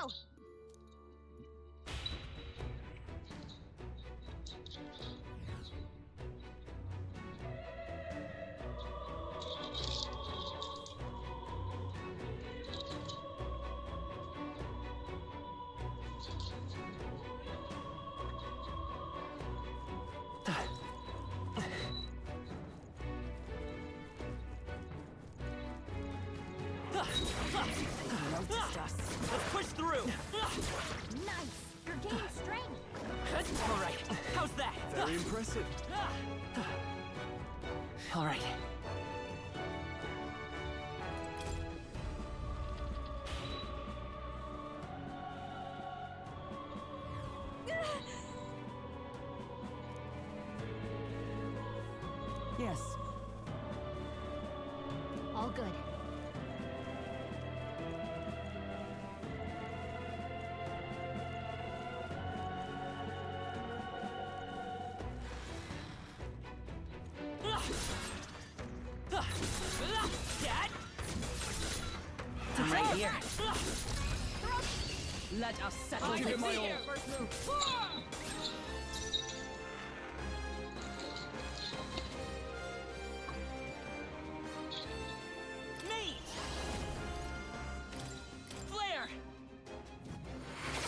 go. Let's push through! Nice! You're gaining strength! Alright, how's that? Very impressive. Alright. Yes. All good. I'm right here. Let us settle Give this. it my all. First move. Me! Flare!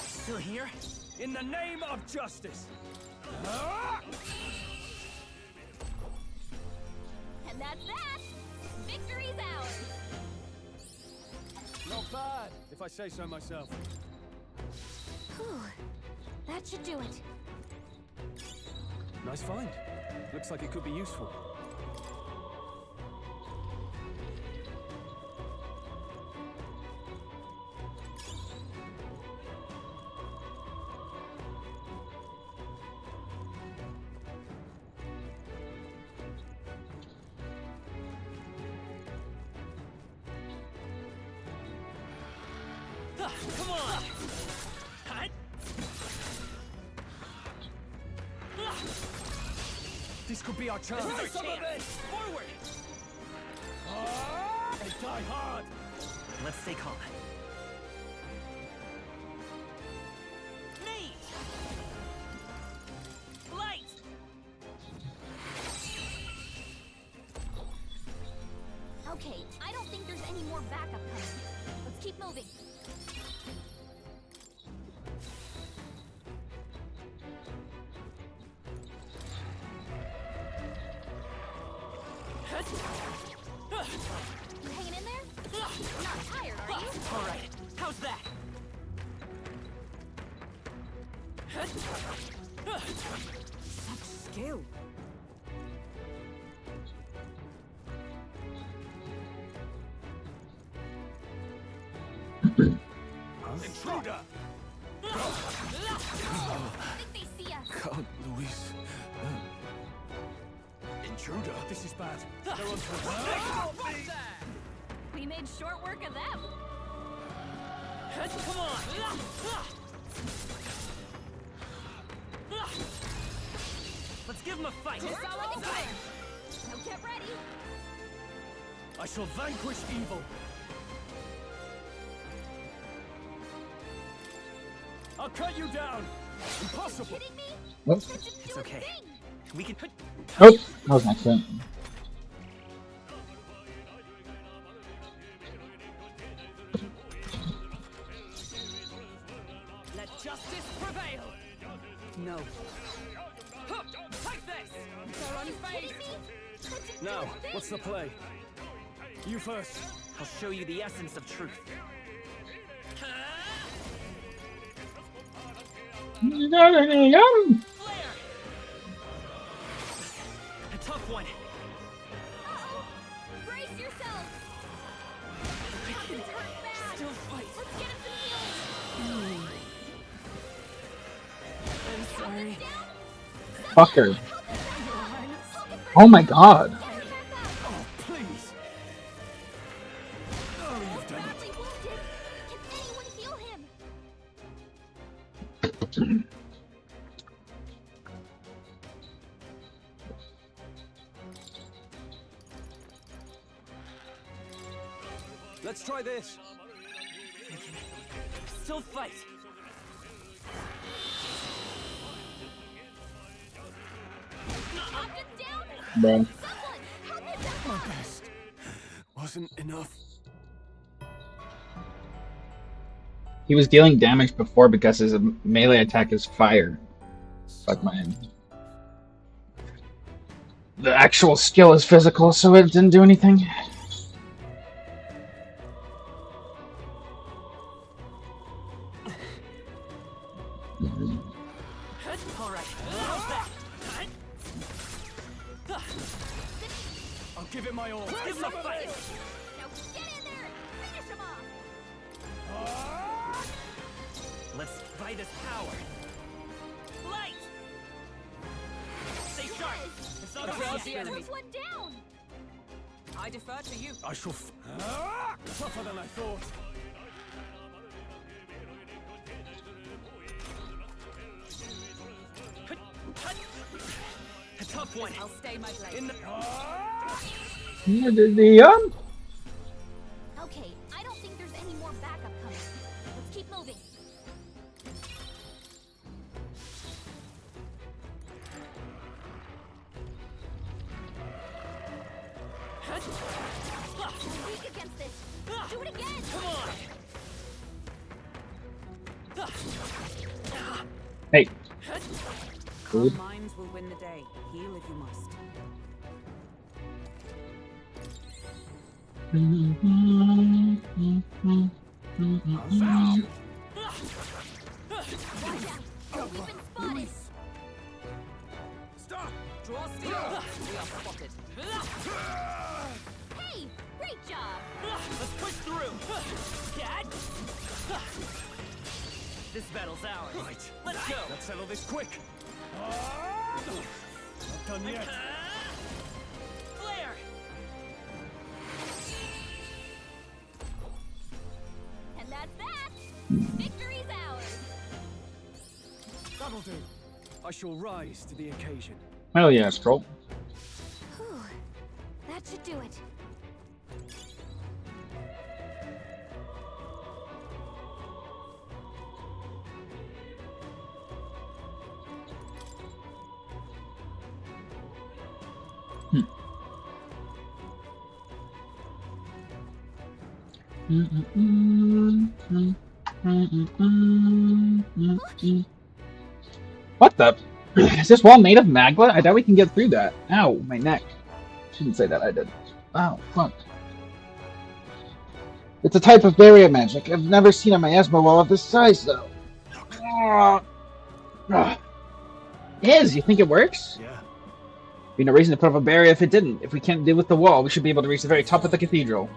Still here? In the name of justice. And that's that! Victory's ours! Not bad, if I say so myself. Whew. That should do it. Nice find. Looks like it could be useful. Come on! Hut. This could be our chance. This is our chance! Forward! They die hard. Let's stay calm. Me! Light! Okay, I don't think there's any more backup coming. Let's keep moving. You hanging in there? You're not tired, are you? Alright, how's that? Such skill. Intruder! I think they see us. God, Luis. Intruder? This is bad. They're on to us. We made short work of them. Come on! Let's give him a fight! Now get ready. I shall vanquish evil. I'll cut you down. Impossible. Kidding me? Oops. That didn't It's do a okay. thing. We can... Oh, that was an accident. Let justice prevail. No. Huh, take this. They're on his Kidding face. me? That didn't Now, do a thing. what's the play? You first. I'll show you the essence of truth. Flare! A tough one. Uh-oh. Brace yourself. This hurt bad. Still fight. Let's get him some heals. I'm sorry. Down. Fucker. Help him back up. Oh my god. Get him back up. Oh, please. Oh, you've done it. Badly wounded. Can anyone heal him? Let's try this. still fight. Captain down. Bro. Someone, help me down. My best wasn't enough. He was dealing damage before because his melee attack is fire. Fuck mine. The actual skill is physical, so it didn't do anything. All right. How's that? I'll give it my all. Give him a fight. Now get in there and finish him off. Let's fight his power. Light. Stay sharp. It's not over Across the yet. enemy. There's one down. I defer to you. I shall. Tougher than I thought. A tough one. I'll stay my blade. In the Okay, I don't think there's any more backup coming. Let's keep moving. You're weak against this. Do it again. Come on. Hey. Calm minds will win the day. Heal if you must. Watch out. Oh, we've been spotted. Stop! Draw steel. We are spotted. Hey, great job. Let's push through. Dad. This battle's ours. Right. Let's go. Let's settle this quick. Not done yet. Flare. And that's that. Victory's ours. That'll do. I shall rise to the occasion. Hell yeah, Stroll. Whew. That should do it. What the? Is this wall made of magma? I doubt we can get through that. Ow, my neck. Shouldn't say that, I did. Ow, fuck. It's a type of barrier magic. I've never seen a miasma wall of this size, though. Is, you think it works? Yeah. Be no reason to put up a barrier if it didn't. If we can't deal with the wall, we should be able to reach the very top of the cathedral.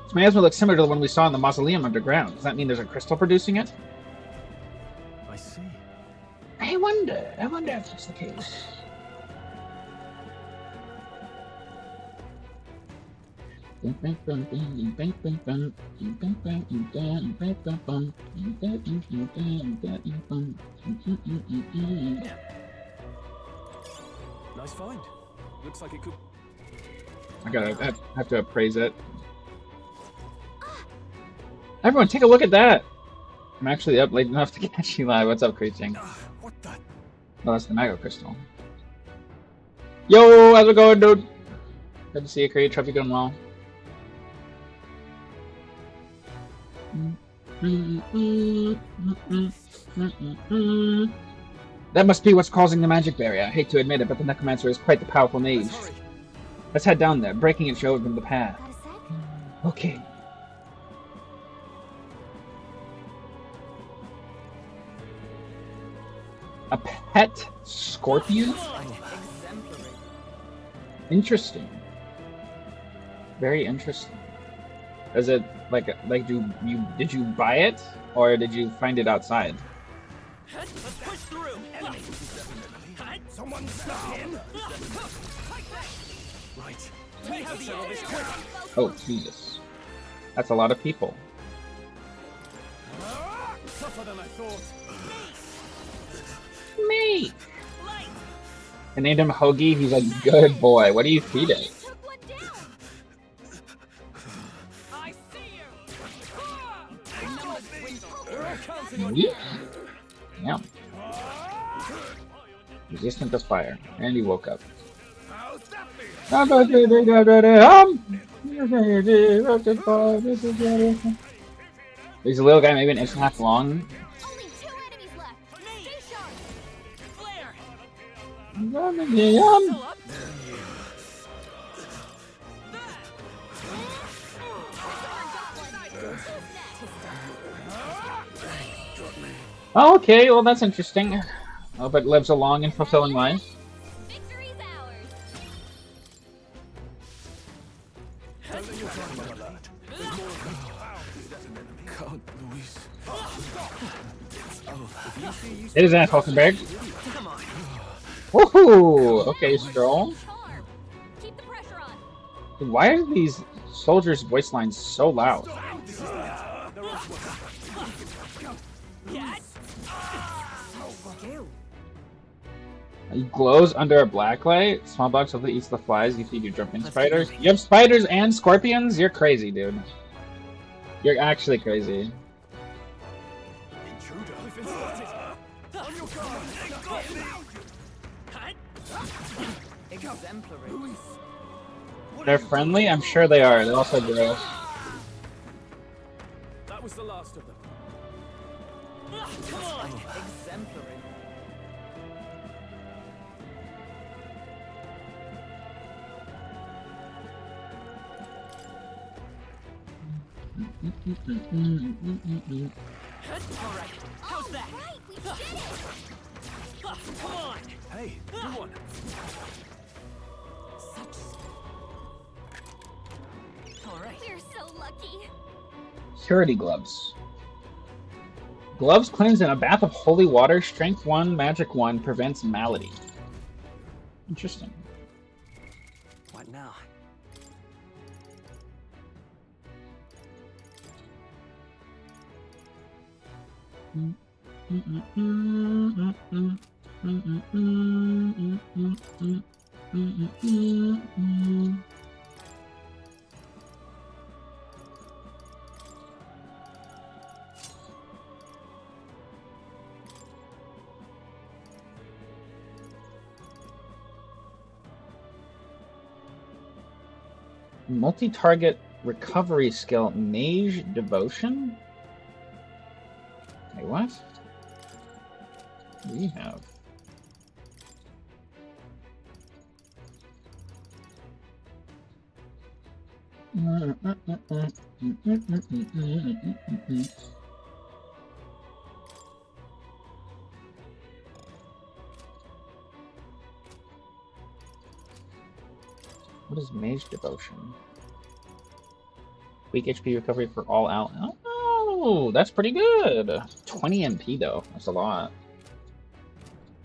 This miasma looks similar to the one we saw in the mausoleum underground. Does that mean there's a crystal producing it? I see. I wonder if that's the case. Nice find. Looks like it could. I have to appraise it. Everyone, take a look at that! I'm actually up late enough to catch you live. What's up, Creating? What the? Oh, that's the Mago Crystal. Yo, how's it going, dude? Good to see you, Creed. Hope you're doing well. That must be what's causing the magic barrier. I hate to admit it, but the Necromancer is quite the powerful mage. Let's hurry. Let's head down there. Breaking it shows them the path. Got a sec? Okay. A pet scorpion? Exemplary. Interesting. Very interesting. Is it like did you buy it or did you find it outside? Let's push through. Enemy. Someone stop him. Right. We have to settle this quick. Oh Jesus. That's a lot of people. Tougher than I thought. Me. Light. I named him Hoagie. He's a good boy. What do you feed it? Took one down. I see you. We're all counting on Yeet. Yeah. Resistant to fire. And he woke up. He's a little guy, maybe an inch and a half long. Only 2 enemies left. Stay sharp. Flare. Still up? Oh, okay, well that's interesting. Hope it lives a long and fulfilling life. Victory's ours. It is Anne Hulkenberg. Come on. Woohoo! Okay, Stroll. Charm. Keep the pressure on. Why are these soldiers' voice lines so loud? He glows under a black light. Small box hopefully eats the flies you feed your jumping spiders. You have spiders and scorpions? You're crazy, dude. You're actually crazy. Exemplary. They're friendly? I'm sure they are. They're also gross. That was the last of them. Come on. Exemplary. Alright. How's that? Right, we did it. Come on. Hey, good one. Alright. We're so lucky. Purity gloves. Gloves cleanse in a bath of holy water. Strength 1, magic 1, prevents malady. Interesting. What now? Multi-target recovery skill, Mage Devotion? Wait, what? What do we have? What is Mage Devotion? Weak HP recovery for all out. Oh, that's pretty good. 20 MP though. That's a lot.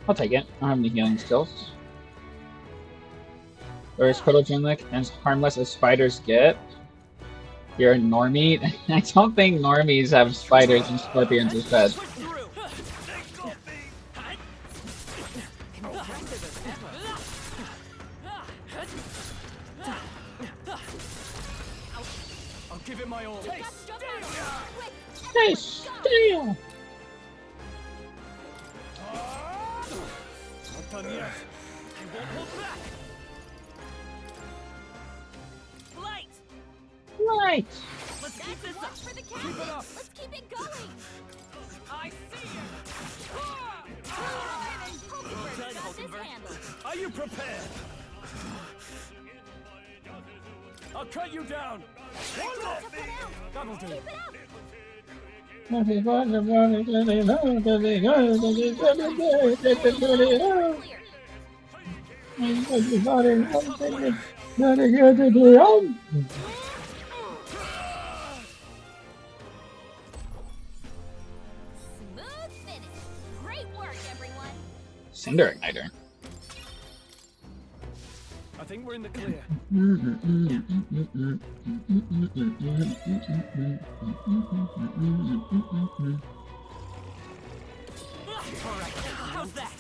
I'll take it. I don't have any healing skills. Or is photogenic and as harmless as spiders get? You're a normie? I don't think normies have spiders and scorpions as pets. Push through. I'll give it my all. Hey, steel! Not done yet. You won't hold back. Light. Right! Let's keep this up. For the count. Let's keep it going. I see you. Hulkenberg got this handled. Are you prepared? I'll cut you down. Tough one out. That'll do. Keep it up. Clear. Smooth finish. Great work, everyone. Cinder Igniter. I think we're in the clear. Alright. How's that?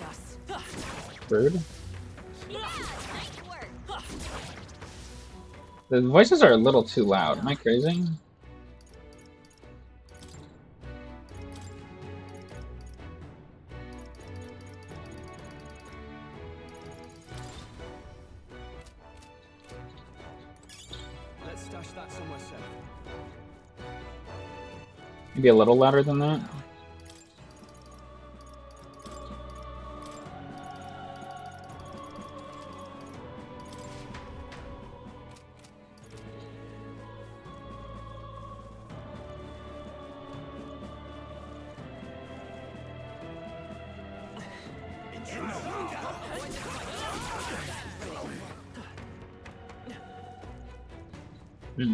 Bird. Yeah, nice work. The voices are a little too loud. Am I crazy? Stash that somewhere safe. Maybe a little louder than that. Let's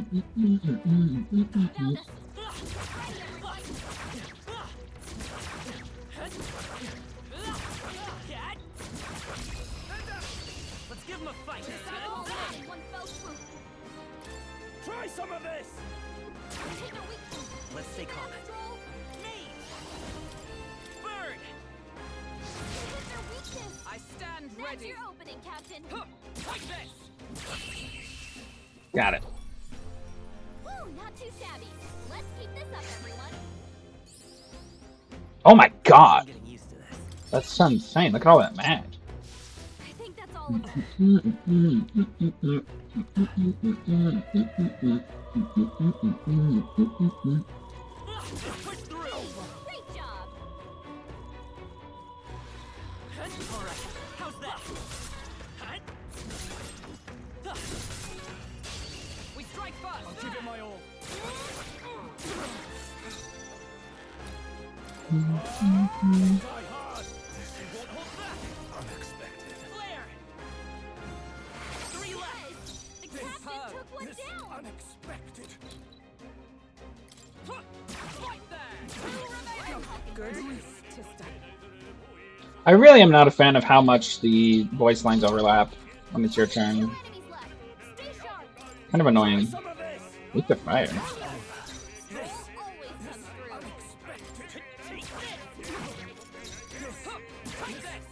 give him a fight. All that in one fell swoop. Try some of this. Take a weak point. Let's stay calm. Control. Mage. Bird. Hit their weakness. I stand That's ready. your opening, Captain. Huh, like this. Got it. Woo, not too shabby. Let's keep this up, everyone. Oh my god! I'm getting used to this. That's insane. Look at all that mag. I think that's all of them. Push through. Great job. All right. How's that? We strike first. I'll give it my all. Die hard. They won't hold back. Unexpected. Flare. 3 left. The captain took one down. Unexpected. Huh, right there. Two remaining. Good. Tista. I really am not a fan of how much the voice lines overlap when it's your turn. Enemies left. Stay sharp. Kind of annoying. Some of this. Weak to fire. Always comes through. Take this. Huh, like this.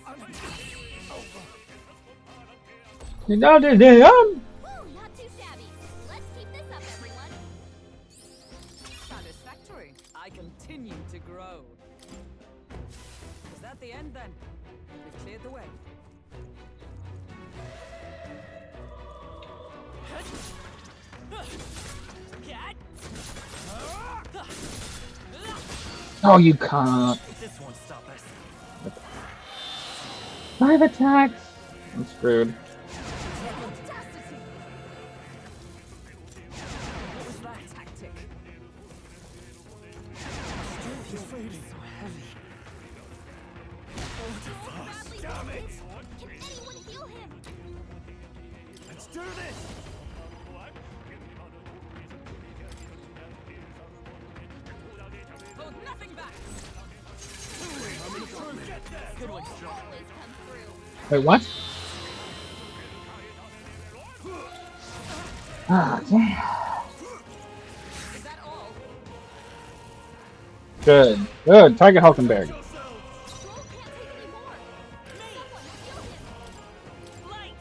Woo, not too shabby. Let's keep this up, everyone. Satisfactory. I continue to grow. Is that the end then? We've cleared the way. Cat. Oh, you can't. This won't stop us. 5 attacks. I'm screwed. Fantastic. What was that tactic? He's fading. So heavy. Badly wounded. Can anyone heal him? Let's do this. Hold nothing back. Good one, Strong. Always come through. Wait, what? Ah, yeah. Is that all? Good. Good. Tiger Hulkenberg. Stroll can't take any more. Someone heal him. Light.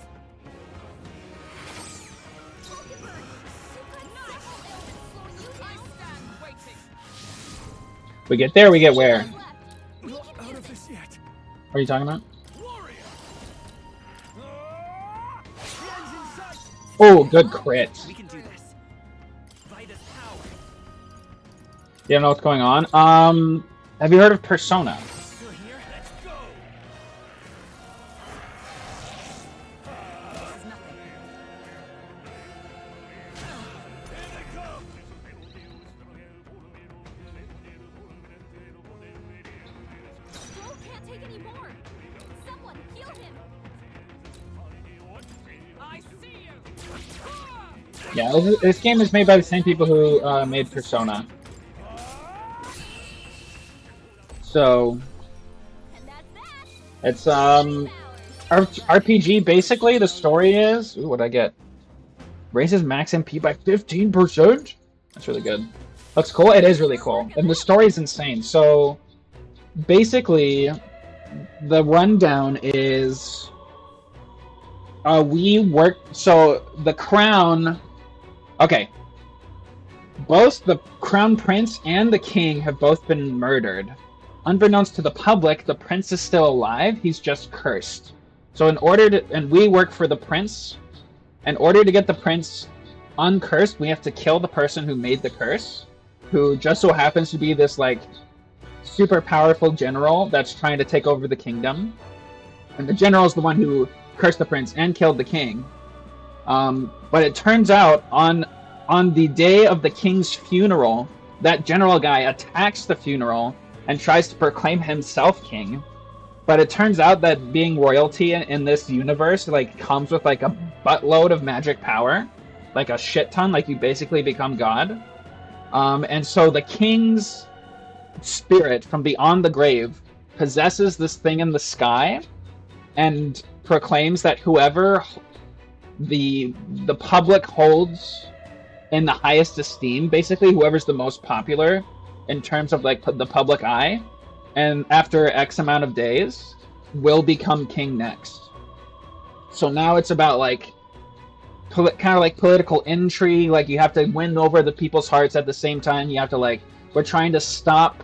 Hulkenberg, you've got several ailments slowing you I down. stand waiting. We get there, we get where? Left. We Not can out do of this. this yet. What are you talking about? Warrior. Oh, good crit. We can do this. Vitus power. You don't know what's going on? Have you heard of Persona? Still here? Let's go. This is nothing. Here they come. Stroll can't take any more. Someone heal him. I see you. Yeah, this game is made by the same people who made Persona. So, And that's that. it's Powers. RPG. Basically, the story is, ooh, what'd I get? Raises max MP by 15%. That's really good. Looks cool. It is really cool, and the story's insane. So, basically, the rundown is, we work. So the crown. Okay. Both the crown prince and the king have both been murdered. Unbeknownst to the public, the prince is still alive. He's just cursed. So in order to, and we work for the prince. In order to get the prince uncursed, we have to kill the person who made the curse, who just so happens to be this like super powerful general that's trying to take over the kingdom. And the general is the one who cursed the prince and killed the king. But it turns out on the day of the king's funeral, that general guy attacks the funeral and tries to proclaim himself king. But it turns out that being royalty in this universe like comes with like a buttload of magic power, like a shit ton. Like you basically become god. And so the king's spirit from beyond the grave possesses this thing in the sky and proclaims that whoever the public holds in the highest esteem, basically whoever's the most popular in terms of like the public eye, and after X amount of days will become king next. So now it's about like kind of like political intrigue. Like you have to win over the people's hearts at the same time. You have to like, we're trying to stop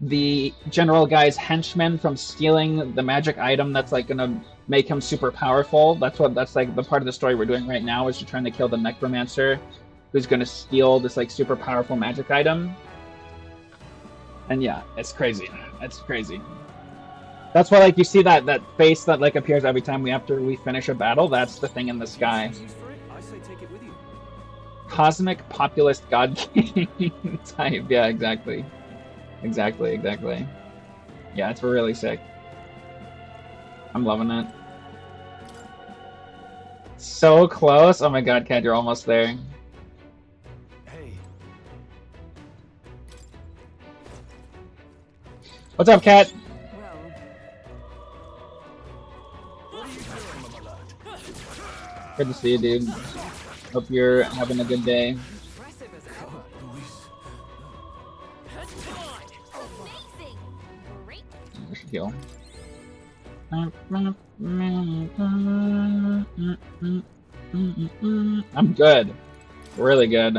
the general guy's henchmen from stealing the magic item that's like gonna make him super powerful. That's like the part of the story we're doing right now, is you're trying to kill the necromancer who's gonna steal this like super powerful magic item. And yeah, it's crazy. It's crazy. That's why like you see that face that like appears every time we finish a battle. That's the thing in the sky. I say take it with you. Cosmic populist god king type. Yeah, exactly. Exactly. Yeah, it's really sick. I'm loving it. So close. Oh my god, Kat, you're almost there. Hey. What's up, Kat? Well, What are you doing, my lad? Good to see you, dude. Hope you're having a good day. impressive as ever. Amazing! Great. I should heal. I'm good. Really good.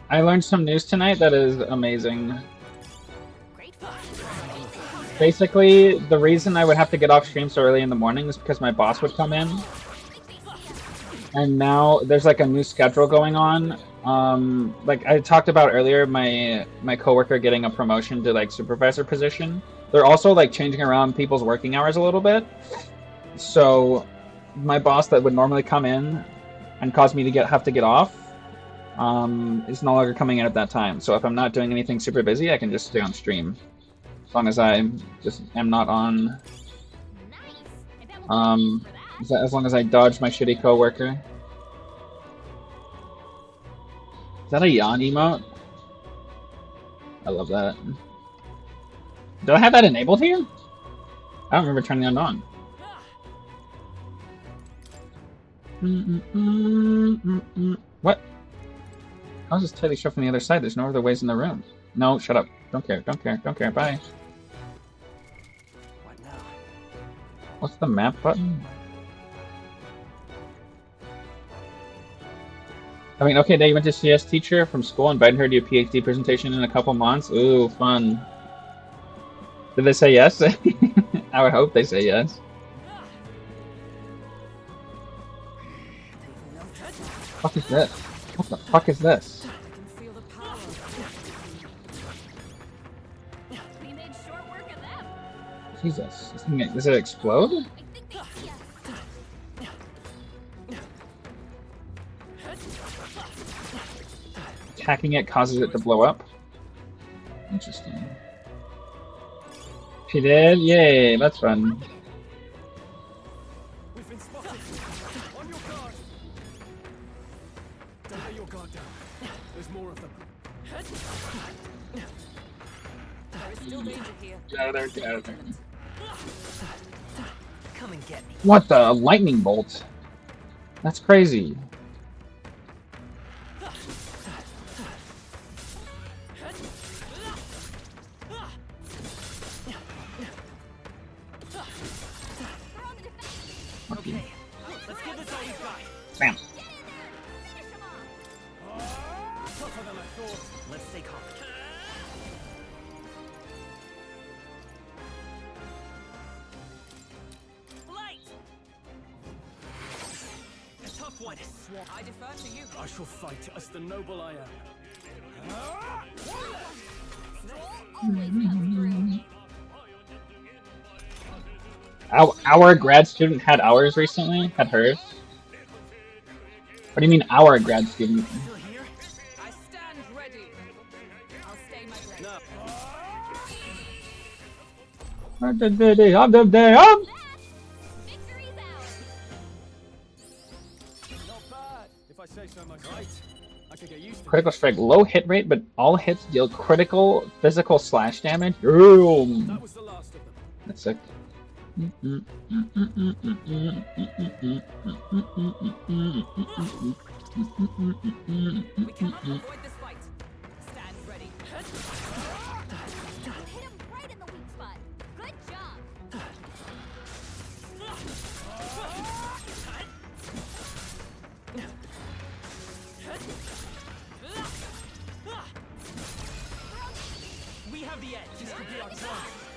I learned some news tonight that is amazing. Great. Basically, the reason I would have to get off stream so early in the morning is because my boss would come in. And now there's like a new schedule going on. Like I talked about earlier, my coworker getting a promotion to like supervisor position. They're also like changing around people's working hours a little bit. So my boss that would normally come in and cause me to have to get off is no longer coming in at that time. So if I'm not doing anything super busy, I can just stay on stream. As long as I just am not on. Nice. I bet we'll get for that. As long as I dodge my shitty coworker. Is that a yawn emote? I love that. Do I have that enabled here? I don't remember turning that on. What? I was just totally sure from the other side. There's no other ways in the room. No, shut up. Don't care. Bye. What now? What's the map button? I mean, okay, now you went to CS teacher from school, invited her to do a PhD presentation in a couple months. Ooh, fun. Did they say yes? I would hope they say yes. What the fuck is this? What the fuck is this? I can feel the power. We made short work of them. Jesus. This thing, does it explode? I think they see us. Attacking it causes it to blow up? Interesting. She did? Yay, that's fun. We've been spotted. On your guard. Don't let your guard down. There's more of them. There is still danger here. Get out of there, get out of there. Come and get me. What the? Lightning bolt? That's crazy. Okay, let's give this all we've got. Bam. Finish them off. Tougher than I thought. Let's stay calm. Light! It's What a swamp. I defer to you. I shall fight as the noble I am. Always comes through. Our grad student had ours recently. Had hers. What do you mean our grad student? Still here? I stand ready. I'll stay my blade. No. Victory's ours. Not bad, if I say so myself. Right. I could get used to Critical strike, low hit rate, but all hits deal critical physical slash damage. Boom. That was the last of them. That's sick. We cannot avoid this fight. Stand ready. You hit him right in the weak spot. Good job. We have the edge. This could be our chance.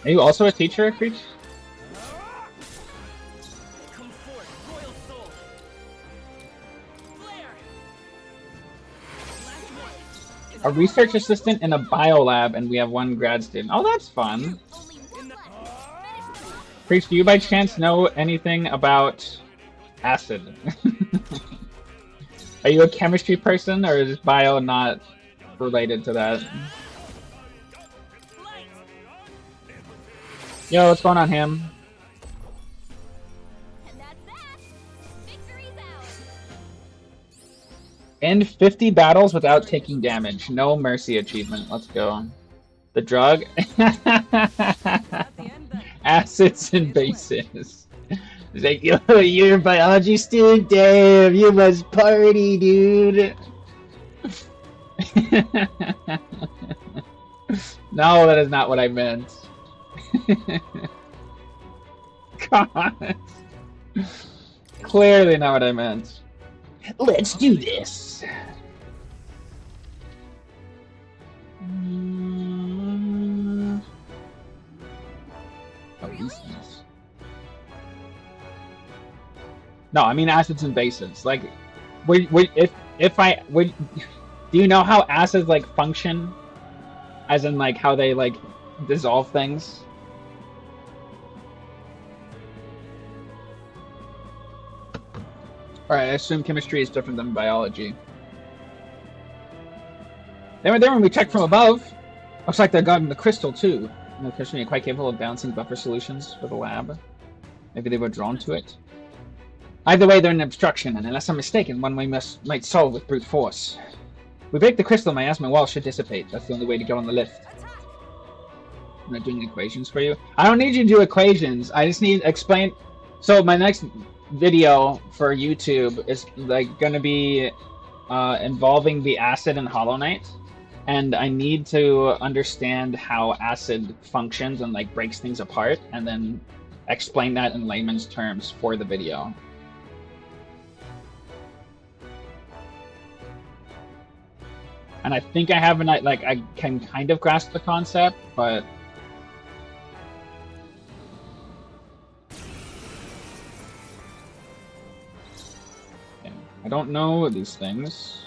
Are you also a teacher, Creech? Come forth, royal soul. Flare. Last one. A research assistant in a biolab, and we have one grad student. Oh, that's fun. Only one left. Finish them off. Creech, do you by chance know anything about acid? Are you a chemistry person, or is bio not related to that? Yo, what's going on, Ham? And that's that. Victory's ours. End 50 battles without taking damage. No mercy achievement. Let's go. The drug? At the end then. Acids and bases. It's like, yo, you're a biology student? Damn, you must party, dude. No, that is not what I meant. God. Clearly not what I meant. Let's do this. Oh, these things. No, I mean acids and bases. Like, if I would, do you know how acids like function? As in like how they like dissolve things? Alright, I assume chemistry is different than biology. They were there when we checked from above. Looks like they're guarding the crystal too. And the crystal are quite capable of balancing buffer solutions for the lab. Maybe they were drawn to it. Either way, they're an obstruction, and unless I'm mistaken, one we might solve with brute force. We break the crystal, my asthma wall should dissipate. That's the only way to get on the lift. I'm not doing equations for you. I don't need you to do equations. I just need explain. So my next video for YouTube is like going to be involving the acid and Hollow Knight, and I need to understand how acid functions and like breaks things apart, and then explain that in layman's terms for the video. And I think I have an like I can kind of grasp the concept, but yeah, I don't know these things.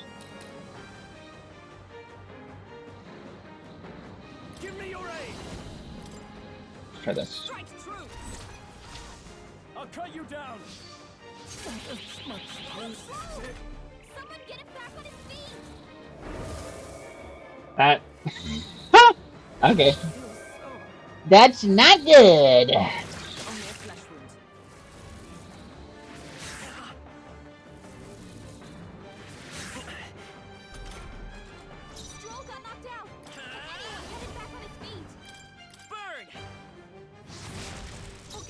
Give me your aid. Let's try this. Strike true. I'll cut you down. Someone get him back on his feet. That. Okay. That's not good. Only a flesh wound. Stroll got knocked out. Anyone get him back on his feet. Burn.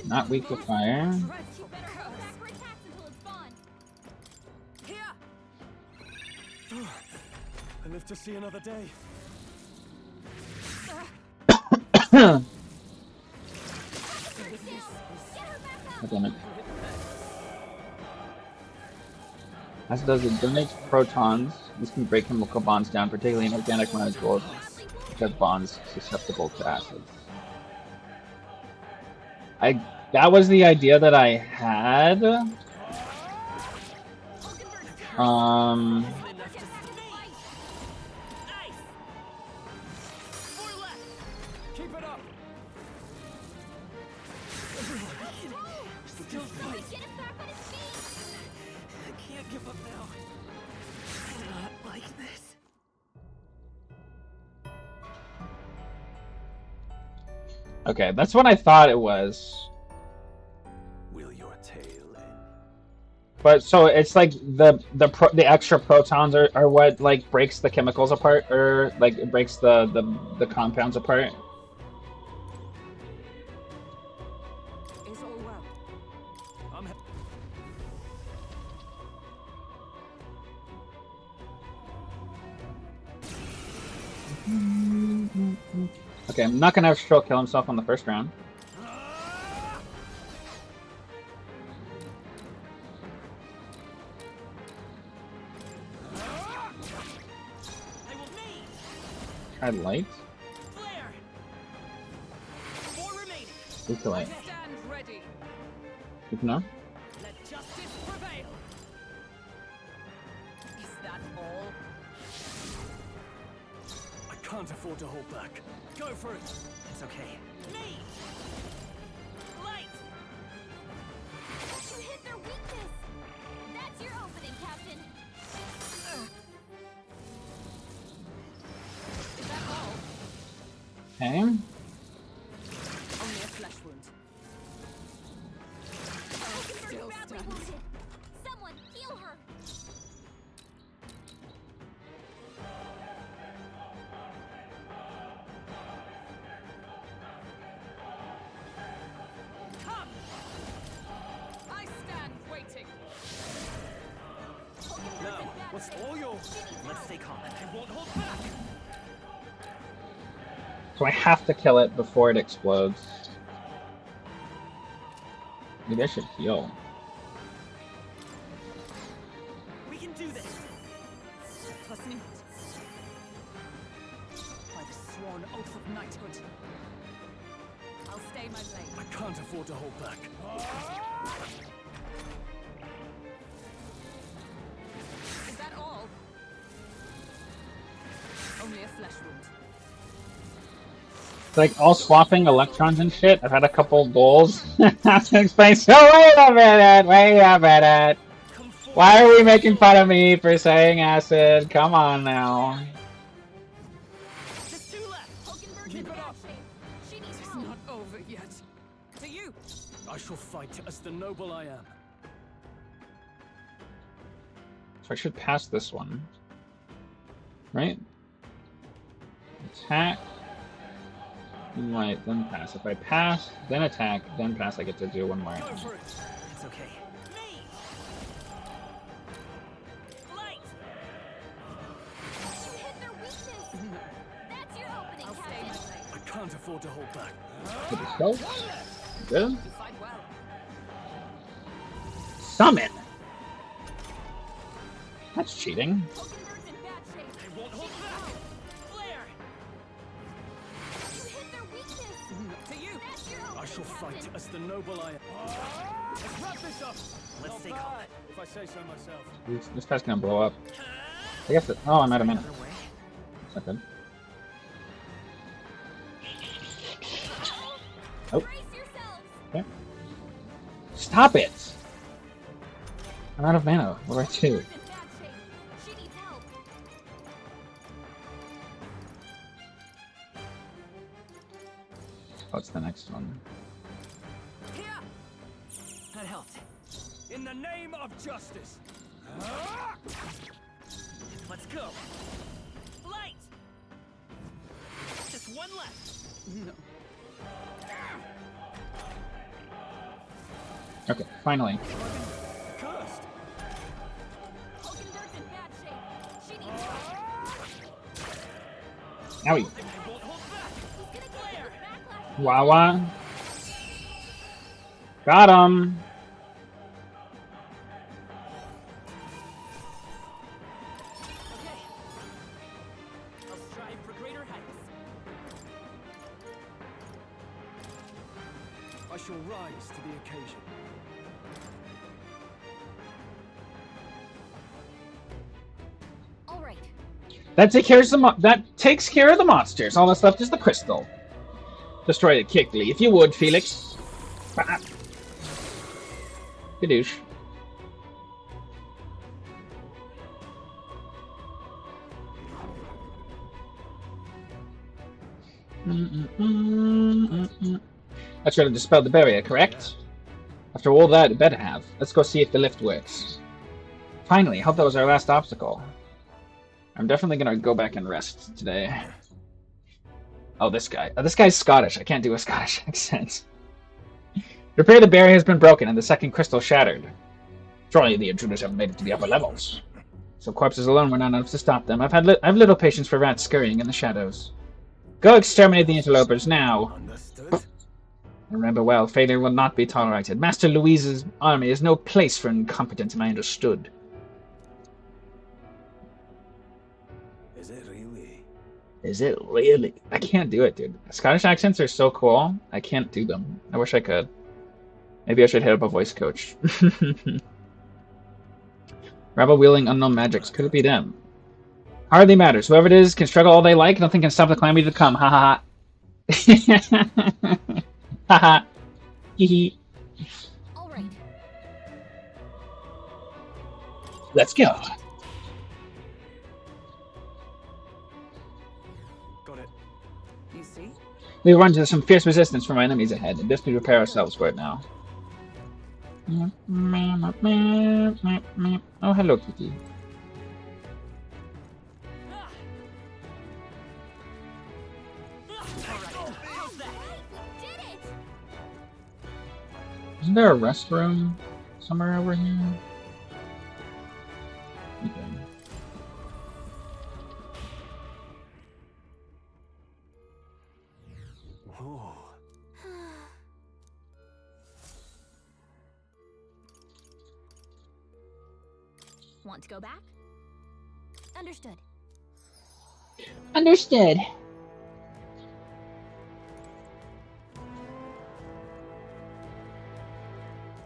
Not weak to fire. You better hold back her attacks until it's gone. Here. I live to see another day. Get her back up. Damn it. As it does, it donates protons. This can break chemical bonds down, particularly in organic molecules, which have bonds susceptible to acids. That was the idea that I had. Um, Enough to Nice. 4 left. Keep it up. Still fight. Get him back on his feet! I can't give up now. Not like this. okay, that's what I thought it was. Will your tail end? But so it's like the extra protons are what like breaks the chemicals apart, or like it breaks the compounds apart. Is all well. I'm Okay, I'm not gonna have Stroke kill himself on the first round. They will meet. Try light. Flare. 4 remaining. Weak to light. Stand ready. No? Let justice prevail. Is that all? I can't afford to hold back. Go for it. It's okay. Me. Light. You hit their weakness! That's your opening, Captain! Is that all? Okay. Only a flesh wound. Still Badly stands. wounded! Someone heal her! Come. I stand waiting. Now, what's all yours? Let's stay calm. I won't hold back. So I have to kill it before it explodes. Maybe I should heal. We can do this. Plus need. By the sworn oath of knighthood. I'll stay my blade. I can't afford to hold back. Is that all? Only a flesh wound. It's like all swapping electrons and shit. I've had a couple goals. I have to explain. So wait a minute. Come forward. Why are we making fun of me for saying acid? Come on now. Just 2 left. Hulkenberg's in Keep it bad up. shape. She needs It's help. not over yet. To you. I shall fight as the noble I am. So I should pass this one. Right? Attack. Right, then pass. If I pass, then attack, then pass, I get to do one more. Go for it. It's okay. Me. Light. You hit their weakness! That's your opening, I'll stay my Captain! blade. I can't afford to hold back. Did it go? Good. You fight well. Summon! That's cheating. Hulkenberg's in bad shape. I won't hold back. Flare. You hit their weakness! To you. That's your opening, I shall fight Captain. as the noble I am. Let's wrap this up. Let's Not stay bad, calm. if I say so myself. This guy's gonna blow up. I guess it. Oh, I'm out of mana. Another way. That's not good. Oh. Brace yourselves! Okay. Stop it! I'm out of mana. What do I do? Hulkenberg's in bad shape. She needs help. What's the next one? Here. That helped. In the name of justice. Let's go. Light. Just 1 left. No. Okay, finally. Cursed. Hulkenberg's in bad shape. She needs help. Owie. I won't hold back. He's gonna get hit with backlash. Wawa. Got him. Okay. I'll strive for greater heights. I shall rise to the occasion. That takes care of the monsters. All that's left is the crystal. Destroy it quickly, if you would, Felix. Bah. Kadoosh. I should have dispelled the barrier, correct? After all that, it better have. Let's go see if the lift works. Finally, I hope that was our last obstacle. I'm definitely gonna go back and rest today. Oh, this guy. Oh, this guy's Scottish. I can't do a Scottish accent. Repair the barrier has been broken and the second crystal shattered. Surely the intruders haven't made it to the upper levels. So corpses alone were not enough to stop them. I've little patience for rats scurrying in the shadows. Go exterminate the interlopers now. Understood? Remember well, failure will not be tolerated. Master Louise's army is no place for incompetence, and I understood. Is it really? Is it really? I can't do it, dude. Scottish accents are so cool. I can't do them. I wish I could. Maybe I should hit up a voice coach. Rabble-wielding unknown magics. Could it be them? Hardly matters. Whoever it is can struggle all they like. Nothing can stop the calamity to come. Ha ha ha. Haha. Hee hee. All right. Let's go. Got it. You see? We run into some fierce resistance from our enemies ahead, and best we prepare ourselves for it now. Oh, hello, Kitty. Isn't there a restroom somewhere over here? Okay. Oh. Want to go back? Understood. Understood.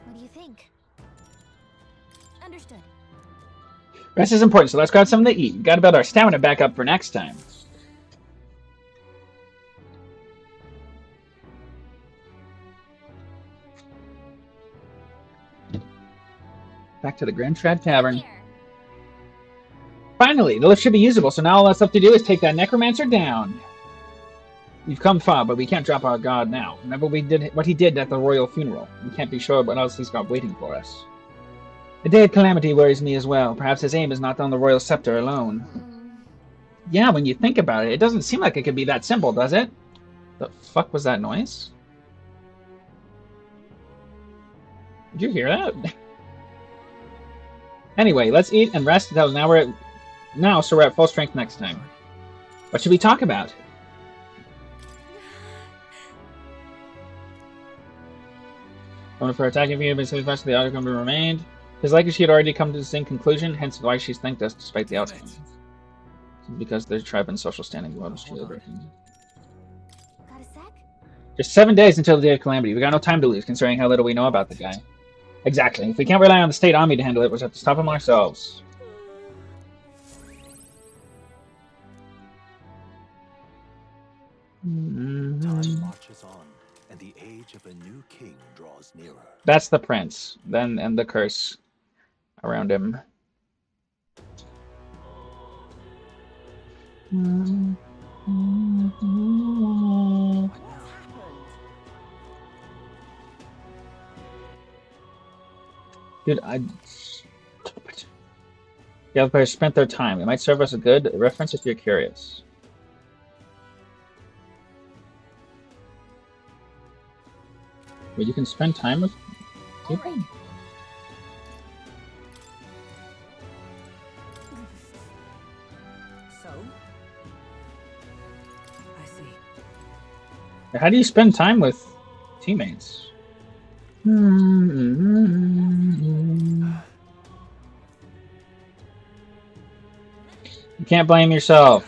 What do you think? Understood. Rest is important, so let's grab something to eat. We gotta build our stamina back up for next time. Back to the Grand Trad Tavern. Here. Finally, the lift should be usable, so now all that's left to do is take that necromancer down. We've come far, but we can't drop our guard now. Remember what he did at the royal funeral. We can't be sure what else he's got waiting for us. The Day of Calamity worries me as well. Perhaps his aim is not on the royal scepter alone. Yeah, when you think about it, it doesn't seem like it could be that simple, does it? The fuck was that noise? Did you hear that? Anyway, let's eat and rest until so we're at full strength next time. What should we talk about? Only for attacking me, but so much the outcome remained. It's likely she had already come to the same conclusion, hence why she's thanked us despite the outcome. Because their tribe and social standing was truly broken. Got a sec? Just 7 days until the Day of Calamity. We got no time to lose, considering how little we know about the guy. Exactly. If we can't rely on the state army to handle it, we'll have to stop him ourselves. Time marches on, and the age of a new king draws nearer. That's the prince. Then and the curse around him. What's happened? Dude, the other players spent their time. It might serve us a good reference if you're curious. Wait, you can spend time with people? Alright. So? I see. How do you spend time with teammates? You can't blame yourself.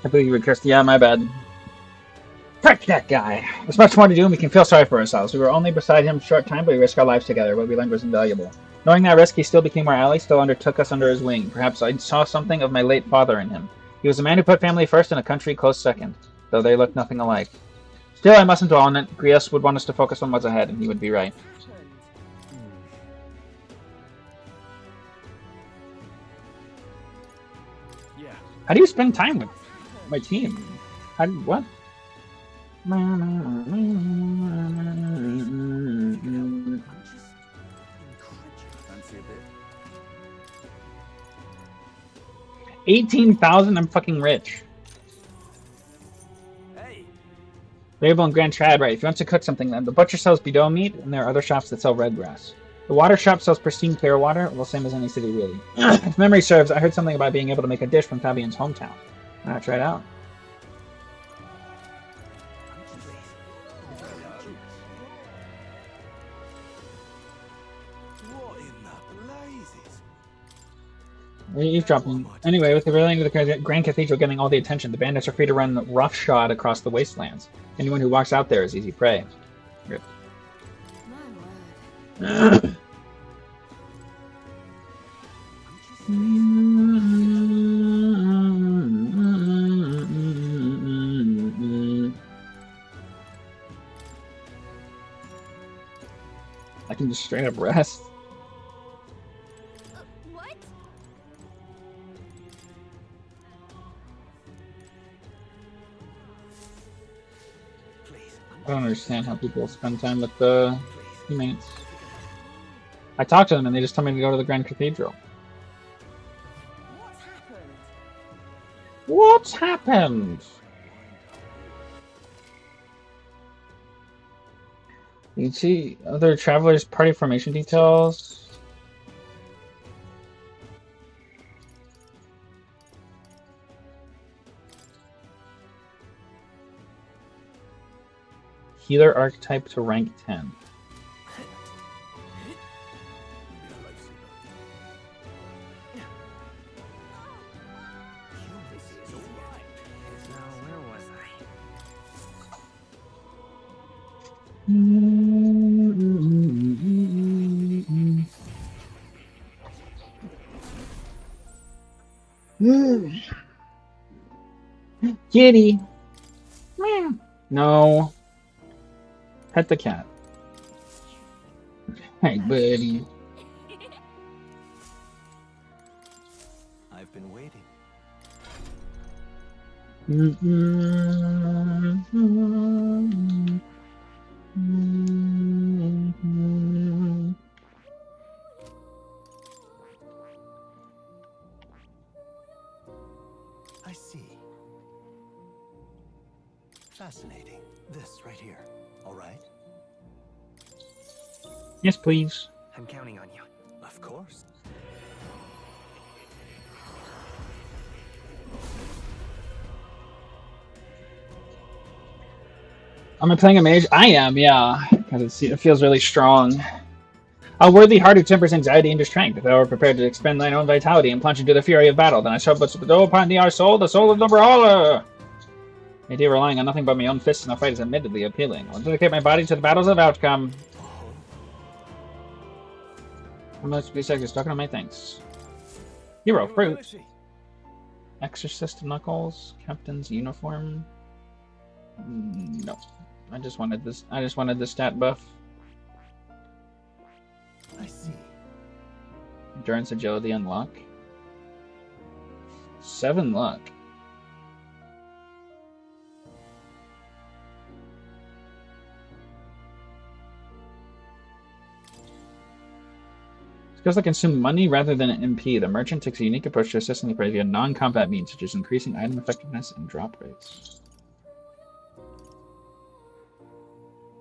I believe you were cursed. Yeah, my bad. Frick that guy. There's much more to do and we can feel sorry for ourselves. We were only beside him a short time, but we risked our lives together. What we learned was invaluable. Knowing that risk, he still became our ally, still undertook us under his wing. Perhaps I saw something of my late father in him. He was a man who put family first and a country close second, though they looked nothing alike. Still, I mustn't dwell on it. Grios would want us to focus on what's ahead, and he would be right. Yeah. How do you spend time with my team? What? Fancy a bit. 18,000? I'm fucking rich. Hey. Variable and Grand Trad, right. If you want to cook something, then the butcher sells bidon meat, and there are other shops that sell red grass. The water shop sells pristine clear water, well, same as any city, really. If memory serves, I heard something about being able to make a dish from Fabian's hometown. Why not try it out? What in the blazes? We're eavesdropping. Anyway, with the railing of the Grand Cathedral getting all the attention, the bandits are free to run roughshod across the wastelands. Anyone who walks out there is easy prey. Rip. My word. I can just straight up rest. What? I don't understand how people spend time with the teammates. I talked to them and they just told me to go to the Grand Cathedral. What's happened? What's happened? You can see other travelers' party formation details. Healer archetype to rank 10. Kitty. No. Pet the cat. Hey, buddy. I've been waiting. I see. Fascinating. This right here. All right? Yes, please. I'm counting on you. Of course. Am I playing a mage? I am, yeah. Because it feels really strong. A worthy heart who tempers anxiety into strength. If thou art prepared to expend thine own vitality and plunge into the fury of battle, then I shall bestow upon thee our soul, the soul of the brawler. The idea of relying on nothing but my own fists in a fight is admittedly appealing. I'll dedicate my body to the battles of outcome. I must be stuck on my thanks. Hero fruit. Exorcist Knuckles. Captain's uniform. No. I just wanted this. I just wanted the stat buff. I see. Endurance, agility, and luck. 7 luck. Skills that consume money rather than an MP. The merchant takes a unique approach to assisting the prey via non-combat means, such as increasing item effectiveness and drop rates.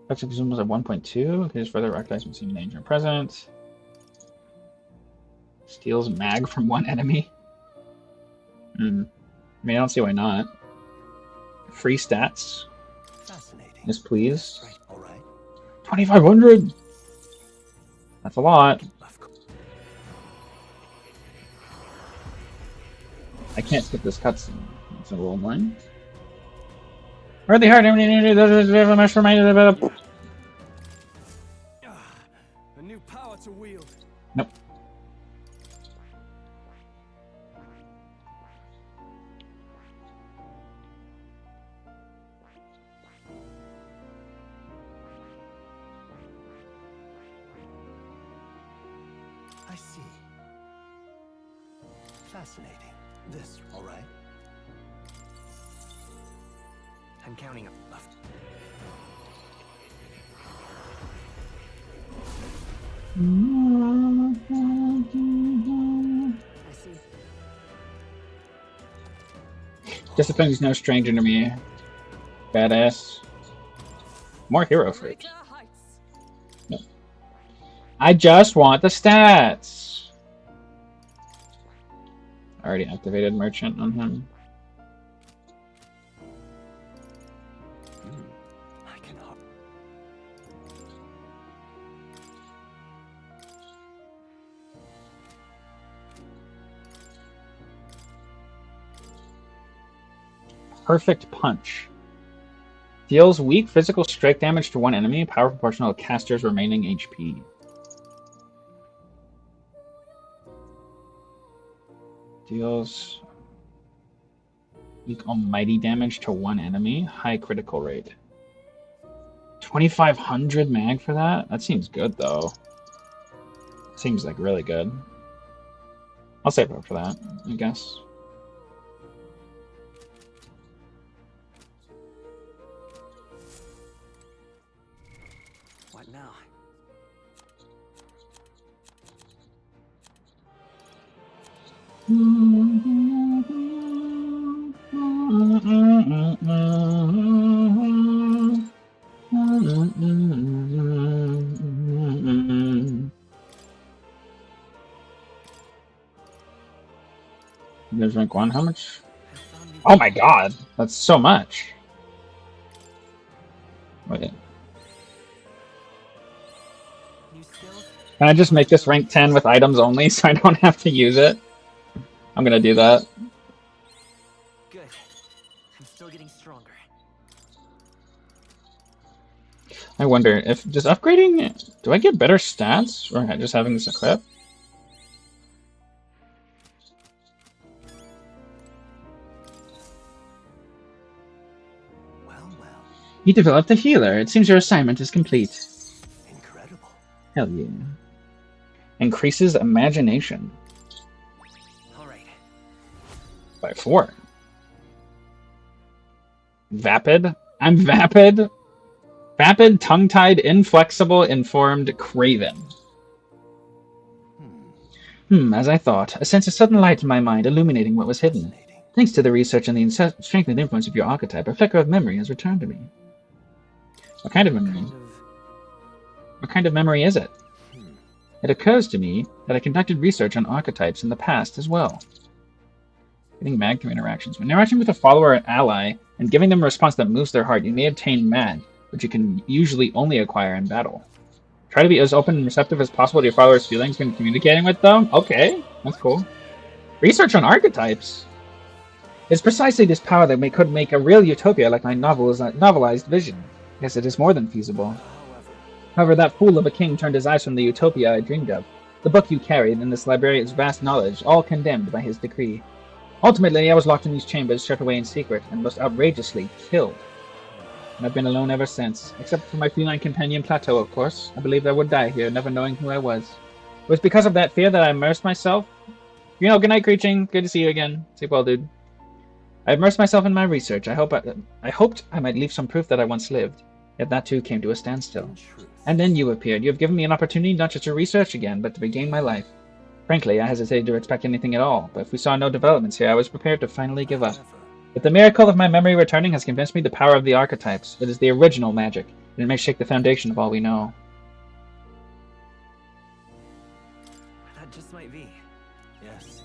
Effective consumables at 1.2. Here's further archetypes when seeing danger present. Steals mag from one enemy. I mean, I don't see why not. Free stats. Fascinating. Yes, please. Right. All right. 2,500. That's a lot. Of course. I can't skip this cutscene. It's a little annoying. Where the heart? A A new power to wield. Nope. I see. Fascinating. This, all right? I'm counting up left. I see. Discipline is no stranger to me. Badass. More hero fruit. Greater heights. No. I just want the stats. Already activated merchant on him. I can hop. Perfect punch. Deals weak physical strike damage to one enemy, power proportional to caster's remaining HP. Deals weak almighty damage to one enemy, high critical rate. 2,500 mag for that? That seems good though. Seems like really good. I'll save up for that, I guess. What now? There's rank 1, how much? Oh my god, that's so much. Wait. New skills? Can I just make this rank 10 with items only so I don't have to use it? I'm gonna do that. Good. I'm still getting stronger. I wonder if just upgrading, do I get better stats or just having this equip? Well. You developed a healer. It seems your assignment is complete. Incredible. Hell yeah. Increases imagination All right. by 4. Vapid? I'm vapid? Vapid, tongue-tied, inflexible, informed, craven. As I thought. A sense of sudden light in my mind, illuminating what was hidden. Fascinating. Thanks to the research and the strengthening influence of your archetype, a flicker of memory has returned to me. What kind of memory? What kind of memory is it? It occurs to me that I conducted research on archetypes in the past as well. Getting mag through interactions. When interacting with a follower or ally and giving them a response that moves their heart, you may obtain mag, which you can usually only acquire in battle. Try to be as open and receptive as possible to your followers' feelings when communicating with them. Okay, that's cool. Research on archetypes. It's precisely this power that could make a real utopia like my novelized vision. Yes, it is more than feasible. However, that fool of a king turned his eyes from the utopia I dreamed of. The book you carried in this librarian's vast knowledge, all condemned by his decree. Ultimately, I was locked in these chambers, shut away in secret, and most outrageously killed. And I've been alone ever since, except for my feline companion Plateau, of course. I believed I would die here, never knowing who I was. It was because of that fear that I immersed myself. You know, good night, Creeching. Good to see you again. Sleep well, dude. I immersed myself in my research. I hoped I might leave some proof that I once lived. Yet that too came to a standstill. And then you appeared. You have given me an opportunity not just to research again, but to regain my life. Frankly, I hesitated to expect anything at all, but if we saw no developments here, I was prepared to finally give up. But the miracle of my memory returning has convinced me the power of the archetypes. It is the original magic, and it may shake the foundation of all we know. That just might be. Yes.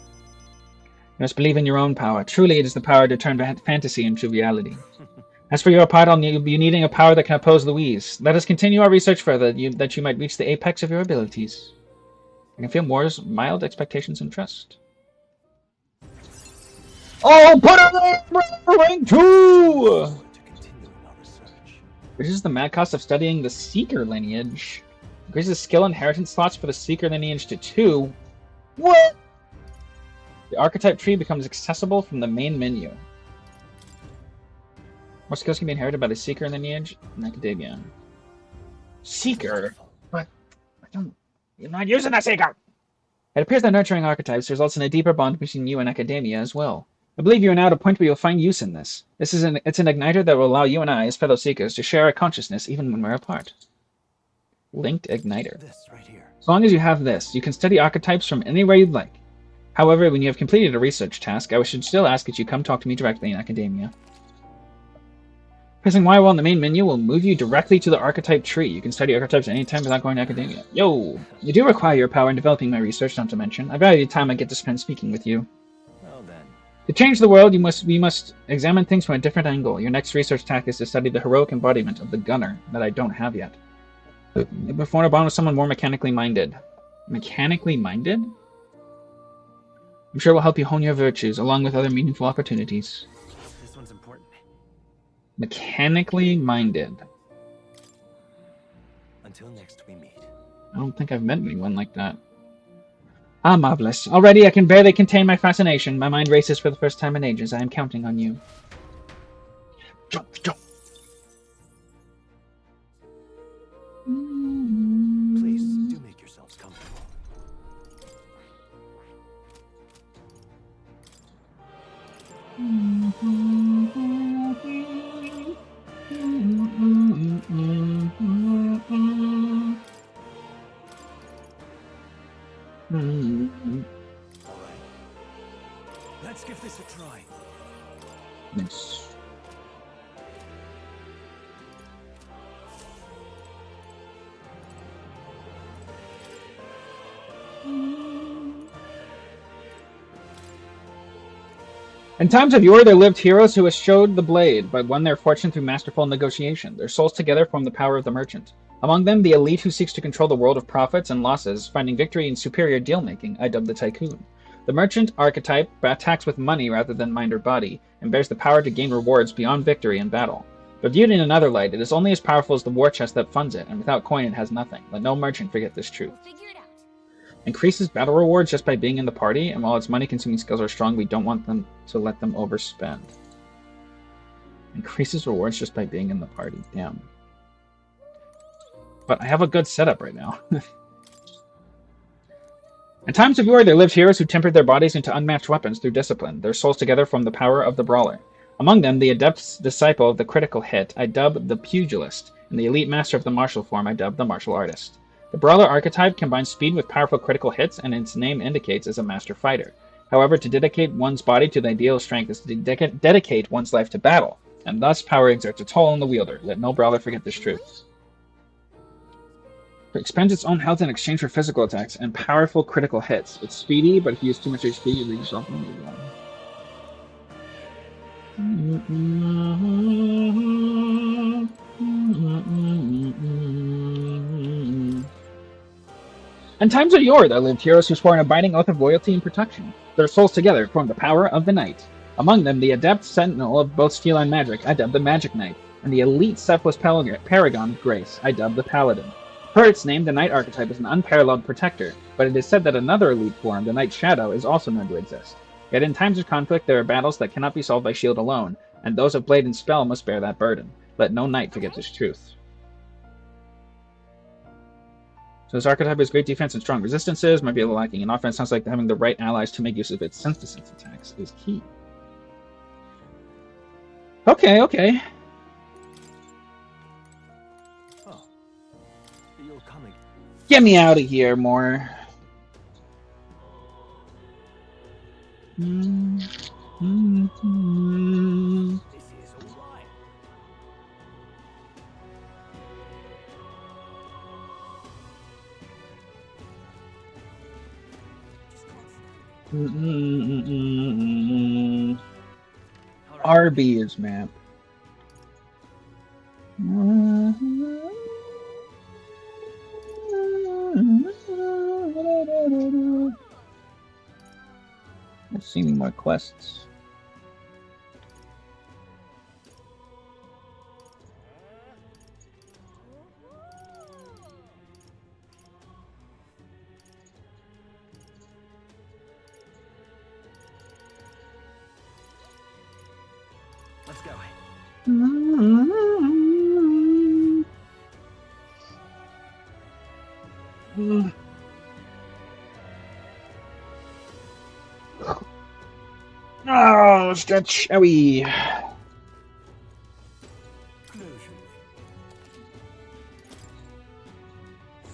You must believe in your own power. Truly, it is the power to turn fantasy into reality. As for your part, I'll be needing a power that can oppose Louise. Let us continue our research further, that you might reach the apex of your abilities. I can feel Moore's mild expectations and trust. Oh, put her in rank 2! To continue our research. Reduces the mad cost of studying the Seeker lineage. Increases skill inheritance slots for the Seeker lineage to 2. What? The archetype tree becomes accessible from the main menu. More skills can be inherited by the Seeker lineage in It appears that nurturing archetypes results in a deeper bond between you and academia as well. I believe you are now at a point where you'll find use in this. It's an igniter that will allow you and I, as fellow seekers, to share our consciousness even when we're apart. Linked igniter. This right here. As long as you have this, you can study archetypes from anywhere you'd like. However, when you have completed a research task, I should still ask that you come talk to me directly in academia. Pressing Y while in the main menu will move you directly to the archetype tree. You can study archetypes anytime without going to academia. Yo! You do require your power in developing my research, not to mention. I value the time I get to spend speaking with you. Well then. To change the world, we must examine things from a different angle. Your next research task is to study the heroic embodiment of the gunner that I don't have yet. Before a bond with someone more mechanically minded. Mechanically minded? I'm sure it will help you hone your virtues, along with other meaningful opportunities. This one's important. Mechanically minded. Until next we meet. I don't think I've met anyone like that. Ah, marvelous. Already I can barely contain my fascination. My mind races for the first time in ages. I am counting on you. Jump, jump. Please, do make yourselves comfortable. All right. Let's give this a try. Nice. In times of yore, there lived heroes who eschewed the blade, but won their fortune through masterful negotiation. Their souls together form the power of the merchant. Among them, the elite who seeks to control the world of profits and losses, finding victory in superior deal-making, I dub the tycoon. The merchant archetype attacks with money rather than mind or body, and bears the power to gain rewards beyond victory in battle. But viewed in another light, it is only as powerful as the war chest that funds it, and without coin it has nothing. Let no merchant forget this truth. We'll figure it out. Increases battle rewards just by being in the party, and while its money-consuming skills are strong, we don't want them to let them overspend. Increases rewards just by being in the party. Damn. But I have a good setup right now. In times of yore, there lived heroes who tempered their bodies into unmatched weapons through discipline. Their souls together form the power of the brawler. Among them, the adept's disciple of the critical hit, I dub the pugilist, and the elite master of the martial form, I dub the martial artist. The brawler archetype combines speed with powerful critical hits, and its name indicates as a master fighter. However, to dedicate one's body to the ideal strength is to dedicate one's life to battle, and thus power exerts a toll on the wielder. Let no brawler forget this truth. It expends its own health in exchange for physical attacks and powerful critical hits. It's speedy, but if you use too much HP, you leave yourself in the wrong. In times of yore, there lived heroes who swore an abiding oath of loyalty and protection. Their souls together form the power of the knight. Among them, the adept sentinel of both steel and magic, I dub the magic knight, and the elite selfless paragon of grace, I dub the paladin. Per its name, the knight archetype is an unparalleled protector, but it is said that another elite form, the Knight Shadow, is also known to exist. Yet in times of conflict, there are battles that cannot be solved by shield alone, and those of blade and spell must bear that burden. Let no knight forget this truth. So this archetype has great defense and strong resistances, might be a little lacking in offense. Sounds like having the right allies to make use of its sense-to-sense attacks is key. Okay, okay. Oh. You're coming. Get me out of here, more. This is alright. Arby's map. Let's see any more quests. Let's go. Oh, stretch. Owie. Closure.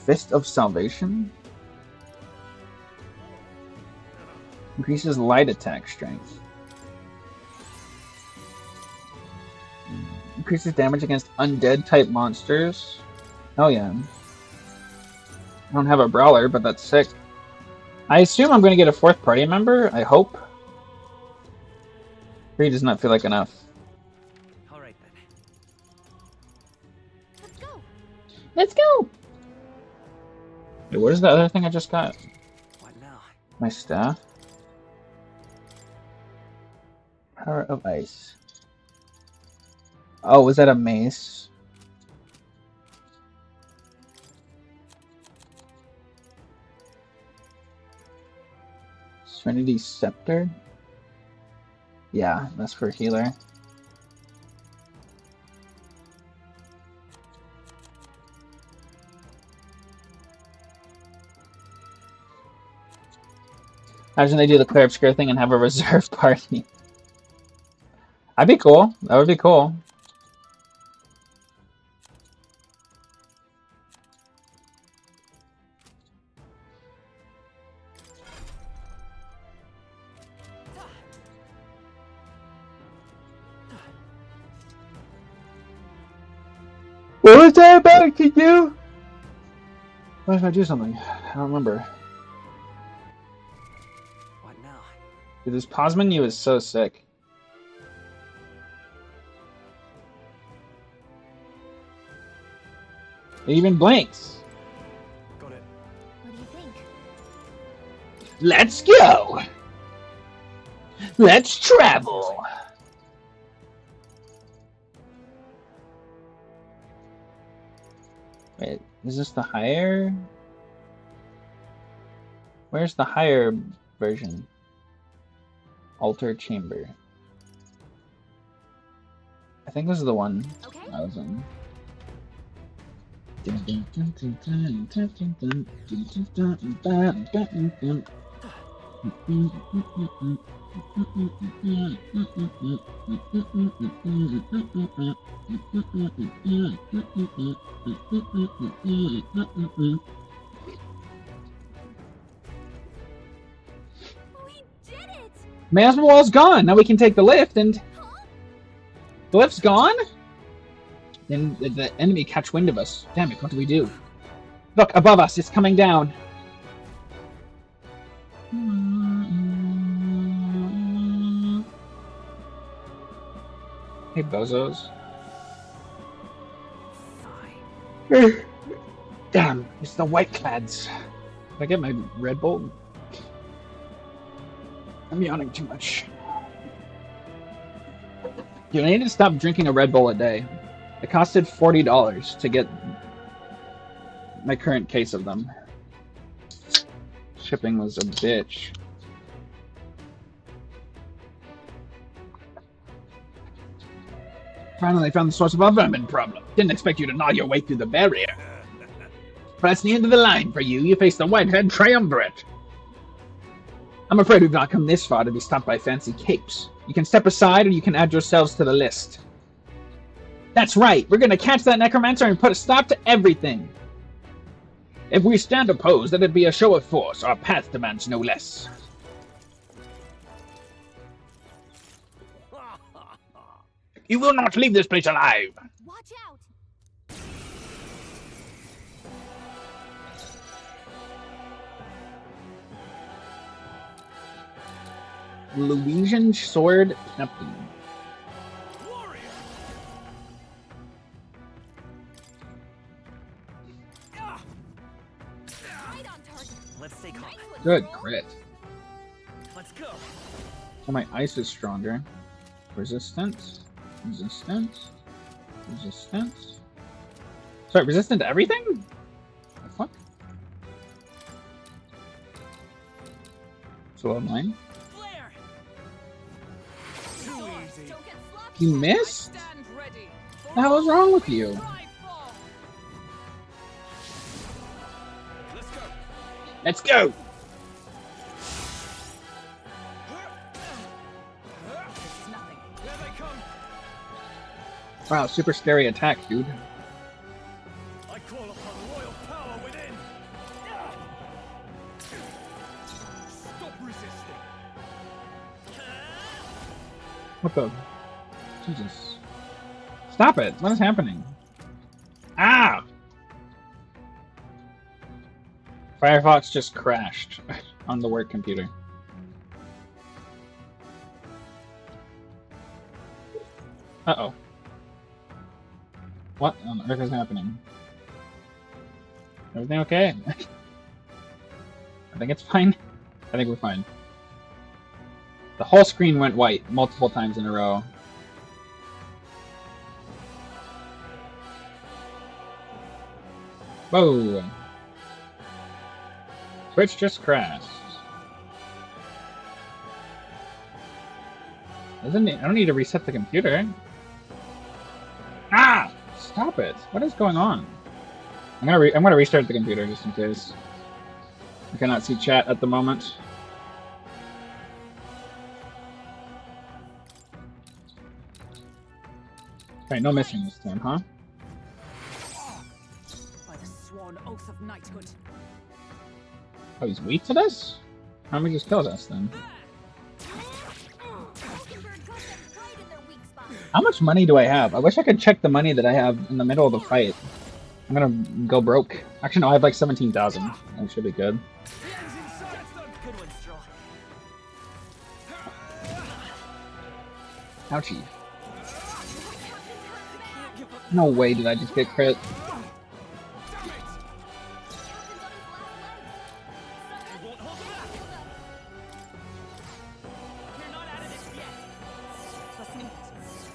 Fist of Salvation. Increases light attack strength. Increases damage against undead type monsters. Oh yeah. I don't have a brawler, but that's sick. I assume I'm going to get a fourth party member. I hope. 3 does not feel like enough. All right then. Let's go. Let's go! Wait, what is the other thing I just got? What now? My staff? Power of Ice. Oh, was that a mace? Serenity Scepter? Yeah, that's for healer. Imagine they do the clear obscure thing and have a reserve party. That'd be cool. That would be cool. What was that about to do? What if I do something? I don't remember. What now? Dude, this pause menu is so sick. It even blinks. Got it. What do you think? Let's go! Let's travel! Wait, is this the higher? Where's the higher version? Altar Chamber. I think this is the one Okay. I was in. We did it! Man's wall's gone. Now we can take the lift, and the lift's gone. Then the enemy catch wind of us. Damn it! What do we do? Look above us. It's coming down. Hey, bozos. Damn, it's the white clads. Can I get my Red Bull? I'm yawning too much. Dude, I need to stop drinking a Red Bull a day. It costed $40 to get my current case of them. Shipping was a bitch. Finally found the source of our vermin problem. Didn't expect you to gnaw your way through the barrier. But that's the end of the line for you. You face the Whitehead Triumvirate. I'm afraid we've not come this far to be stopped by fancy capes. You can step aside or you can add yourselves to the list. That's right. We're going to catch that necromancer and put a stop to everything. If we stand opposed, then it'd be a show of force. Our path demands no less. You will not leave this place alive. Watch out! Louisian Sword Captain. Warrior. Right on target. Let's take Nice off. one, Good girl. crit. Let's go. So my ice is stronger. Resistance. Resistance. Resistance. Sorry, resistant to everything? The fuck? So mine. Flare. Too easy. Don't get sloppy. You missed? Stand ready. What the hell is wrong with you? Drive for. Let's go. Let's go! Wow, super scary attack, dude. I call upon royal power within. Stop resisting. What the? Jesus. Stop it! What is happening? Ah! Firefox just crashed on the work computer. Uh-oh. What on earth is happening? Everything okay? I think it's fine. I think we're fine. The whole screen went white multiple times in a row. Whoa! Twitch just crashed. I don't need to reset the computer. Ah! Stop it! What is going on? I'm gonna restart the computer just in case. I cannot see chat at the moment. Okay, no missing this time, huh? By the sworn oath of knighthood. Oh, he's weak to this? How many just killed us then? How much money do I have? I wish I could check the money that I have in the middle of the fight. I'm gonna go broke. Actually, no, I have like 17,000. That should be good. Good one, Straw. Ouchie. No way did I just get crit. We're not out of this yet. Trust me.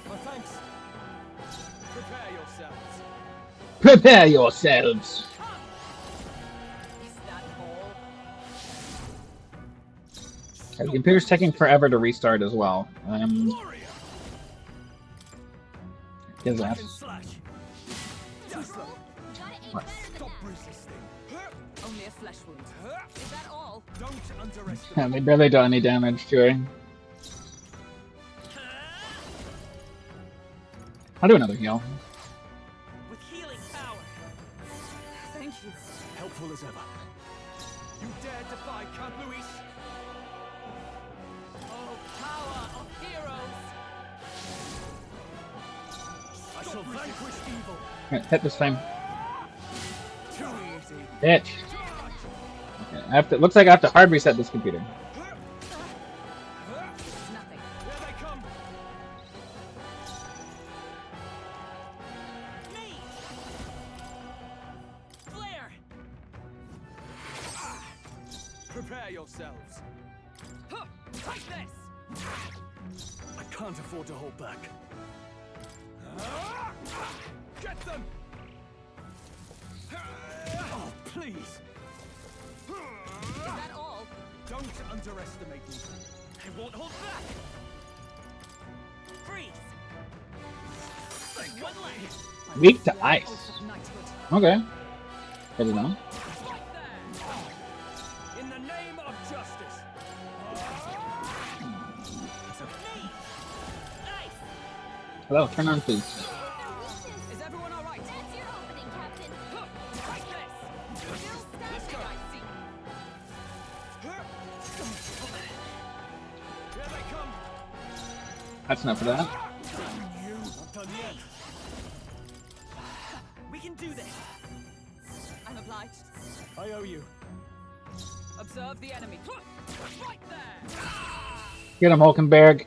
My thanks. Prepare yourselves. Prepare yourselves! Is that all? Okay, the computer's taking forever to restart as well. Warrior. His I ass. can slash. Gotta aim What? better than Stop that. resisting. Only a flesh wound. Is that all? Don't Yeah, underestimate. they barely do any damage to her. I'll do another heal. With healing power. Thank you. Helpful as ever. You dare defy Count Luis? Oh, power of heroes. I shall vanquish evil. Alright, hit this time. Too easy. Hit! Okay, I have to, looks like I have to hard reset this computer. Nothing. Here they come. Me. Flare. Prepare yourselves. Huh. Take this. I can't afford to hold back. Get them! Oh, please! Is that all? Don't underestimate me. I won't hold back! Freeze. They got me! Weak to Sworn ice. oath of knighthood. Okay. Good to know. Right there. In the name of justice! Nice. Hello, turn on please. Is everyone all right? That's your opening, Captain. Huh. Take this. Still standing. I see. Here they come! That's enough of that. You not done yet. We can do this. I'm obliged. I owe you. Observe the enemy. Right there. Get him, Hulkenberg.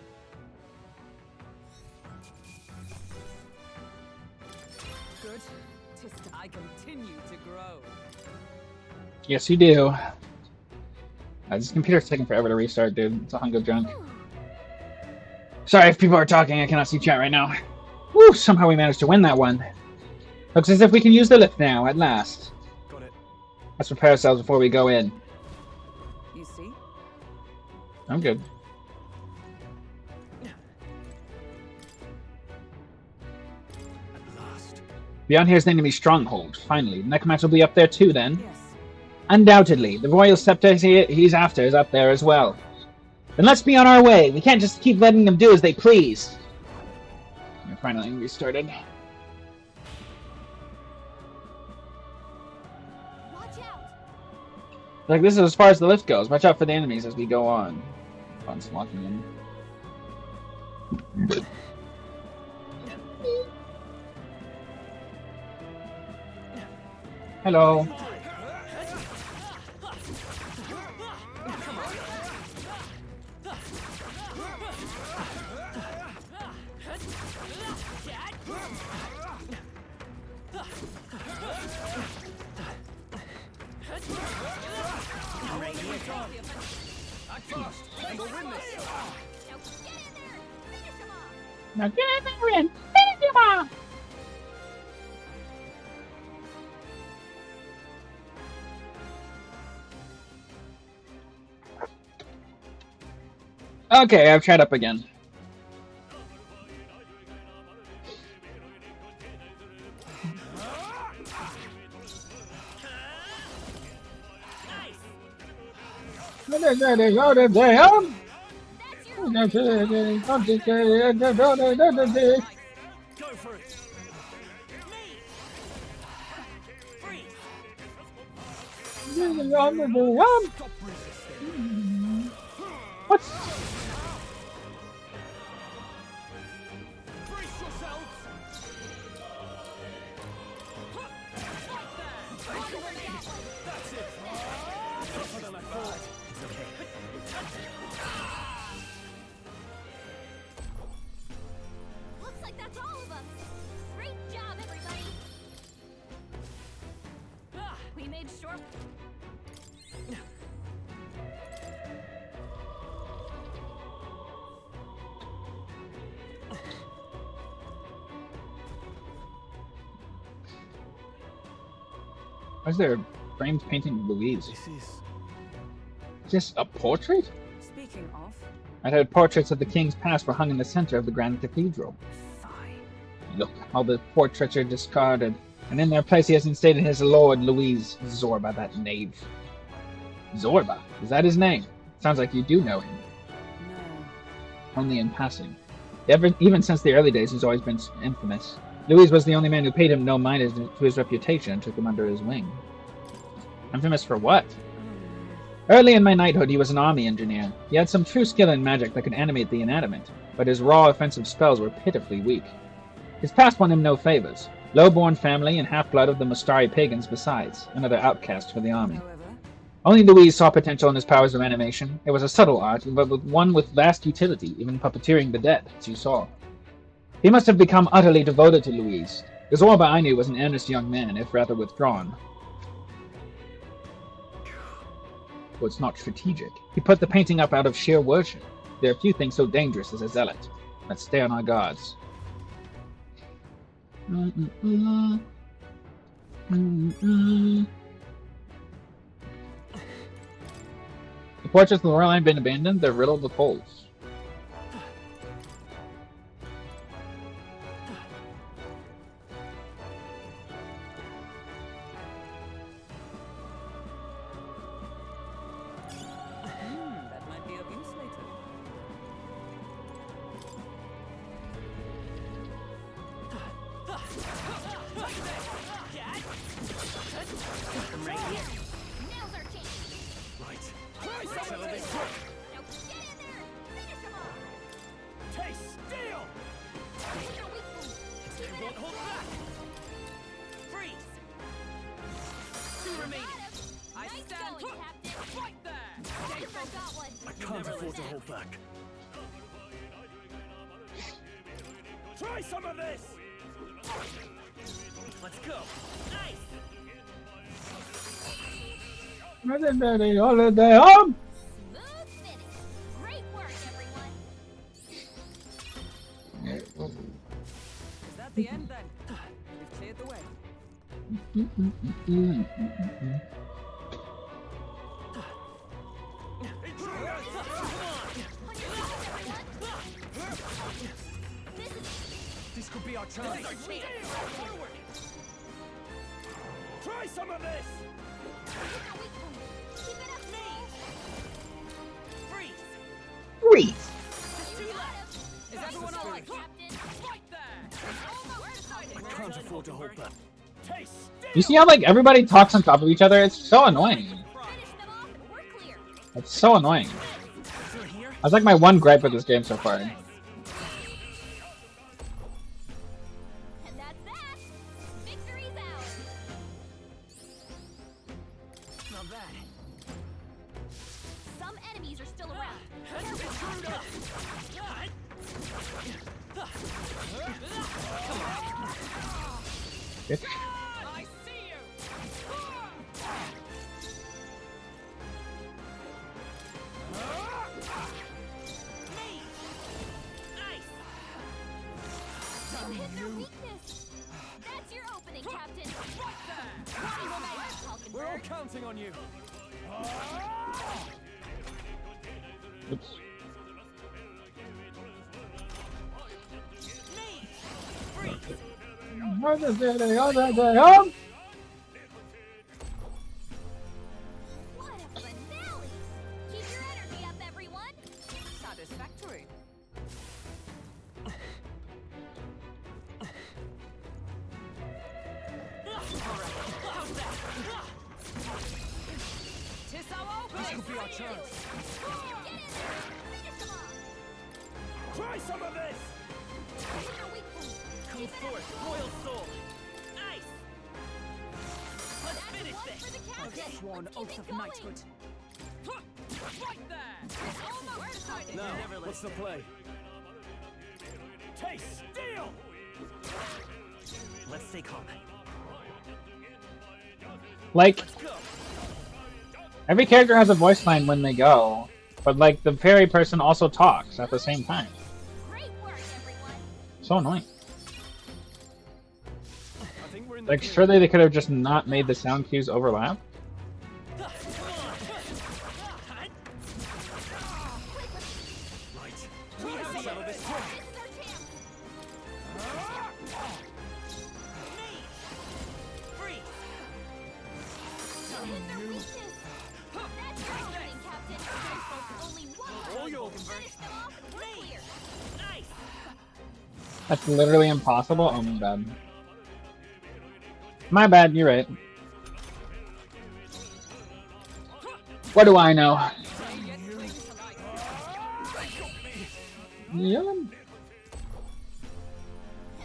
Good. I continue to grow. Yes, you do. This computer's taking forever to restart, dude. It's a hunk of junk. Sorry if people are talking, I cannot see chat right now. Woo, somehow we managed to win that one. Looks as if we can use the lift now, at last. Got it. Let's prepare ourselves before we go in. You see? I'm good. At last. Beyond here is the enemy stronghold. Finally, the necromancer will be up there too then. Yes. Undoubtedly, the royal scepter he's after is up there as well. Then let's be on our way. We can't just keep letting them do as they please. I finally restarted. Watch out. Like, this is as far as the lift goes. Watch out for the enemies as we go on. Fun walking in. Hello. Act fast, and we'll win this. Now get in there. Finish him off. Now get in there and finish him off! Okay, I've tried up again. Go for it. Stop resisting. What? Brace yourselves. That's it. Tougher than I thought. It's okay. Looks like that's all of them. Great job, everybody. We made short. Why is there a framed painting of Louise? This is. Is this a portrait? Speaking of, I heard portraits of the king's past were hung in the center of the grand cathedral. fine. Look, all the portraits are discarded, and in their place he has instated his lord Louise Zorba, that knave. Zorba? Is that his name? Sounds like you do know him. No. Only in passing. Even since the early days, he's always been infamous. Louise was the only man who paid him no mind to his reputation and took him under his wing. Infamous for what? Early in my knighthood, he was an army engineer. He had some true skill in magic that could animate the inanimate, but his raw offensive spells were pitifully weak. His past won him no favors. Low-born family and half-blood of the Mustari pagans besides, another outcast for the army. However, Only Louise saw potential in his powers of animation. It was a subtle art, but one with vast utility, even puppeteering the dead, as you saw. He must have become utterly devoted to Louise. The Zorba I knew was an earnest young man, if rather withdrawn. Well, it's not strategic. He put the painting up out of sheer worship. There are few things so dangerous as a zealot. Let's stay on our guards. The portraits of the royal line have been abandoned. They're riddled with holes. that might be of use later. I'm right here. Nails are changing. Right. Let's settle this quick. Now get in there and finish him off. Taste steel. Here's your weak point. Keep it Won't up. hold back. Freeze. You got remaining. him. I Nice stand going, Captain. right there. Stay got one. I can't afford to hold back. Try some of this. Let's go. Nice. Smooth finish. Great work, everyone. Is that the end then? We've cleared the way. This could be our chance. Forward. Try some of this. Here's your weak point. Keep it up. Freeze. Freeze! Just two You got left. him. Is everyone all right? Captain. Right there. afford to hold back. Taste You see how like everybody talks on top of each other? It's so annoying. Finish them off and we're clear. It's so annoying. Through here. That's like my one gripe with this game so far. And that's that. Victory's ours. Not bad. Some enemies are still around. Bitch. I see you! You hit their weakness. That's your opening, Captain. We're all counting on you. Oops. What a finale! Keep your energy up, everyone. Satisfactory. Tis our This opening. could be our chance. Get in there. Finish them off. Try some of this. Hit their weak point. Come forth, royal soul. Nice. Let's finish this. For the captain. Sworn Let's keep oath it of going. knighthood. Right there. Almost decided. Now, what's the play? Taste steel. Let's stay calm. Like, Go. every character has a voice line when they go, but like the fairy person also talks at the same time. Great work, everyone. So annoying. I think we're in the Like, clear. surely they could have just not made the sound cues overlap. Right. We have to settle this quick. This is our chance. Hit their weakness. That's your opening, Captain. Only one. All yours. Finish them off and we're clear. Nice. That's literally impossible. Oh my bad. My bad, you're right. What do I know? Yeah. And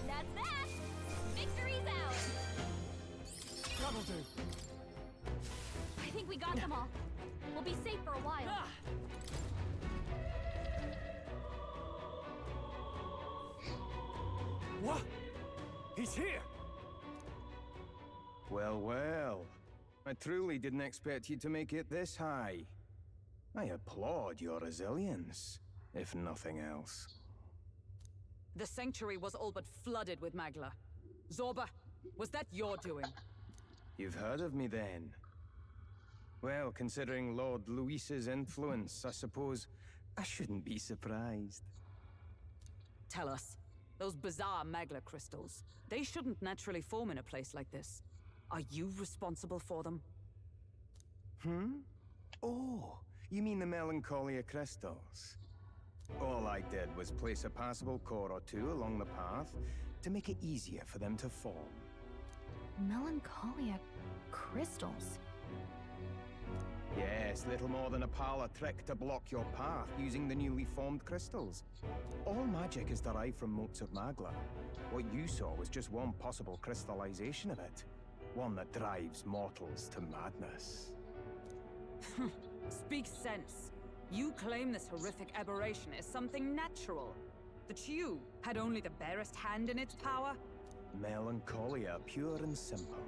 that's that. Victory's ours. That'll do. I think we got them all. We'll be safe for a while. What? He's here. Well, well. I truly didn't expect you to make it this high. I applaud your resilience, if nothing else. The sanctuary was all but flooded with Magla. Zorba, was that your doing? You've heard of me then? Well, considering Lord Luis's influence, I suppose I shouldn't be surprised. Tell us, those bizarre Magla crystals, they shouldn't naturally form in a place like this. Are you responsible for them? Oh, you mean the Melancholia crystals? All I did was place a passable core or two along the path to make it easier for them to form. Melancholia crystals. Yes, little more than a parlor trick to block your path using the newly formed crystals. All magic is derived from motes of Magla. What you saw was just one possible crystallization of it. One that drives mortals to madness. Speak sense. You claim this horrific aberration is something natural. That you had only the barest hand in its power? Melancholia, pure and simple.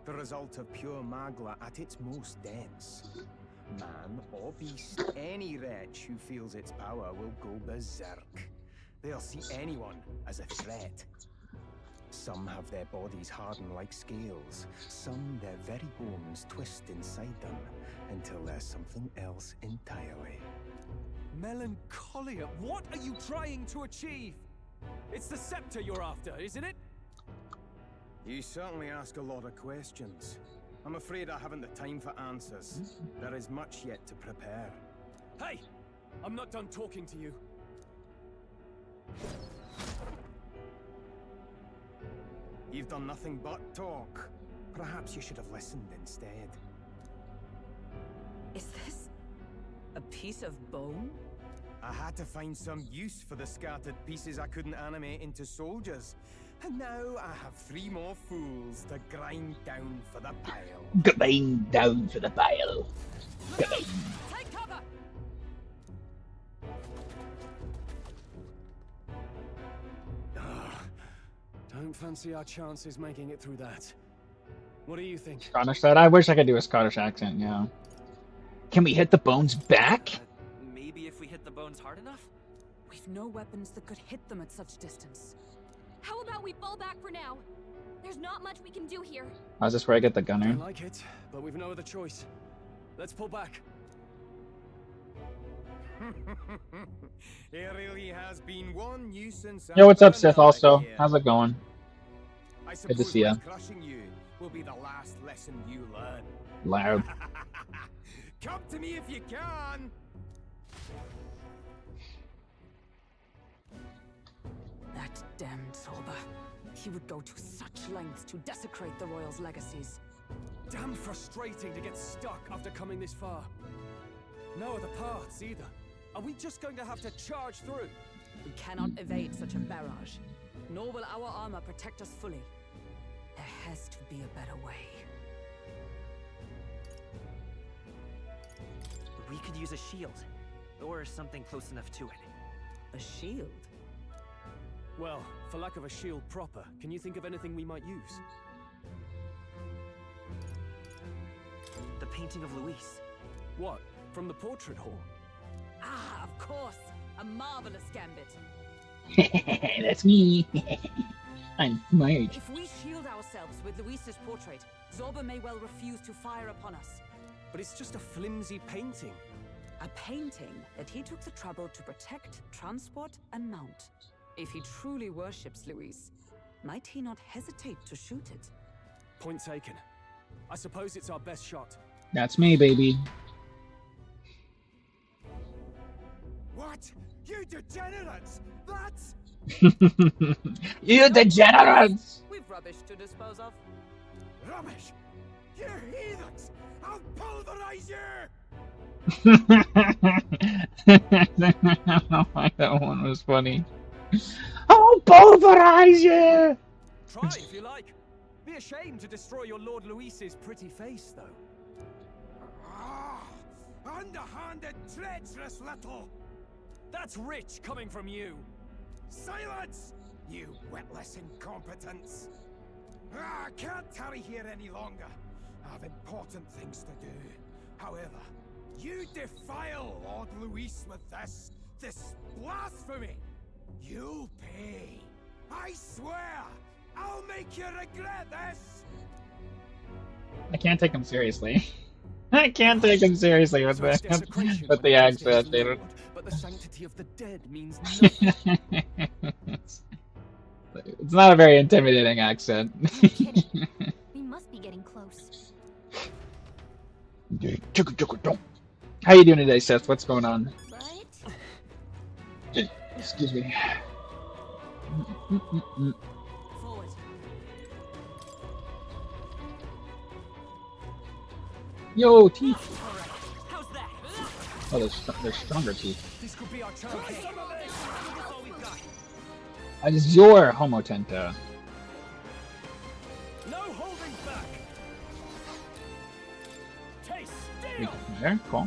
The result of pure Magla at its most dense. Man or beast, any wretch who feels its power will go berserk. They'll see anyone as a threat. Some have their bodies harden like scales. Some their very bones twist inside them until there's something else entirely. Melancholia, what are you trying to achieve? It's the scepter you're after, isn't it? You certainly ask a lot of questions. I'm afraid I haven't the time for answers. There is much yet to prepare. Hey! I'm not done talking to you. You've done nothing but talk. Perhaps you should have listened instead. Is this a piece of bone? I had to find some use for the scattered pieces I couldn't animate into soldiers. And now I have 3 more fools to grind down for the pile. Grind down for the pile. Grind. Take cover! Don't fancy our chances making it through that. What do you think? Scottish that? I wish I could do a Scottish accent, yeah. Can we hit the bones back? Maybe if we hit the bones hard enough? We've no weapons that could hit them at such distance. How about we fall back for now? There's not much we can do here. Oh, is this where I get the I gunner? like it, but we've no other choice. Let's pull back. It really has been one nuisance. Yo, what's up, after Sith, another also? here. How's it going? I Good to suppose see ya. my crushing you will be the last lesson you learn. Loud. Come to me if you can. That damned Zorba. He would go to such lengths to desecrate the Royals' legacies. Damn frustrating to get stuck after coming this far. No other paths either. Are we just going to have to charge through? We cannot evade such a barrage, nor will our armor protect us fully. There has to be a better way. We could use a shield, or something close enough to it. A shield? Well, for lack of a shield proper, can you think of anything we might use? The painting of Luis. What? From the portrait hall? Ah, of course! A marvelous gambit. That's me. I'm smart. If we shield ourselves with Luis's portrait, Zorba may well refuse to fire upon us. But it's just a flimsy painting. A painting that he took the trouble to protect, transport, and mount. If he truly worships Luis, might he not hesitate to shoot it? Point taken. I suppose it's our best shot. That's me, baby. What? You degenerates! That's You degenerates! We've rubbish to dispose of. rubbish! You heathens! I'll pulverize you! That one was funny. I'll pulverize you! Try if you like. Be ashamed to destroy your Lord Luis's pretty face, though. Ah, underhanded, treacherous little! That's rich coming from you. Silence! You witless incompetents! I can't tarry here any longer. I have important things to do. However, you defile Lord Luis with this blasphemy! You'll pay. I swear! I'll make you regret this! I can't take him seriously. I can't take him seriously with So it's the, desecration with when the it comes to his accent, dude. Lord, but the sanctity of the dead means nothing. It's not a very intimidating accent. No kidding. We must be getting close. How you doing today, Seth? What's going on? But Excuse me. Forward. Yo, teeth. Alright, how's that? Oh, there's stronger teeth. This could be our chance. That's all we've got. That is your homotenta. No holding back. Taste We steel. can- There, cool.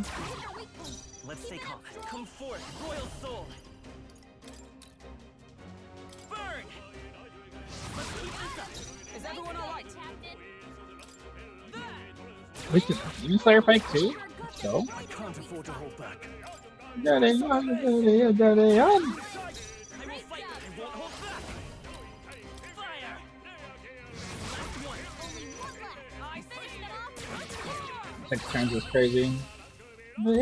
Let's stay calm. Come forth, royal soul. Burn! Let's keep this up. Is everyone alright? We can Demon Slayer fight too. So. I can't afford to hold back. Dirty on, dirty on, dirty on. I will fight. I won't hold back. Fire! Last one. I finished it off. 6 turns is crazy. What a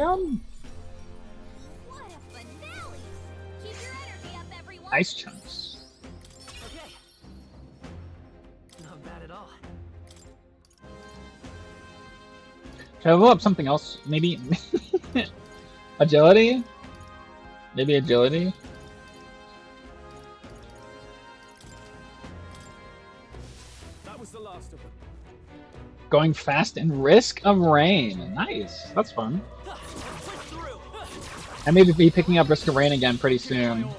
finale! Keep your energy up, everyone. Ice chunks. Okay. Not bad at all. Should I level up something else? Maybe agility? Maybe agility? Going fast and Risk of Rain. Nice. That's fun. I may be picking up Risk of Rain again pretty soon.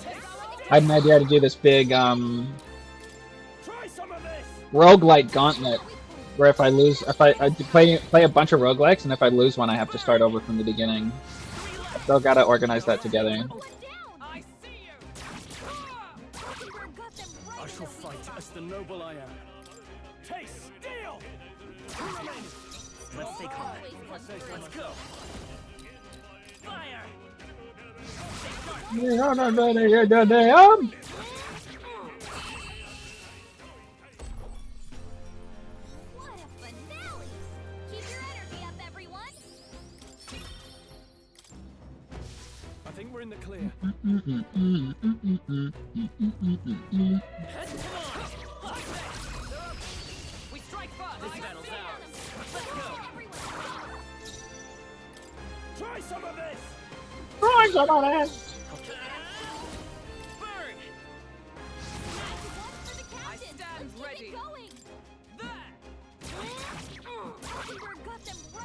I had an idea to do this big roguelike gauntlet where if I lose, if I play a bunch of roguelikes, and if I lose one, I have to start over from the beginning. I still gotta organize that together. I see you. I shall fight as the noble I am. Taste steel! Let's stay calm. Let's go. Fire. What a finale! Keep your energy up, everyone! I think we're in the clear. We strike first. This battle's ours. Let's go. Try some of this! Try some of this! Burn. I stand ready.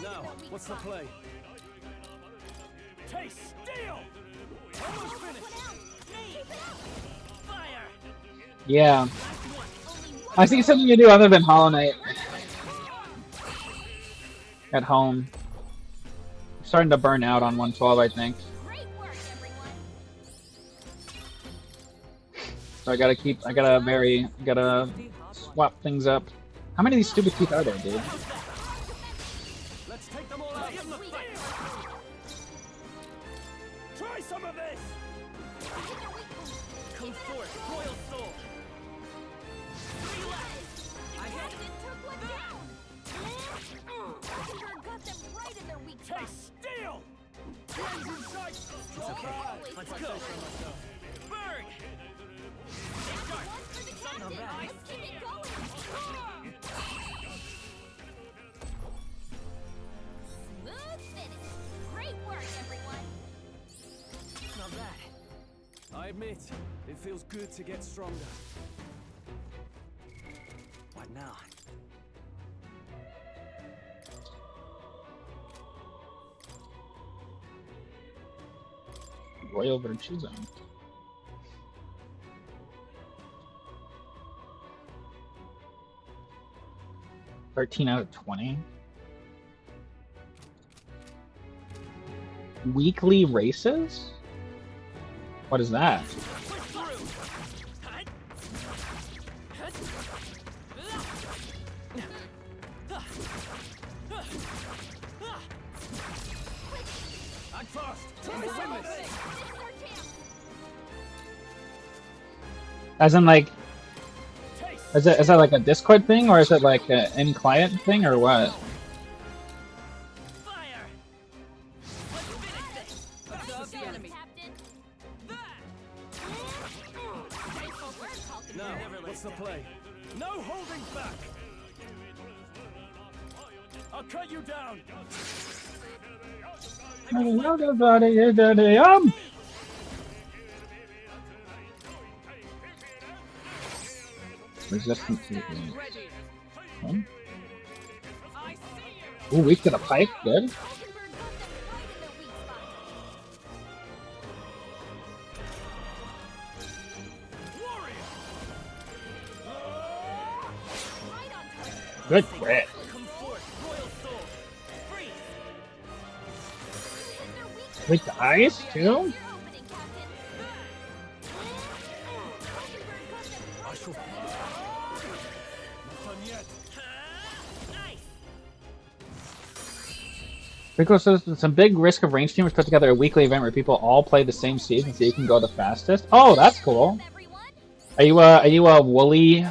Now, what's the play? Taste steel! Almost finished! Fire. Yeah. I think something you do other than Hollow Knight at home. I'm starting to burn out on 112, I think. Great work, everyone! So I gotta swap things up. How many of these stupid teeth are there, dude? Let's take them all out! Try some of this! Come forth, royal soul. Taste steel! Hands in sight! It's okay. Let's go. Burn. Not bad. Let's keep it going! Smooth finish! Great work, everyone! Not bad. I admit, it feels good to get stronger. What now? Royal Virtue Zone. $13 out of 20. Weekly races? What is that? Act fast! Try to win this! As in, like, Taste! is that like a Discord thing, or is it like an in-client thing, or what? Fire. Let's finish this. Absorb the enemy. Now, what's the play? No holding back! I'll cut you down! Resistance. Ready. I see you. Ooh, weak to the pipe. Good. Good crit. Come forth, royal soul. Freeze. Weak to ice, too? I shall... Not done yet! Nice. Rico says some big Risk of Rain streamers put together a weekly event where people all play the same season so you can go the fastest. Oh, that's cool. Are you a Wooly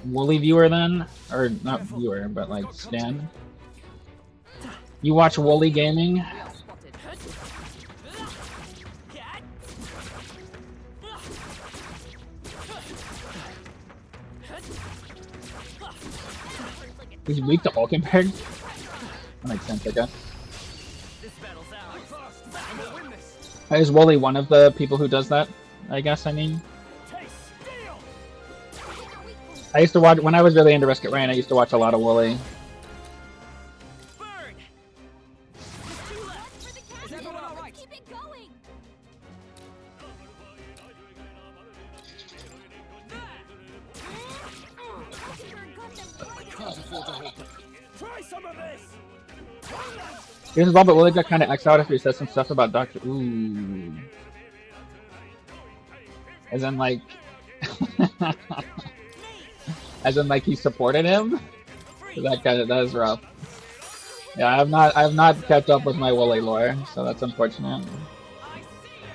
Wooly viewer then? Or not viewer, but like stan? You watch Wooly Gaming? He's weak to Hulkenberg? That makes sense, I guess. This battle's ours. And we'll win this! Is Wooly one of the people who does that? I guess, I mean. Taste steel! I used to watch when I was really into Risk It Rain. I used to watch a lot of Wooly. Burn! Two One left. for the Is captain. everyone all right? Let's keep it going. Mockingbird got them right. Can't afford to hold back. Try some of this! Here's Bob, but Wooly got kind of X'd out after he said some stuff about Doctor. Ooh. As in, like. As in, like, he supported him? That is rough. Yeah, I have not kept up with my Wooly lore, so that's unfortunate. I see you.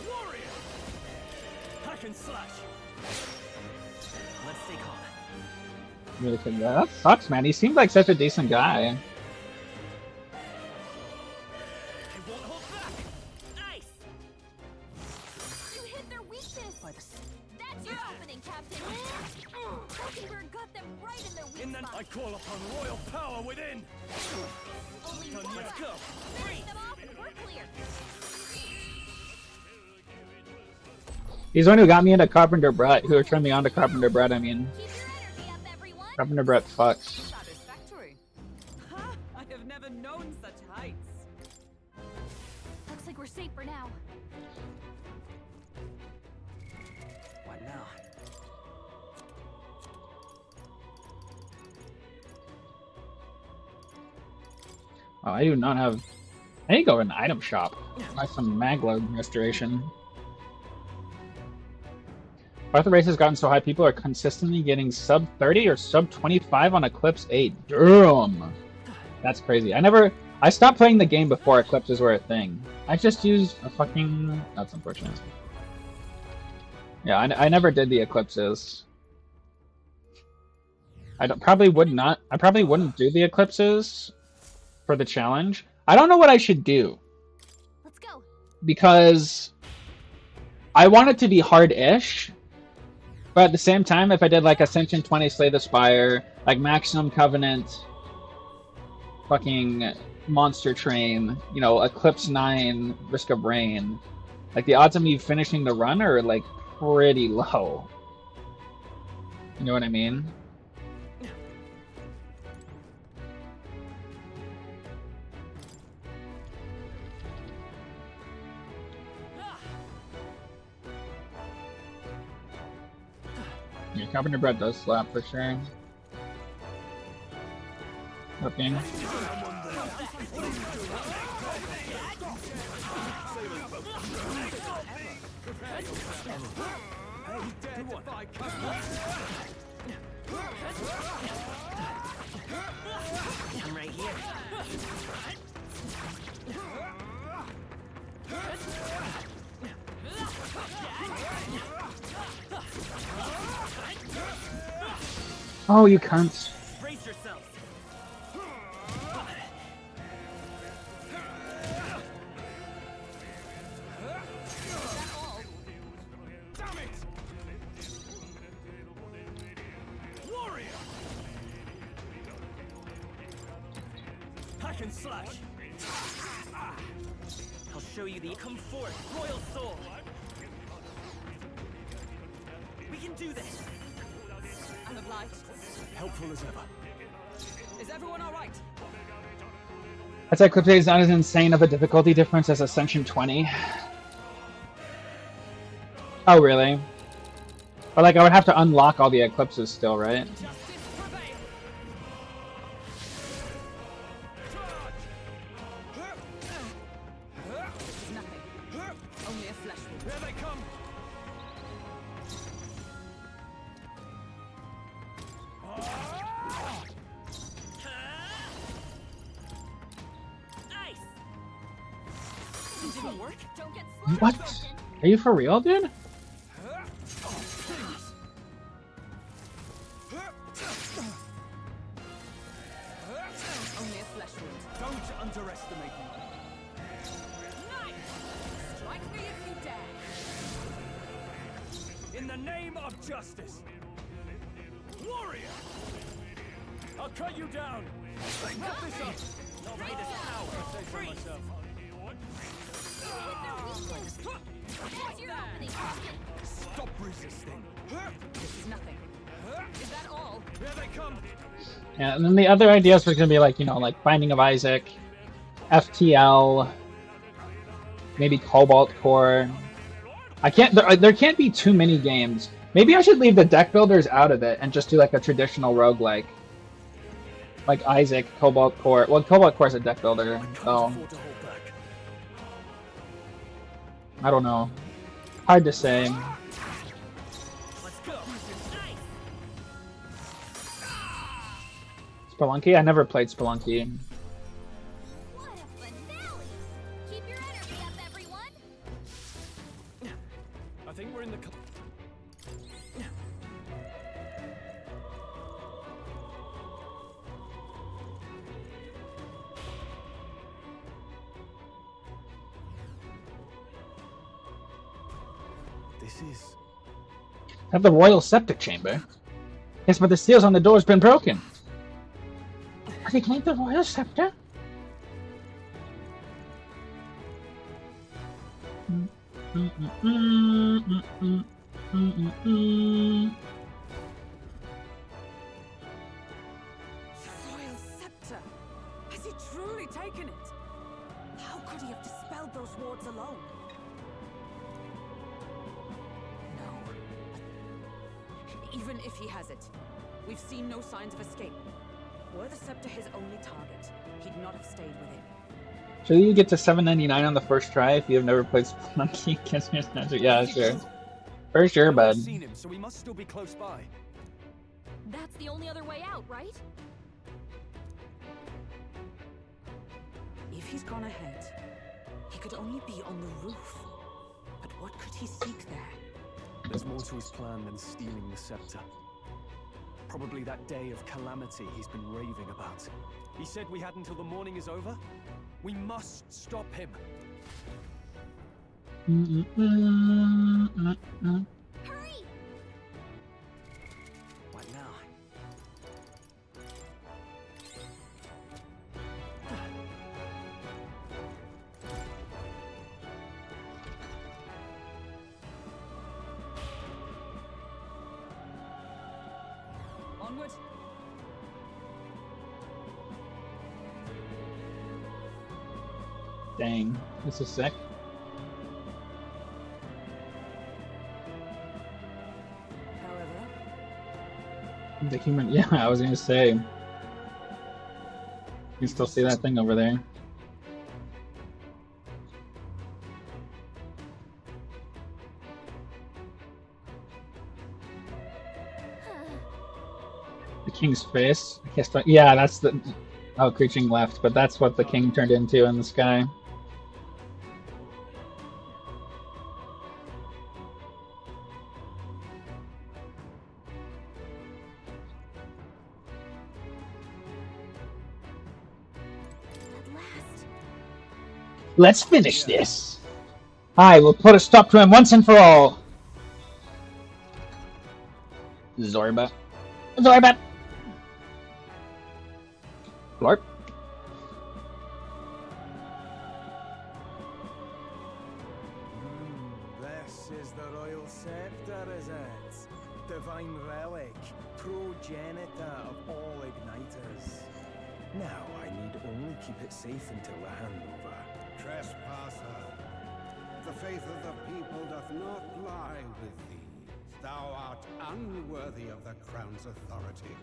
Warrior! Hack and slash. Let's stay calm. Really couldn't. That sucks, man. He seemed like such a decent guy. I won't hold back. Nice. You hit their weakness. That's your opening, Captain. Mockingbird got them right in their weak I spot. call upon royal power within. Only Done. one Let's left. go. Finish them off. We're clear. He's the one who got me into Carpenter Brett, who turned me on to Carpenter Brett, I mean. Keep your energy up, everyone. Carpenter Brett fucks. Satisfactory. Ha! I have never known such heights. Looks like we're safe for now. What now? Oh, I do not have. I need to go to an item shop. Buy some Magload restoration. Arthur race has gotten so high, people are consistently getting sub 30 or sub 25 on Eclipse 8. Damn! That's crazy. I stopped playing the game before Eclipses were a thing. I just used a fucking. That's unfortunate. Yeah, I never did the Eclipses. Probably wouldn't do the Eclipses for the challenge. I don't know what I should do. Let's go. Because I want it to be hard-ish, but at the same time, if I did like Ascension 20, Slay the Spire, like Maximum Covenant, fucking Monster Train, you know, Eclipse 9, Risk of Rain, like the odds of me finishing the run are like pretty low. You know what I mean? Yeah, Carpenter Bread does slap for sure. Okay. I'm right here. Oh, you cunts. Brace yourselves. Damn it! Warrior! Hack and slash. I'll show you the come forth, royal soul. We can do this. I'm obliged. Helpful as ever. Is everyone all right? I'd say Eclipse 8 is not as insane of a difficulty difference as Ascension 20. Oh, really? But like, I would have to unlock all the Eclipses still, right? Justice prevail. Nothing. Only a flesh wound. Here they come! Nice. It didn't work. Don't get slowed, What? Captain. Are you for real, dude? Only a flesh wound. Don't underestimate me. Nice! Strike me if you dare. In the name of justice! Warrior! I'll cut you down! Cut this up! Greatest power. Say so Freeze. myself. That's your opening, Captain. Stop resisting. This is nothing. Is that all? Here they come. Yeah, and then the other ideas were gonna be like, you know, like Binding of Isaac, FTL, maybe Cobalt Core. I can't. There can't be too many games. Maybe I should leave the deck builders out of it and just do like a traditional roguelike. Like Isaac, Cobalt Core. Well, Cobalt Core is a deck builder, so Afford to hold back. I don't know. Hard to say. Let's go. Nice. Spelunky? I never played Spelunky. What a finale! Keep your energy up, everyone. I think we're in the. This is. Have the Royal Septic Chamber. Yes, but the seals on the door has been broken. Have they claimed the Royal Scepter? The Royal Scepter! Has he truly taken it? How could he have dispelled those wards alone? No. Even if he has it, we've seen no signs of escape. Were the scepter his only target, he'd not have stayed with him. Sure, you get to $7.99 on the first try if you have never played Spelunky. Yeah, sure. For sure, bud. I've seen him, so he must still be close by. That's the only other way out, right? If he's gone ahead, he could only be on the roof. But what could he seek there? There's more to his plan than stealing the scepter. Probably that day of calamity he's been raving about. He said we had until the morning is over. We must stop him. Hurry! What now? Onward! Dang, this is sick. However, The human, yeah, I was gonna say. You can still see that thing over there. The king's face. I guess. Yeah, that's the. Oh, creaking left, but that's what the king turned into in the sky. At last. Let's finish this. I will put a stop to him once and for all. Zorba. Zorba. Blorp. This is the Royal Scepter, is it? Divine relic, progenitor of all igniters. Now I need only keep it safe until the handover. Trespasser, the faith of the people doth not lie with thee. Thou art unworthy of the crown's authority.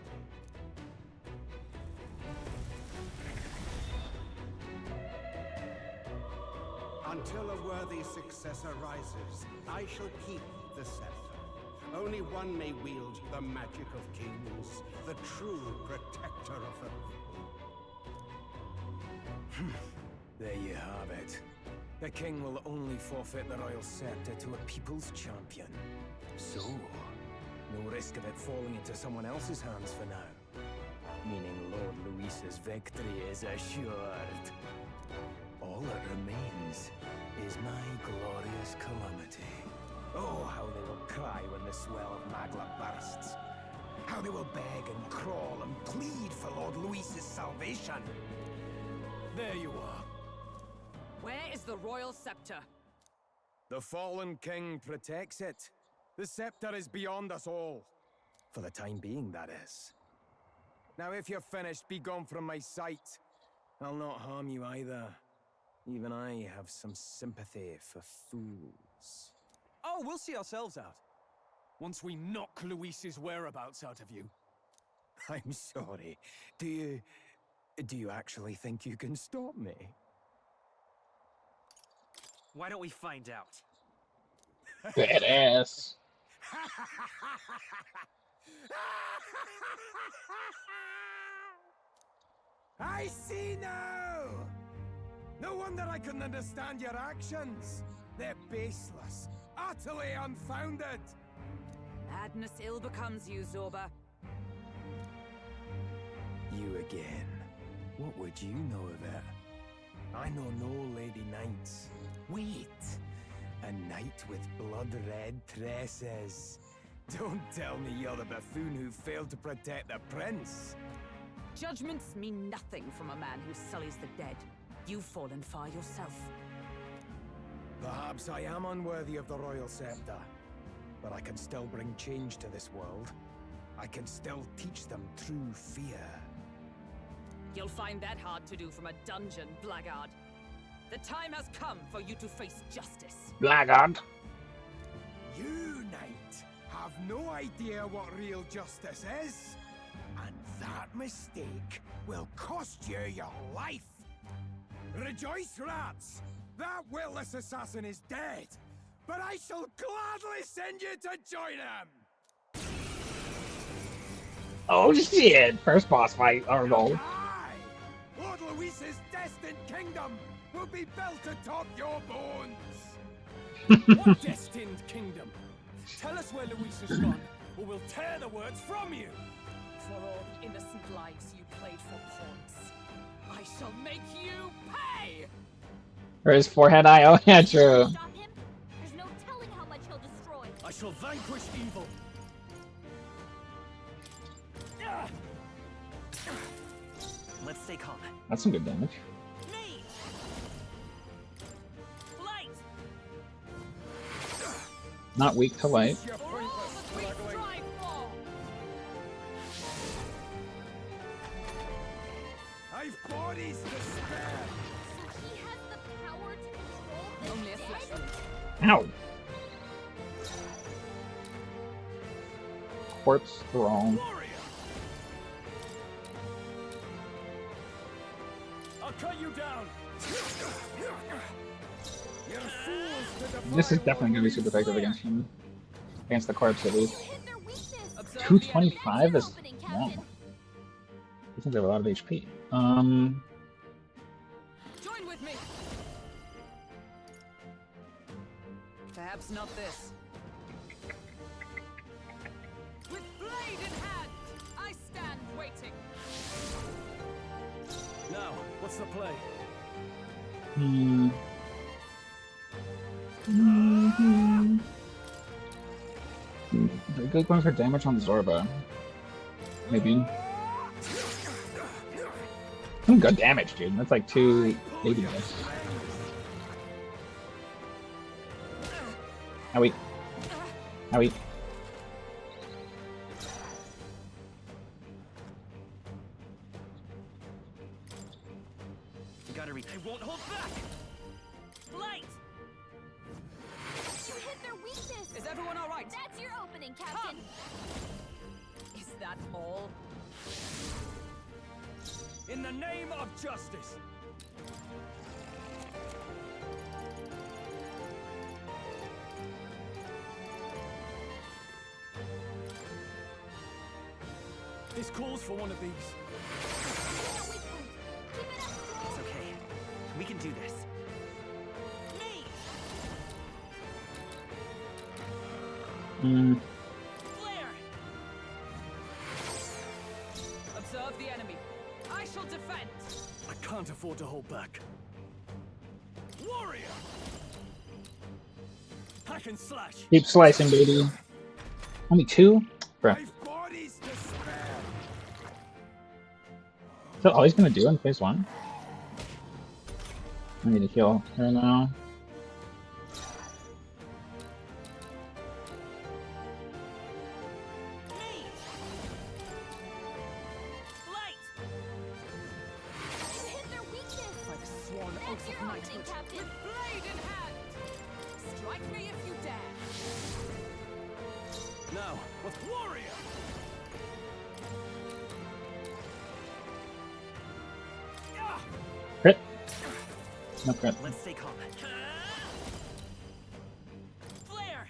Until a worthy successor rises, I shall keep the scepter. Only one may wield the magic of kings, the true protector of the people. There you have it. The king will only forfeit the royal scepter to a people's champion. So, no risk of it falling into someone else's hands for now. Meaning Lord Luis's victory is assured. All that remains is my glorious calamity. Oh, how they will cry when the swell of Magla bursts. How they will beg and crawl and plead for Lord Luis's salvation. There you are. where is the royal scepter? The fallen king protects it. The scepter is beyond us all. For the time being, that is. Now, if you're finished, be gone from my sight. I'll not harm you either. Even I have some sympathy for fools. Oh, we'll see ourselves out. Once we knock Luis's whereabouts out of you. I'm sorry. Do you actually think you can stop me? Why don't we find out? Badass. I see now! No wonder I couldn't understand your actions. They're baseless, utterly unfounded. Madness ill becomes you, Zorba. You again. What would you know of it? I know no Lady Knights. Wait! A knight with blood-red tresses. Don't tell me you're the buffoon who failed to protect the prince. Judgments mean nothing from a man who sullies the dead. You've fallen far yourself. Perhaps I am unworthy of the royal scepter, but I can still bring change to this world. I can still teach them true fear. You'll find that hard to do from a dungeon, blackguard. The time has come for you to face justice. Blackguard. You, knight, have no idea what real justice is. And that mistake will cost you your life. Rejoice, rats! That witless assassin is dead, but I shall gladly send you to join him! Oh shit! First boss fight, our goal. Aye! Lord Luis's destined kingdom will be built atop your bones! What destined kingdom? Tell us where Luis has gone, or we'll tear the words from you! For all the innocent lives you played for pawns, I shall make you pay! Or his forehead eye? Oh yeah, true. Stop him? There's no telling how much he'll destroy. I shall vanquish evil. Let's stay calm. That's some good damage. Me! Light! Not weak to light. Your For all pointless that we struggling. strive for! I've bodies to spare! So he has the power to control the Only a flesh dead? wound. Ow! Corpse throne. Warrior! I'll cut you down! You're fools to This is defy definitely gonna be Lord super effective Luis' against him. Against the corpse at least. Hit their weakness. Observe the 225 That's is your opening, long. Captain. He seems to have a lot of HP. enemy. Join with me! Perhaps not this. With blade in hand, I stand waiting. Now, what's the play? Hmm. Mm-hmm. Very good going for damage on Zorba. Maybe. Some good damage, dude. That's like 280 damage. Owie. Owie. You gotta reach. I won't hold back! Light! You hit their weakness. Is everyone all right? That's your opening, Captain. Is that all? In the name of justice! This calls for one of these. Keep it up. It's okay. We can do this. Me! Hmm. Flare! Observe the enemy. I shall defend. I can't afford to hold back. Warrior! Hack and slash! Keep slicing, baby. Only 2? Bruh. I've bodies to spare! Is that all he's gonna do in phase 1? I need to heal her now. oath your of opening, knighthood. Captain. With blade in hand! Strike me if you dare! Now, with warrior! Crit. No crit. Let's stay calm. Flare!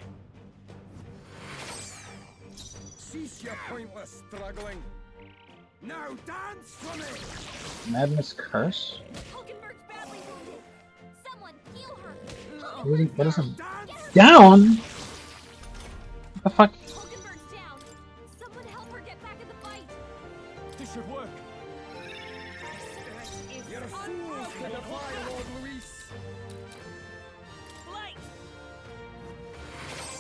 Cease your pointless struggling. Now dance for me! Madness Curse? Hulkenberg's badly wounded. Someone heal her. What is him? Dance! Down? What the fuck? Hulkenberg's down. Someone help her get back in the fight. This should work. You're fools to defy Lord Luis! Light!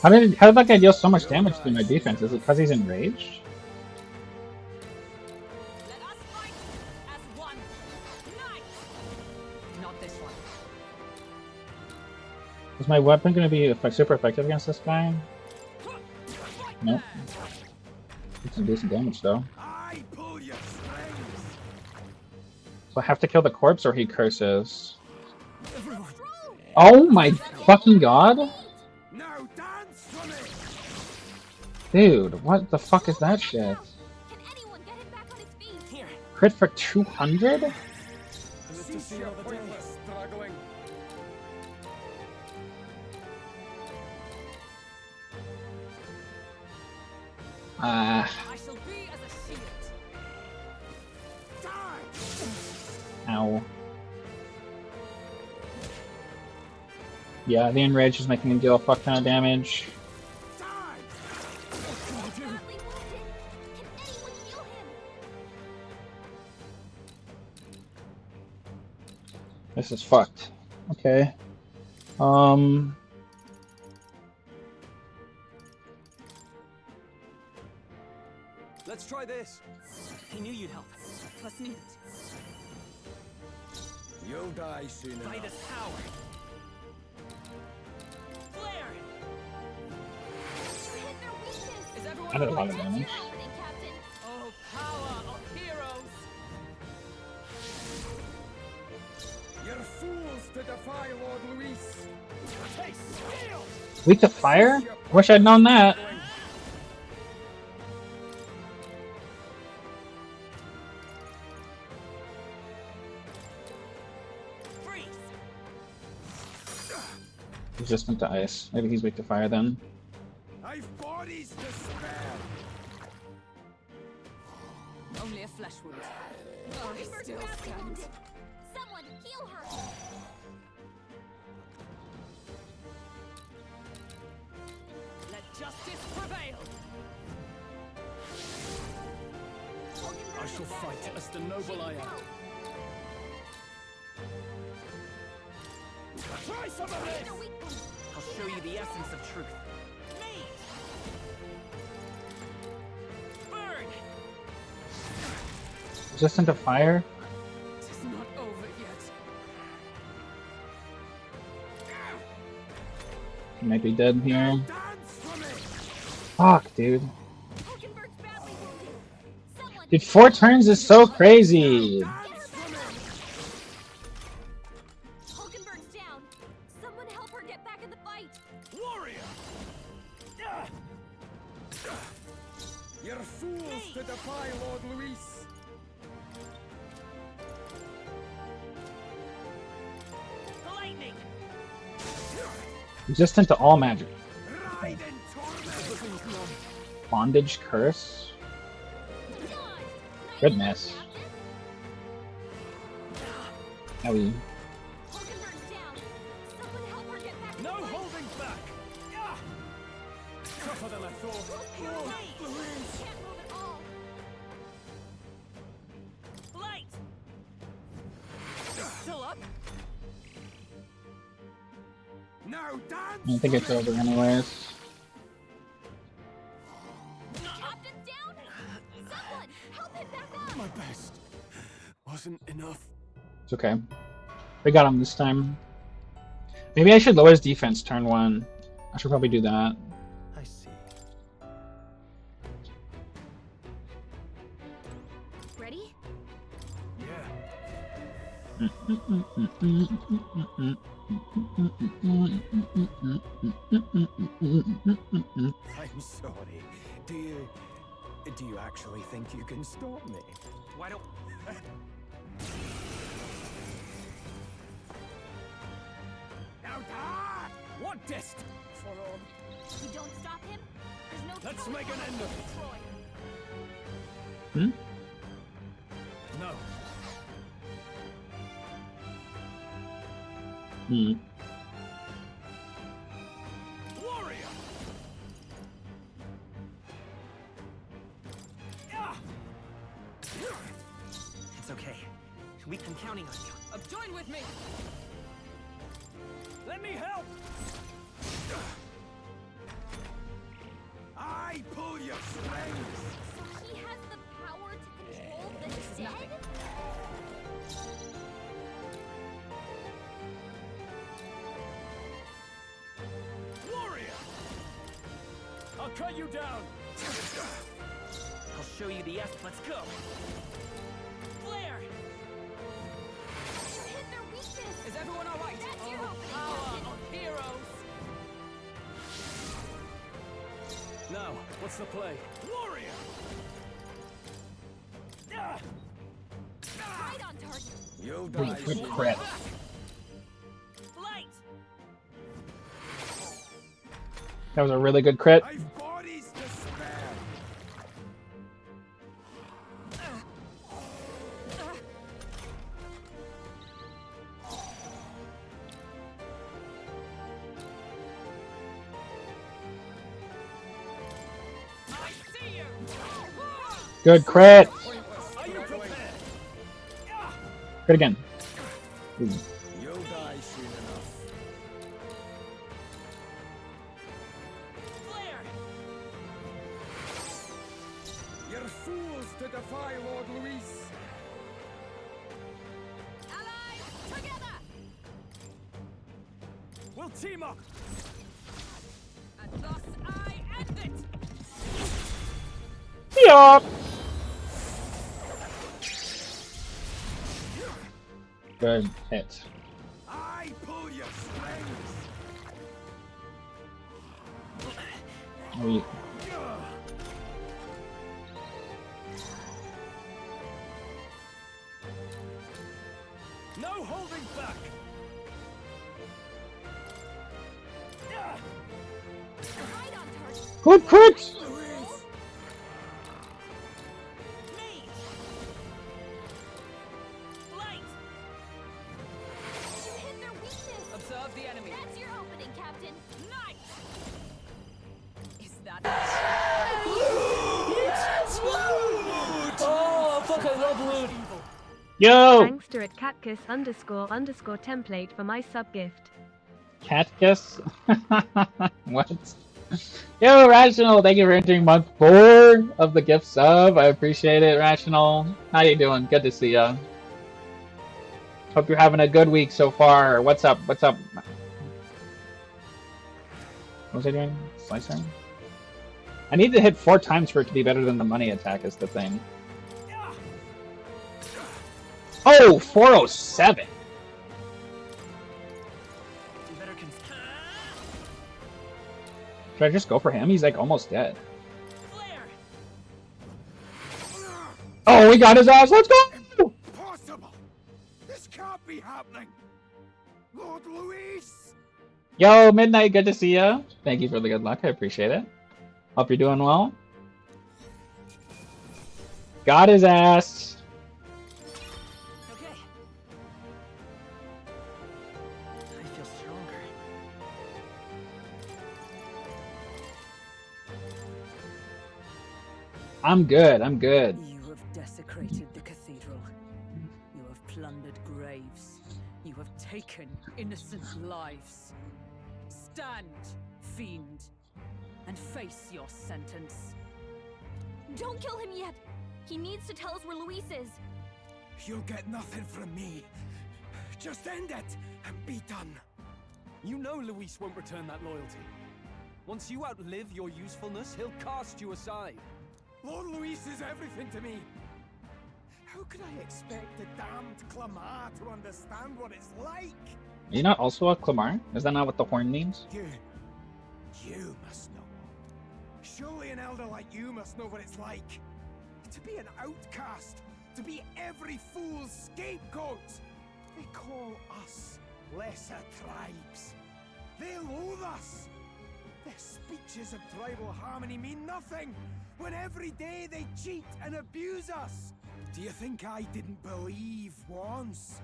How did that guy deal so much damage to my defense? Is it because he's enraged? Let us fight as one. Knight! Not this one. Is my weapon going to be super effective against this guy? Nope. It's some decent damage though. I pull your strings! So I have to kill the corpse or he curses. Everyone! Oh my fucking god! Now dance for me! Dude, what the fuck is that shit? Can anyone get him back on his feet? Here. Crit for 200? Live to Cease see your another day. pointless struggling. I shall be as a shield. Die! Ow. Yeah, the enrage is making him deal a fuck ton of damage. Die! Badly wounded. Can anyone heal him? This is fucked. Okay. Let's try this. I knew you'd help. Was needed. You'll die soon Fight enough. is power. Flare! You hit their weakness. Is everyone I did a lot of awake? damage. Your opening, Captain. Oh, power of heroes! You're fools to defy Lord Luis! Taste steel! Weak to fire? Wish I'd known that. Freeze! Resistant to ice. Maybe he's weak to fire then. I've bodies to spare! Only a flesh wound. Oh, I Hulkenberg's still badly stand. wounded. Someone heal her. Let justice prevail. Hulkenberg I is shall fight badly as the noble I am. out. Try some of Hit this! their weak point. I'll show you the essence of truth. Me! Burn! Resistant to fire? It's not over yet. He might be dead here. Dance for me! Fuck, dude. Hulkenberg's badly wounded. Someone Dude, 4 turns is so crazy. Dance for me! Hulkenberg's down. Someone help her get back in the fight. Warrior! You're fools to defy Lord Luis! Lightning! Resistant to all magic. Ride in torment! Bondage curse? Goodness. Owie. Hulkenberg's down. Someone help her get back in No the fight. holding back! Tougher than I thought. Can't move at all. Light! Still up? Now dance! I think it's over anyways. Captain's down. Someone help him back up. My best wasn't enough. It's okay. We got him this time. Maybe I should lower his defense turn 1. I should probably do that. I see. Ready? Yeah. I'm sorry. Do you actually think you can stop me? Why don't... Now that! What dist? For all. If we don't stop him, there's no Let's telling make an how end much of it. Troy. No. Warrior! It's okay. We've been counting on you. Join with me! Let me help! I pull your strings! So he has the power to control the dead? Warrior! I'll cut you down! I'll show you the S. Let's go. Flare! You hit their weakness! Is everyone alright? That's your opening, Power Captain. of heroes! Now, what's the play? Warrior! Right on target. You'll Wait, die good soon. crit. Light! That was a really good crit. I've bodies to spare! I see you! Good crit. Are you prepared? Crit again. Ooh. You'll die soon enough. Flare! You're fools to defy Lord Luis! Allies, together! We'll team up! And thus I end it! Yup. Good hit. I pull your strings! We No holding back! Right on target. good crit. Me! Light! You hit their weakness! Observe the enemy. That's your opening, Captain. Night! Is that... Oh, fuck, I love loot! Yo, Thanks to @catkiss__template for my sub gift. cat kiss. What? Yo, Rational, thank you for entering month 4 of the gift sub. I appreciate it, Rational. How you doing? Good to see ya. Hope you're having a good week so far. What's up? What's up? What was I doing? Slicer? I need to hit 4 times for it to be better than the money attack is the thing. Oh, 407. You better Should I just go for him? He's like almost dead. Flare! Oh, we got his ass. Let's go. Impossible! This can't be happening! Lord Luis! Yo, Midnight, good to see ya. Thank you for the good luck. I appreciate it. Hope you're doing well. Got his ass. Okay. I feel stronger. I'm good. I'm good. You have desecrated the cathedral. You have plundered graves. You have taken innocent lives. Stand, fiend, and face your sentence. Don't kill him yet. He needs to tell us where Luis is. You'll get nothing from me. Just end it and be done. You know Luis won't return that loyalty. Once you outlive your usefulness, he'll cast you aside. Lord Luis is everything to me. How could I expect the damned Clamar to understand what it's like? Are you not also a Clamar? Is that not what the horn means? You must know. Surely an elder like you must know what it's like. To be an outcast. To be every fool's scapegoat. They call us lesser tribes. They loathe us. Their speeches of tribal harmony mean nothing, when every day they cheat and abuse us. Do you think I didn't believe once?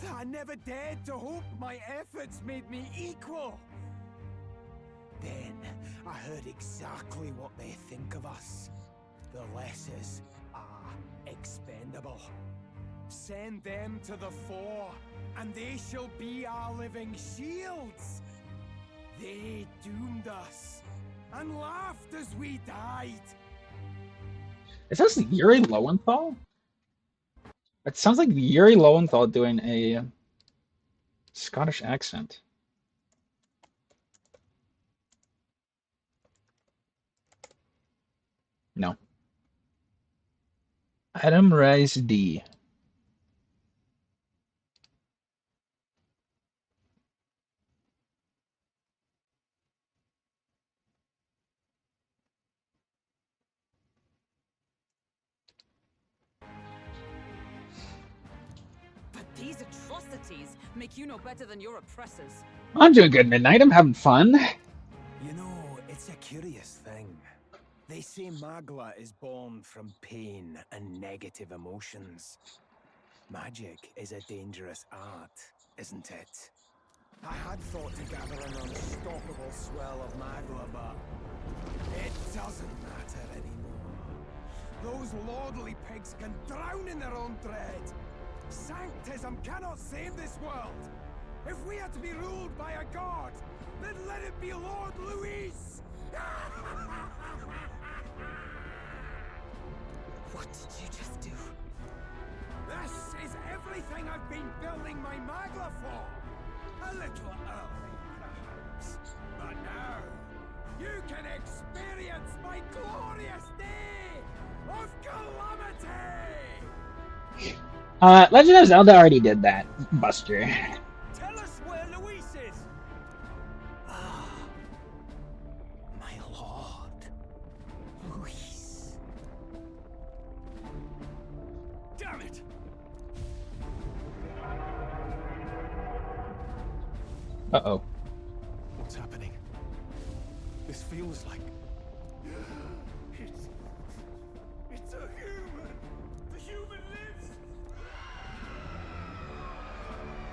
That I never dared to hope my efforts made me equal? Then I heard exactly what they think of us. The lessers are expendable. Send them to the fore, and they shall be our living shields. They doomed us, and laughed as we died. Is this Yuri Lowenthal? It sounds like Yuri Lowenthal doing a Scottish accent. No. Adam Rice D. But these atrocities make you no better than your oppressors. I'm doing good, Midnight. I'm having fun. You know, it's a curious thing. They say Magla is born from pain and negative emotions. Magic is a dangerous art, isn't it? I had thought to gather an unstoppable swell of Magla, but it doesn't matter anymore. Those lordly pigs can drown in their own dread. Sanctism cannot save this world. If we are to be ruled by a god, then let it be Lord Louis! What did you just do? This is everything I've been building my Magla for! A little early, perhaps. But now, you can experience my glorious day of calamity! Legend of Zelda already did that, Buster. Tell us where Luis is! Ah, my lord. Luis. Damn it! Uh-oh. What's happening? This feels like... It's a human! The human lives!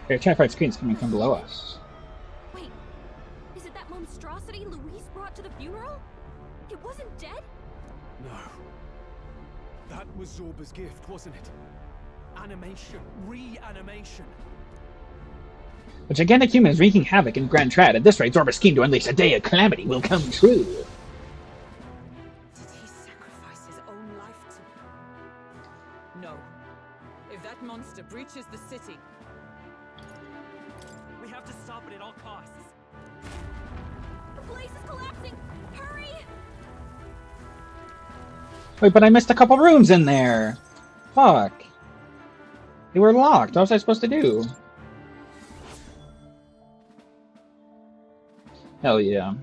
There are terrified screams coming from below us. Wait, is it that monstrosity Luis brought to the funeral? It wasn't dead? No. That was Zorba's gift, wasn't it? Animation. Reanimation. The gigantic human is wreaking havoc in Grand Trad. At this rate, Zorba's scheme to unleash a day of calamity will come true. Did he sacrifice his own life to... No. If that monster breaches the city... We have to stop it at all costs. The place is collapsing! Hurry! Wait, but I missed a couple rooms in there. Fuck. They were locked. What was I supposed to do? Hell yeah.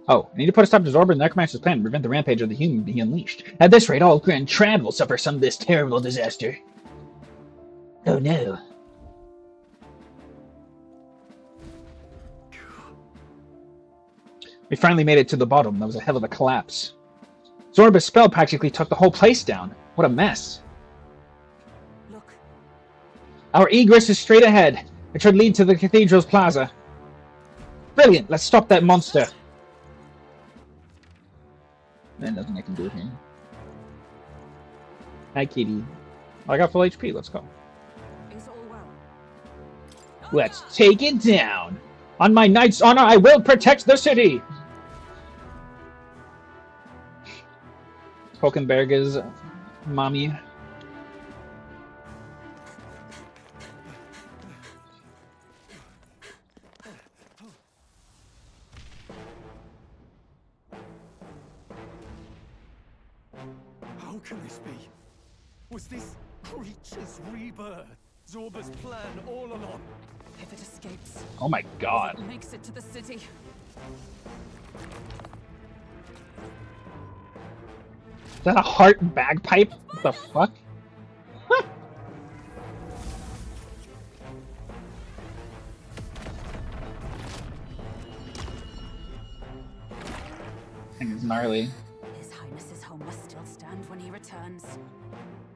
Oh, I need to put a stop to Zorba's Necromancer's plan to prevent the rampage of the human being unleashed. At this rate, all Grand Trad will suffer some of this terrible disaster. Oh no. We finally made it to the bottom. That was a hell of a collapse. Zorba's spell practically took the whole place down. What a mess. Look. Our egress is straight ahead. It should lead to the cathedral's plaza. Brilliant! Let's stop that monster. There's nothing I can do here. Hi, kitty. Oh, I got full HP. Let's go. Is all well? Let's take it down. On my knight's honor, I will protect the city. Hokenberg's mommy. How can this be? Was this creature's rebirth Zorba's plan all along? If it escapes, Oh my god. if it makes it to the city, Is that a heart bagpipe? What the fuck? Thing is gnarly. His Highness's home must still stand when he returns.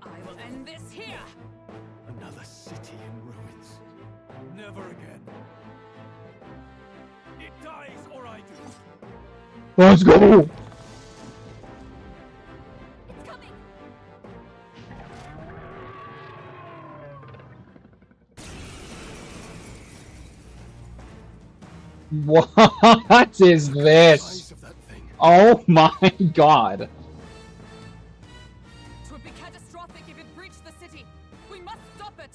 I will end this here! Another city in ruins. Never again. It dies or I do. Let's go! It's coming. What is this? Size of that thing. Oh my god. It would be catastrophic if it breached the city. We must stop it!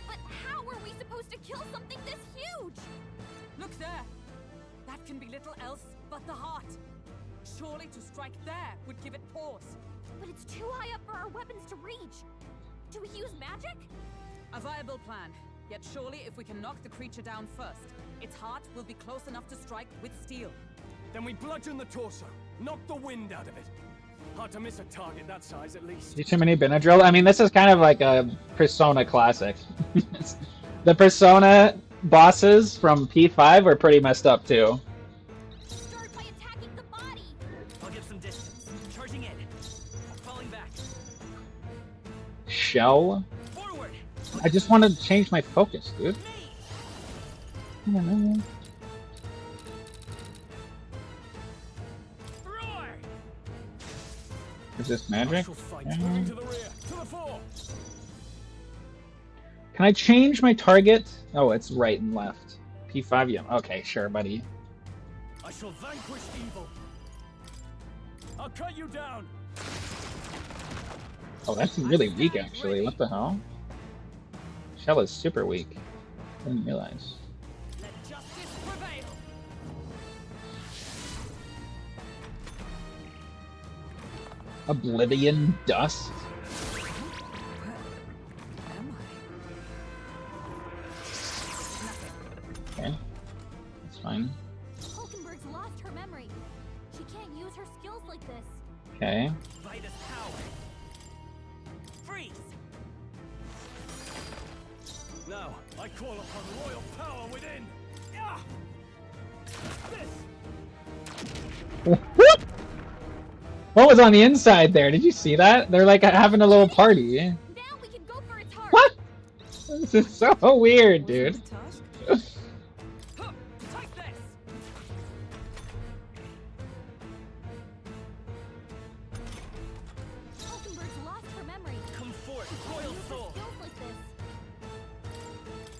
But how are we supposed to kill something this huge? Look there! That can be little else but the heart. Surely to strike there would give it pause. But it's too high up for our weapons to reach. Do we use magic? A viable plan. Yet surely if we can knock the creature down first, its heart will be close enough to strike with steel. Then we bludgeon the torso. Knock the wind out of it. Hard to miss a target that size at least. Too many Benadryl? I mean, this is kind of like a Persona classic. The Persona bosses from P5 were pretty messed up too. Start by attacking the body. I'll give some distance. Charging in. Falling back. Shell? Forward. I just wanted to change my focus, dude. Me. Roar. Is this magic? Martial fight. Yeah. Moving to the rear. To the fore. Can I change my target? Oh, it's right and left. P5, yeah. Okay, sure, buddy. I shall vanquish evil. I'll cut you down. Oh, that's really weak, actually. What the hell? Shell is super weak. Didn't realize. Let justice prevail! Oblivion dust? Where am I? Okay. That's fine. Hulkenberg's lost her memory. She can't use her skills like this. Okay. Vitus power. Freeze. Now, I call upon royal power within. Ah! This. What was on the inside there? Did you see that? They're like having a little party. Now we can go for its heart. What? This is so weird, dude. Huh, take this! Hulkenberg's lost her memory. Come forth, She can't royal use her soul. skills like this.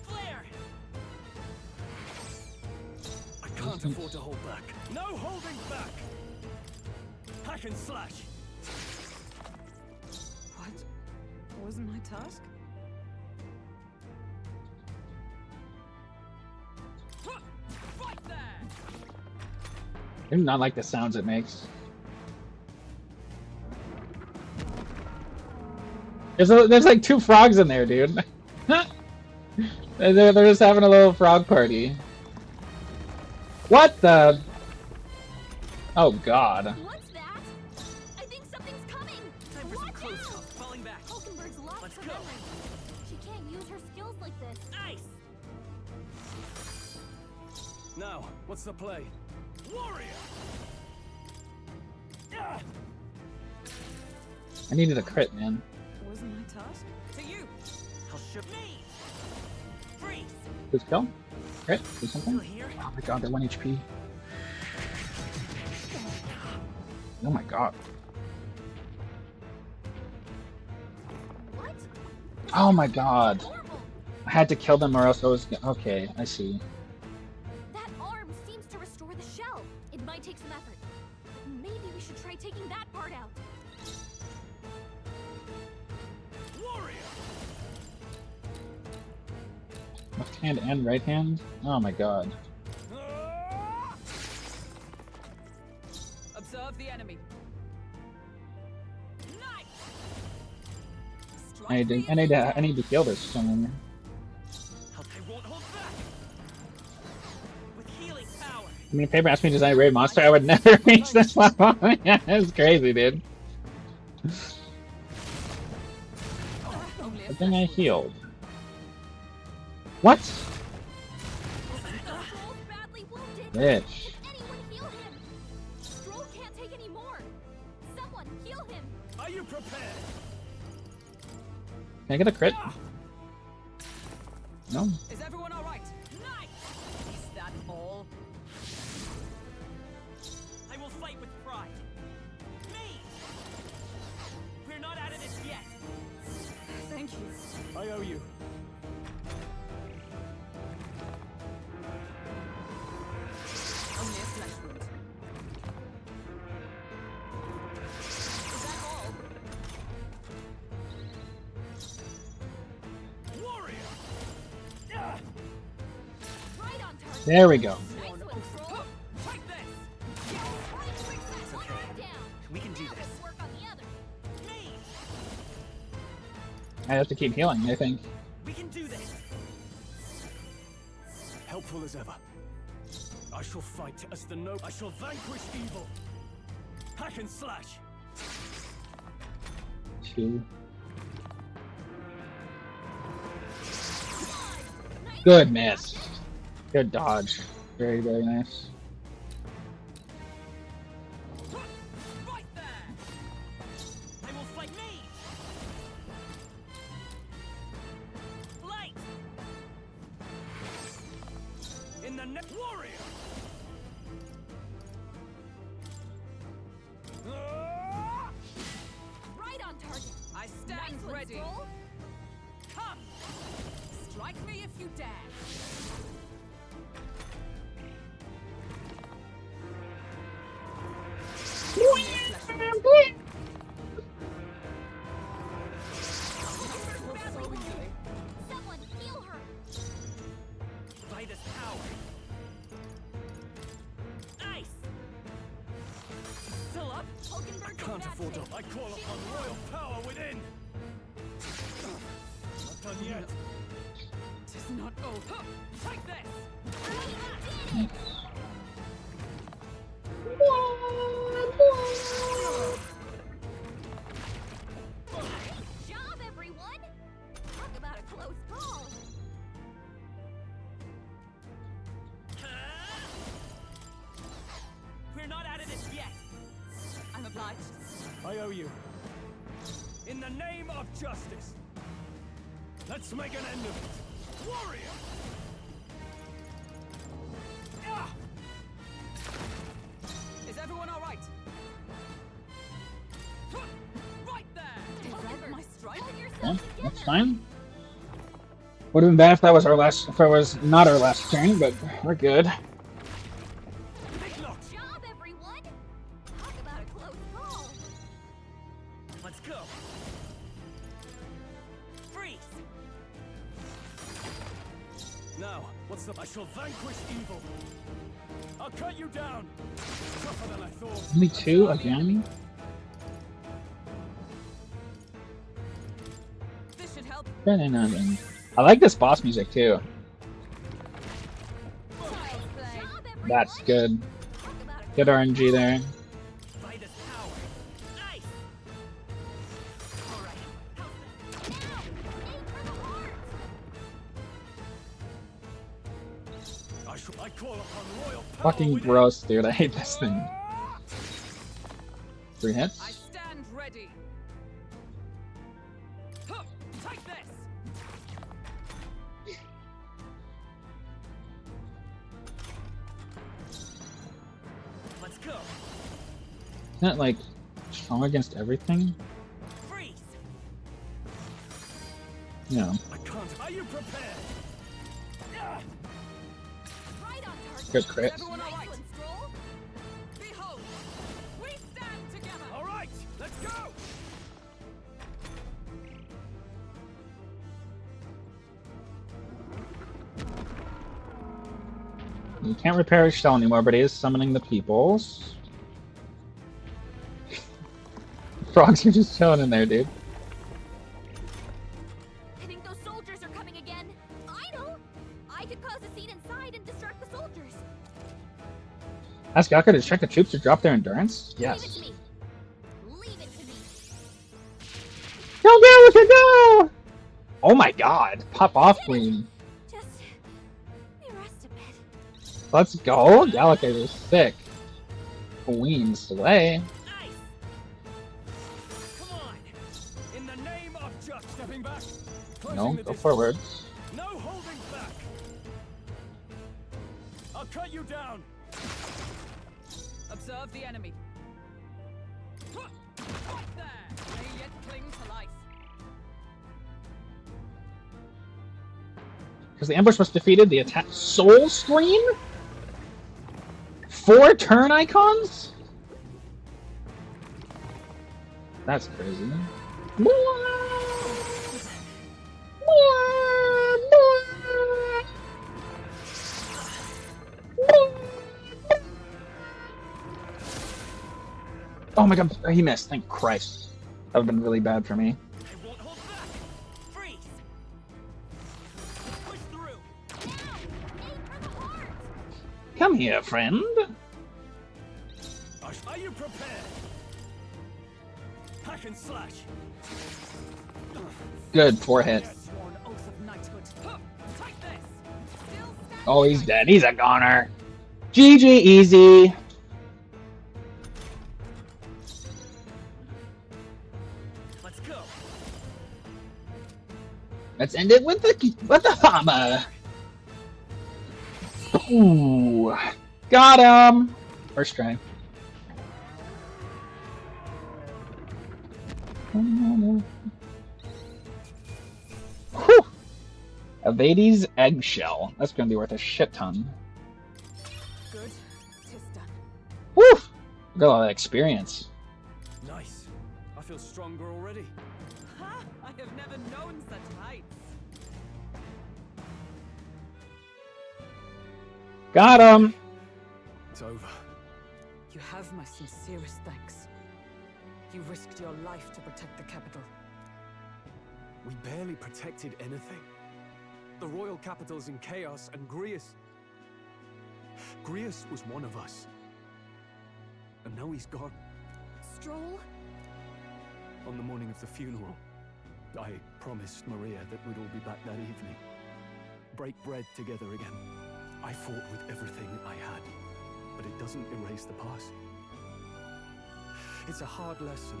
Flare. I can't afford to hold back. No holding back. Hack and slash. What? Wasn't my task? Huh, right there! I do not like the sounds it makes. There's like two frogs in there, dude. They're just having a little frog party. What the? Oh god. What's that? I think something's coming. Time for some Watch close out! up. Falling back. Hulkenberg's lost Let's her go. memory. She can't use her skills like this. Nice. Now, what's the play? Warrior. Ah! I needed a crit, man. Wasn't my task? To you! I'll shoot me. Freeze. Who's kill? Crit? Do Still something? here? Oh my god, they're 1 HP. Oh my god. What? Oh my god. Horrible. I had to kill them or else I was... Okay, I see. That arm seems to restore the shell. It might take some effort. But maybe we should try taking that part out. Warrior. Left hand and right hand? Oh my god. Ah! Observe the enemy. Nice. I need to heal this somewhere. I won't hold back. With healing power. I mean, if Paper asked me to design a raid monster, I would never reach this level. Yeah, it's crazy, dude. But then I healed. What? Stroll's badly wounded. Bitch. Anyone heal him? Stroll can't take any more. Someone heal him. Are you prepared? Can I get a crit? No. Is everyone all right? Nice! Is that all? I will fight with pride. Me! We're not out of this yet. Thank you. I owe you. Only a flesh wound. Is that all? Warrior! Right on target. There we go. Nice one, Stroll. Take this! It's okay. One down. We can do Now this. let's work on the other. Me! I have to keep healing, I think. We can do this! Helpful as ever. I shall fight as the I shall vanquish evil. Hack and slash! 2. Good miss. Good dodge. Very, very nice. Right there! I will fight me! Light! In the next warrior! Ah! Right on target. I stand Nice one, ready. Stroll. Come! Strike me if you dare. Someone heal her. By this power! Ice! Still up? Hulkenberg Can't afford to. I call upon royal power within! Not done yet! It is not over. Take this! Good job, everyone. Talk about a close call. We're not out of this yet! I'm obliged. I owe you. In the name of justice! Let's make an end of it! Warrior! Ah! Is everyone all right? Right there. Is that my strike? Hold yourself Yeah, together. that's fine. Would have been bad if that was our last. If it was not our last turn, but we're good. Big lock! Good job, everyone. Talk about a close call. Let's go! Freeze! Now, what's the? I shall vanquish evil. I'll cut you down. Tougher than I thought. Only 2 again. This should help. I like this boss music too. Child's play. Good job, everyone. That's good. Talk about a Good RNG there. By this power! Ice! Alright, how's that? now. Aim for the heart. I call upon royal power. Fucking within. gross, dude. I hate this thing. 3 I hits. stand ready. Huh, take this. Let's go! Isn't that like strong against everything? Freeze! No. I can't. Are you prepared? Ah! Right on target. Good crit. Everyone all Nice right? one, Stroll. Behold, we stand together. All right, let's go. You can't repair his shell anymore, but he is summoning the peoples. Frogs are just chilling in there, dude. Ask Galka to check the troops to drop their endurance? Leave it Yes. to me. Leave it to me. Go, Galka, go! Oh my god. Pop off, queen. Just let me rest a bit. Let's go. Galka is sick. Queen slay. Nice. Come on. In the name of just stepping back. No, Closing the go distance. forward. No holding back. I'll cut you down. Observe the enemy. Right there. They yet cling to life. Because the ambush was defeated, the attack soul screen? 4 turn icons? That's crazy. Oh my god, he missed. Thank Christ. That would have been really bad for me. I won't hold back. Freeze. Push through. Now, aim for the heart. Come here, friend. Are you prepared? Hack and slash. Good, 4 hit. Sworn oath of knighthood. Huh, take this. Still standing. Oh, he's dead. He's a goner. GG, easy. Let's go. Let's end it with the hammer. Ooh, got him. First try. Whew. Evades eggshell. That's gonna be worth a shit ton. Good. Tis done. Woo! Got all that experience. Nice. I feel stronger already. Ha! I have never known such heights. Got him. It's over. You have my sincerest thanks. You risked your life to protect the capital. We barely protected anything. The royal capital's in chaos, and Grius was one of us. And now he's gone. Stroll? On the morning of the funeral, I promised Maria that we'd all be back that evening. Break bread together again. I fought with everything I had, but it doesn't erase the past. It's a hard lesson,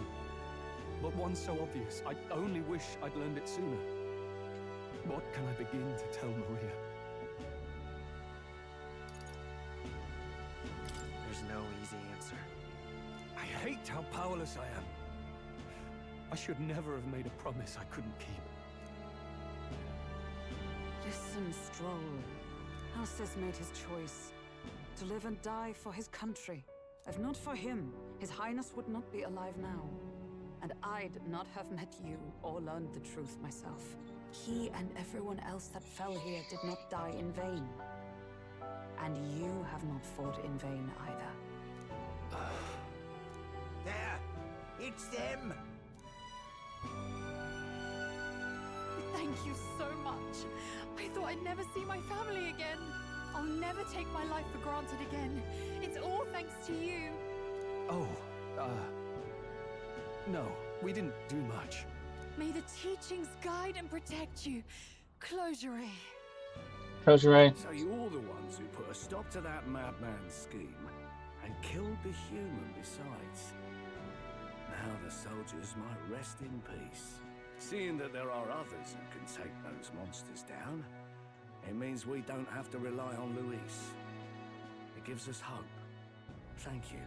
but one so obvious. I only wish I'd learned it sooner. What can I begin to tell Maria? There's no easy answer. I hate how powerless I am. I should never have made a promise I couldn't keep. Listen, Stroll. Alcest made his choice. To live and die for his country. If not for him, His Highness would not be alive now. And I'd not have met you or learned the truth myself. He and everyone else that fell here did not die in vain. And you have not fought in vain either. There! It's them! Thank you so much. I thought I'd never see my family again. I'll never take my life for granted again. It's all thanks to you. Oh, no, we didn't do much. May the teachings guide and protect you. Closure. Treasury. So you're the ones who put a stop to that madman's scheme and killed the human besides. Now the soldiers might rest in peace. Seeing that there are others who can take those monsters down, it means we don't have to rely on Luis. It gives us hope. Thank you.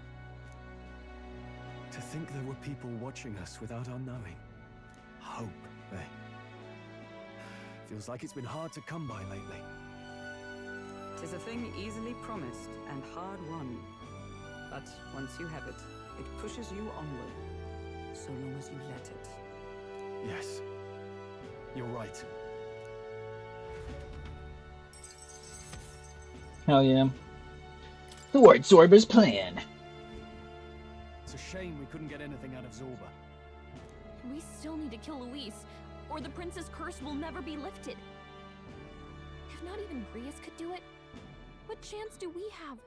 To think there were people watching us without our knowing. Hope, eh? Feels like it's been hard to come by lately. 'Tis a thing easily promised and hard won. But once you have it, it pushes you onward. So long as you let it. Yes, you're right. Hell yeah. The White Zorba's plan. It's a shame we couldn't get anything out of Zorba. We still need to kill Luis, or the prince's curse will never be lifted. If not even Grius could do it, what chance do we have?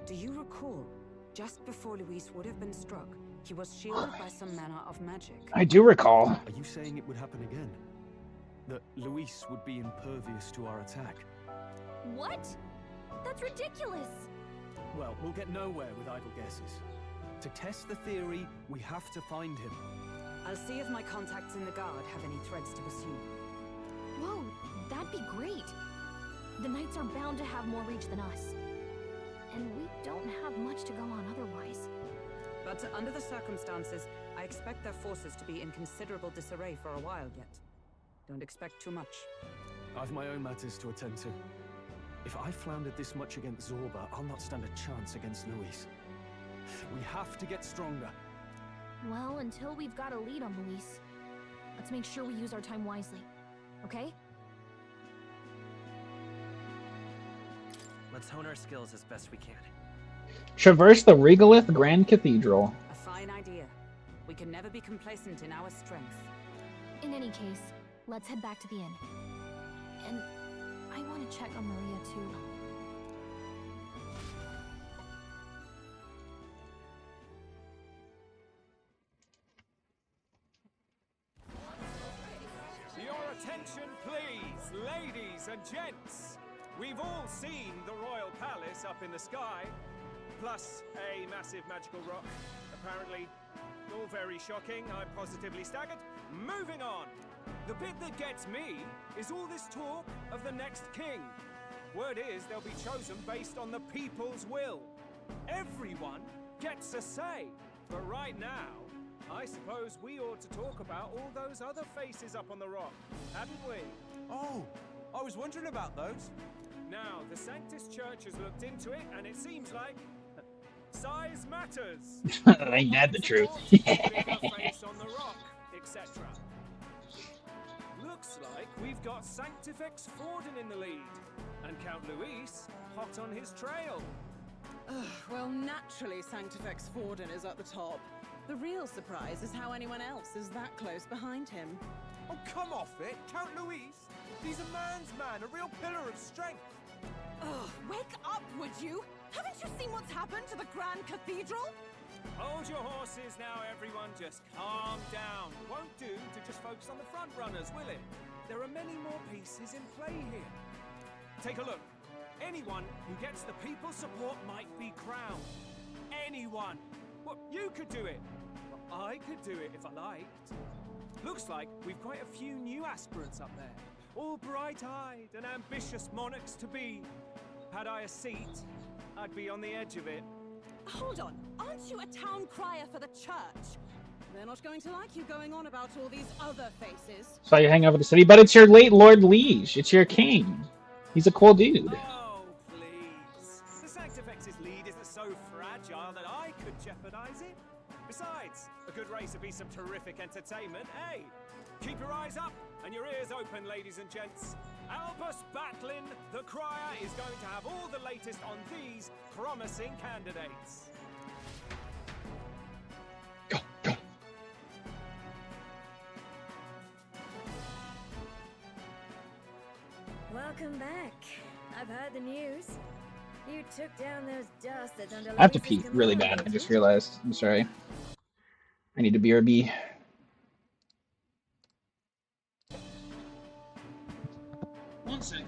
Do you recall, just before Luis would have been struck, he was shielded by some manner of magic? I do recall. Are you saying it would happen again? That Luis would be impervious to our attack? What? That's ridiculous. Well, we'll get nowhere with idle guesses. To test the theory, we have to find him. I'll see if my contacts in the Guard have any threads to pursue. Whoa, that'd be great. The Knights are bound to have more reach than us. And we don't have much to go on otherwise. But under the circumstances, I expect their forces to be in considerable disarray for a while yet. Don't expect too much. I've my own matters to attend to. If I floundered this much against Zorba, I'll not stand a chance against Luis. We have to get stronger. Well, until we've got a lead on Luis, let's make sure we use our time wisely. Okay? Let's hone our skills as best we can. Traverse the Regolith Grand Cathedral. A fine idea. We can never be complacent in our strength. In any case, let's head back to the inn. And I want to check on Maria too. Your attention, please, ladies and gents. We've all seen the Royal Palace up in the sky, plus a massive magical rock. Apparently, all very shocking. I'm positively staggered. Moving on. The bit that gets me is all this talk of the next king. Word is they'll be chosen based on the people's will. Everyone gets a say. But right now, I suppose we ought to talk about all those other faces up on the rock, hadn't we? Oh, I was wondering about those. Now, the Sanctus Church has looked into it, and it seems like size matters. Ain't that the truth? Bigger face on the rock, etc. Looks like we've got Sanctifex Forden in the lead, and Count Luis hot on his trail. Well, naturally, Sanctifex Forden is at the top. The real surprise is how anyone else is that close behind him. Oh, come off it, Count Luis. He's a man's man, a real pillar of strength. Ugh, wake up, would you? Haven't you seen what's happened to the Grand Cathedral? Hold your horses now, everyone. Just calm down. Won't do to just focus on the front runners, will it? There are many more pieces in play here. Take a look. Anyone who gets the people's support might be crowned. Anyone. Well, you could do it. Well, I could do it if I liked. Looks like we've quite a few new aspirants up there. All bright-eyed and ambitious monarchs to be. Had I a seat, I'd be on the edge of it. Hold on, aren't you a town crier for the church? They're not going to like you going on about all these other faces. Saw you hang over the city, but it's your late Lord Liege. It's your king. He's a cool dude. Oh, please. The Sanctifex's lead isn't so fragile that I could jeopardize it. Besides, a good race would be some terrific entertainment, eh? Keep your eyes up and your ears open, ladies and gents. Albus Batlin, the crier, is going to have all the latest on these promising candidates. Go, go. Welcome back. I've heard the news. You took down those dastards under I have to Luis's pee really command, bad. I just didn't you? realized. I'm sorry. I need to BRB. One sec.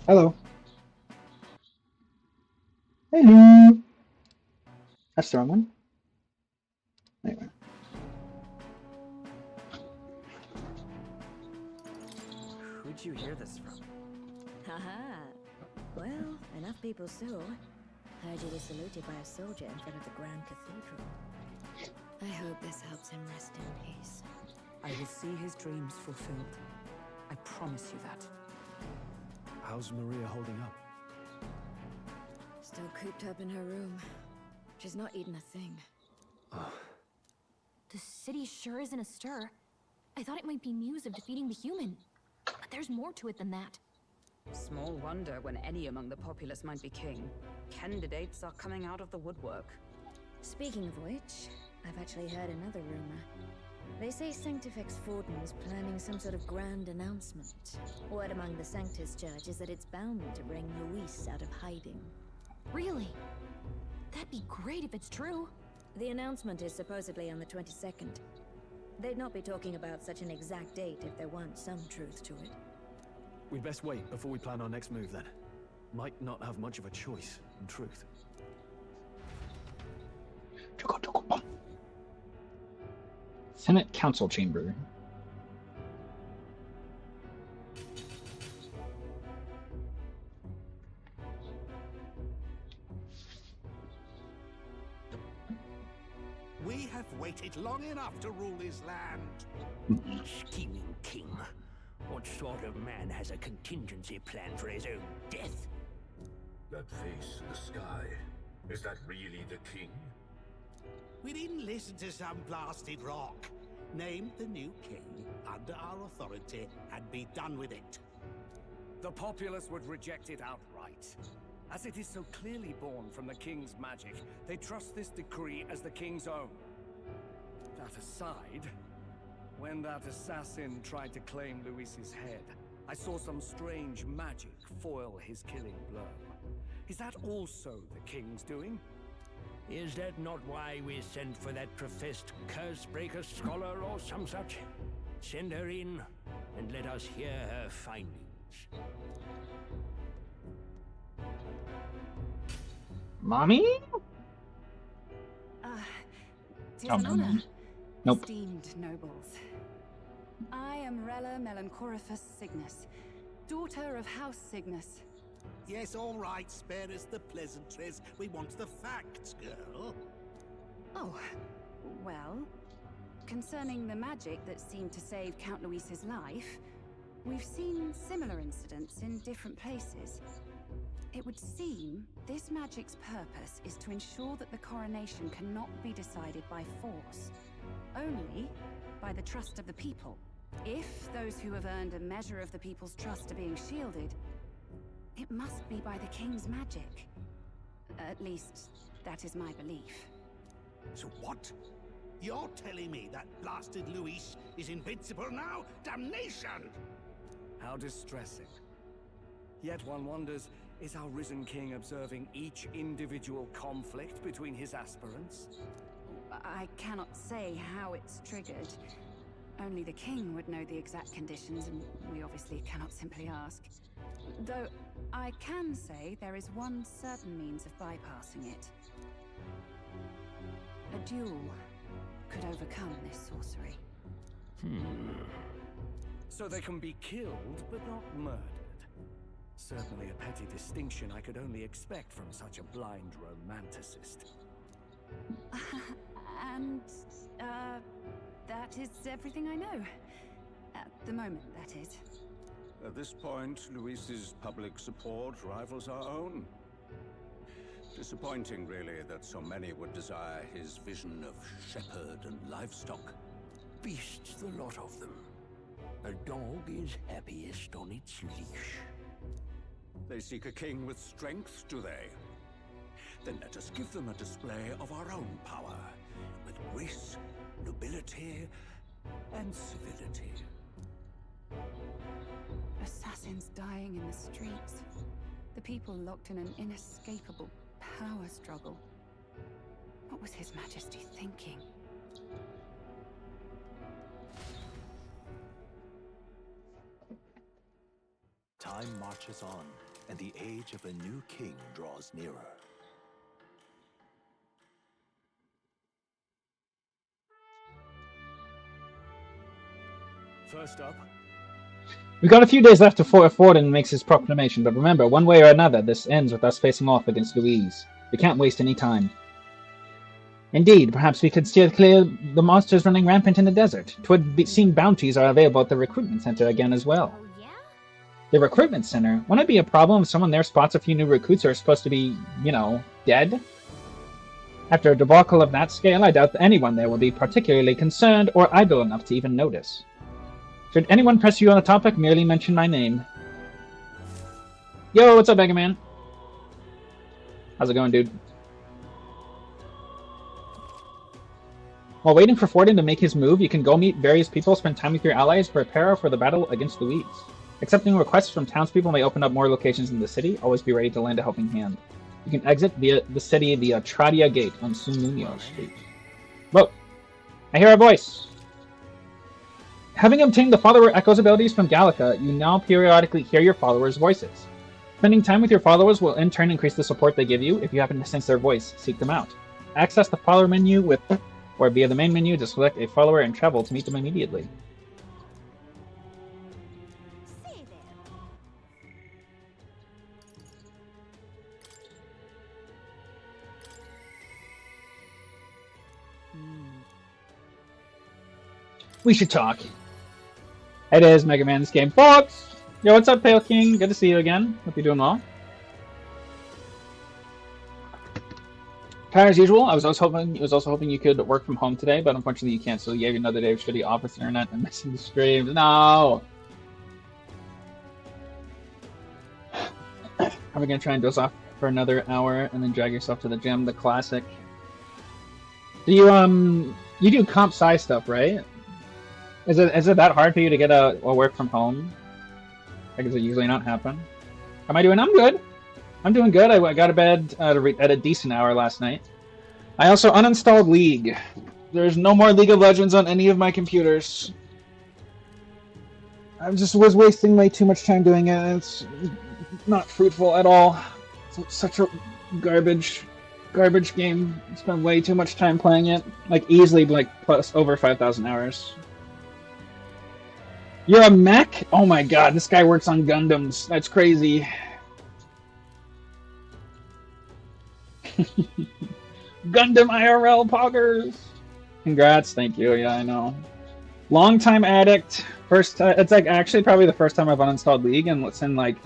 Hello. Hello. That's the wrong one. Anyway. Who'd you hear this from? Haha. Well, enough people saw. Heard you were saluted by a soldier in front of the Grand Cathedral. I hope this helps him rest in peace. I will see his dreams fulfilled. I promise you that. How's Maria holding up? Still cooped up in her room. She's not eaten a thing. The city sure isn't astir. I thought it might be news of defeating the human. But there's more to it than that. Small wonder when any among the populace might be king. Candidates are coming out of the woodwork. Speaking of which, I've actually heard another rumor. They say Sanctifex Fortin's planning some sort of grand announcement. Word among the Sanctus Church is that it's bound to bring Luis out of hiding. Really? That'd be great if it's true. The announcement is supposedly on the 22nd. They'd not be talking about such an exact date if there weren't some truth to it. We'd best wait before we plan our next move then. Might not have much of a choice, in truth. Senate Council Chamber. We have waited long enough to rule this land. Scheming king. What sort of man has a contingency plan for his own death? That face in the sky, is that really the king? We didn't listen to some blasted rock. Name the new king under our authority and be done with it. The populace would reject it outright. As it is so clearly born from the king's magic, they trust this decree as the king's own. That aside, when that assassin tried to claim Luis's head, I saw some strange magic foil his killing blow. Is that also the king's doing? Is that not why we sent for that professed curse-breaker scholar or some such? Send her in, and let us hear her findings. Mommy? Tis Oh, an no, honor, no. Nope. esteemed nobles. I am Rella Melanchorophus Cygnus, daughter of House Cygnus. Yes, all right, spare us the pleasantries. We want the facts, girl. Oh, well, concerning the magic that seemed to save Count Luis's life, we've seen similar incidents in different places. It would seem this magic's purpose is to ensure that the coronation cannot be decided by force, only by the trust of the people. If those who have earned a measure of the people's trust are being shielded, it must be by the king's magic. At least, that is my belief. So what? You're telling me that blasted Luis is invincible now? Damnation! How distressing. Yet one wonders, is our risen king observing each individual conflict between his aspirants? I cannot say how it's triggered. Only the king would know the exact conditions, and we obviously cannot simply ask. Though, I can say there is one certain means of bypassing it. A duel could overcome this sorcery. So they can be killed, but not murdered. Certainly a petty distinction I could only expect from such a blind romanticist. And, that is everything I know. At the moment, that is. At this point, Luis's public support rivals our own. Disappointing, really, that so many would desire his vision of shepherd and livestock. Beasts, the lot of them. A dog is happiest on its leash. They seek a king with strength, do they? Then let us give them a display of our own power, with grace, nobility, and civility. Assassins dying in the streets. The people locked in an inescapable power struggle. What was His Majesty thinking? time marches on, and the age of a new king draws nearer. First up, We've got a few days left before Forden makes his proclamation, but remember, one way or another, this ends with us facing off against Louise. We can't waste any time. Indeed, perhaps we could steer clear the monsters running rampant in the desert. 'Twould seem bounties are available at the recruitment center again as well. Oh, yeah? The recruitment center? Wouldn't it be a problem if someone there spots a few new recruits who are supposed to be, you know, dead? After a debacle of that scale, I doubt that anyone there will be particularly concerned or idle enough to even notice. Should anyone press you on a topic, merely mention my name. Yo, what's up, Mega Man? How's it going, dude? While waiting for Forden to make his move, you can go meet various people, spend time with your allies, prepare for the battle against Louise. Accepting requests from townspeople may open up more locations in the city. Always be ready to lend a helping hand. You can exit via the city via Tradia Gate on Sumunio Street. Whoa! I hear a voice! Having obtained the follower echoes abilities from Gallica, you now periodically hear your followers' voices. Spending time with your followers will in turn increase the support they give you. If you happen to sense their voice, seek them out. Access the follower menu with or via the main menu to select a follower and travel to meet them immediately. We should talk. It is Mega Man's Game Fox! Yo, what's up, Pale King? Good to see you again. Hope you're doing well. As usual, I was also hoping you could work from home today, but unfortunately you can't, so you have another day of shitty office internet and missing the streams. No! Are we gonna try and doze off for another hour and then drag yourself to the gym? The classic. Do you do comp sci stuff, right? Is it that hard for you to get a work from home? Like, does it usually not happen? How am I doing? I'm good. I'm doing good. I got to bed at a decent hour last night. I also uninstalled League. There's no more League of Legends on any of my computers. I just was wasting way too much time doing it. It's not fruitful at all. It's such a garbage game. I spent way too much time playing it. Like, easily, like, plus over 5,000 hours. You're a mech? Oh my god, this guy works on Gundams. That's crazy. Gundam IRL poggers! Congrats, thank you, yeah, I know. Long-time addict. It's like actually probably the first time I've uninstalled League, and it's in like...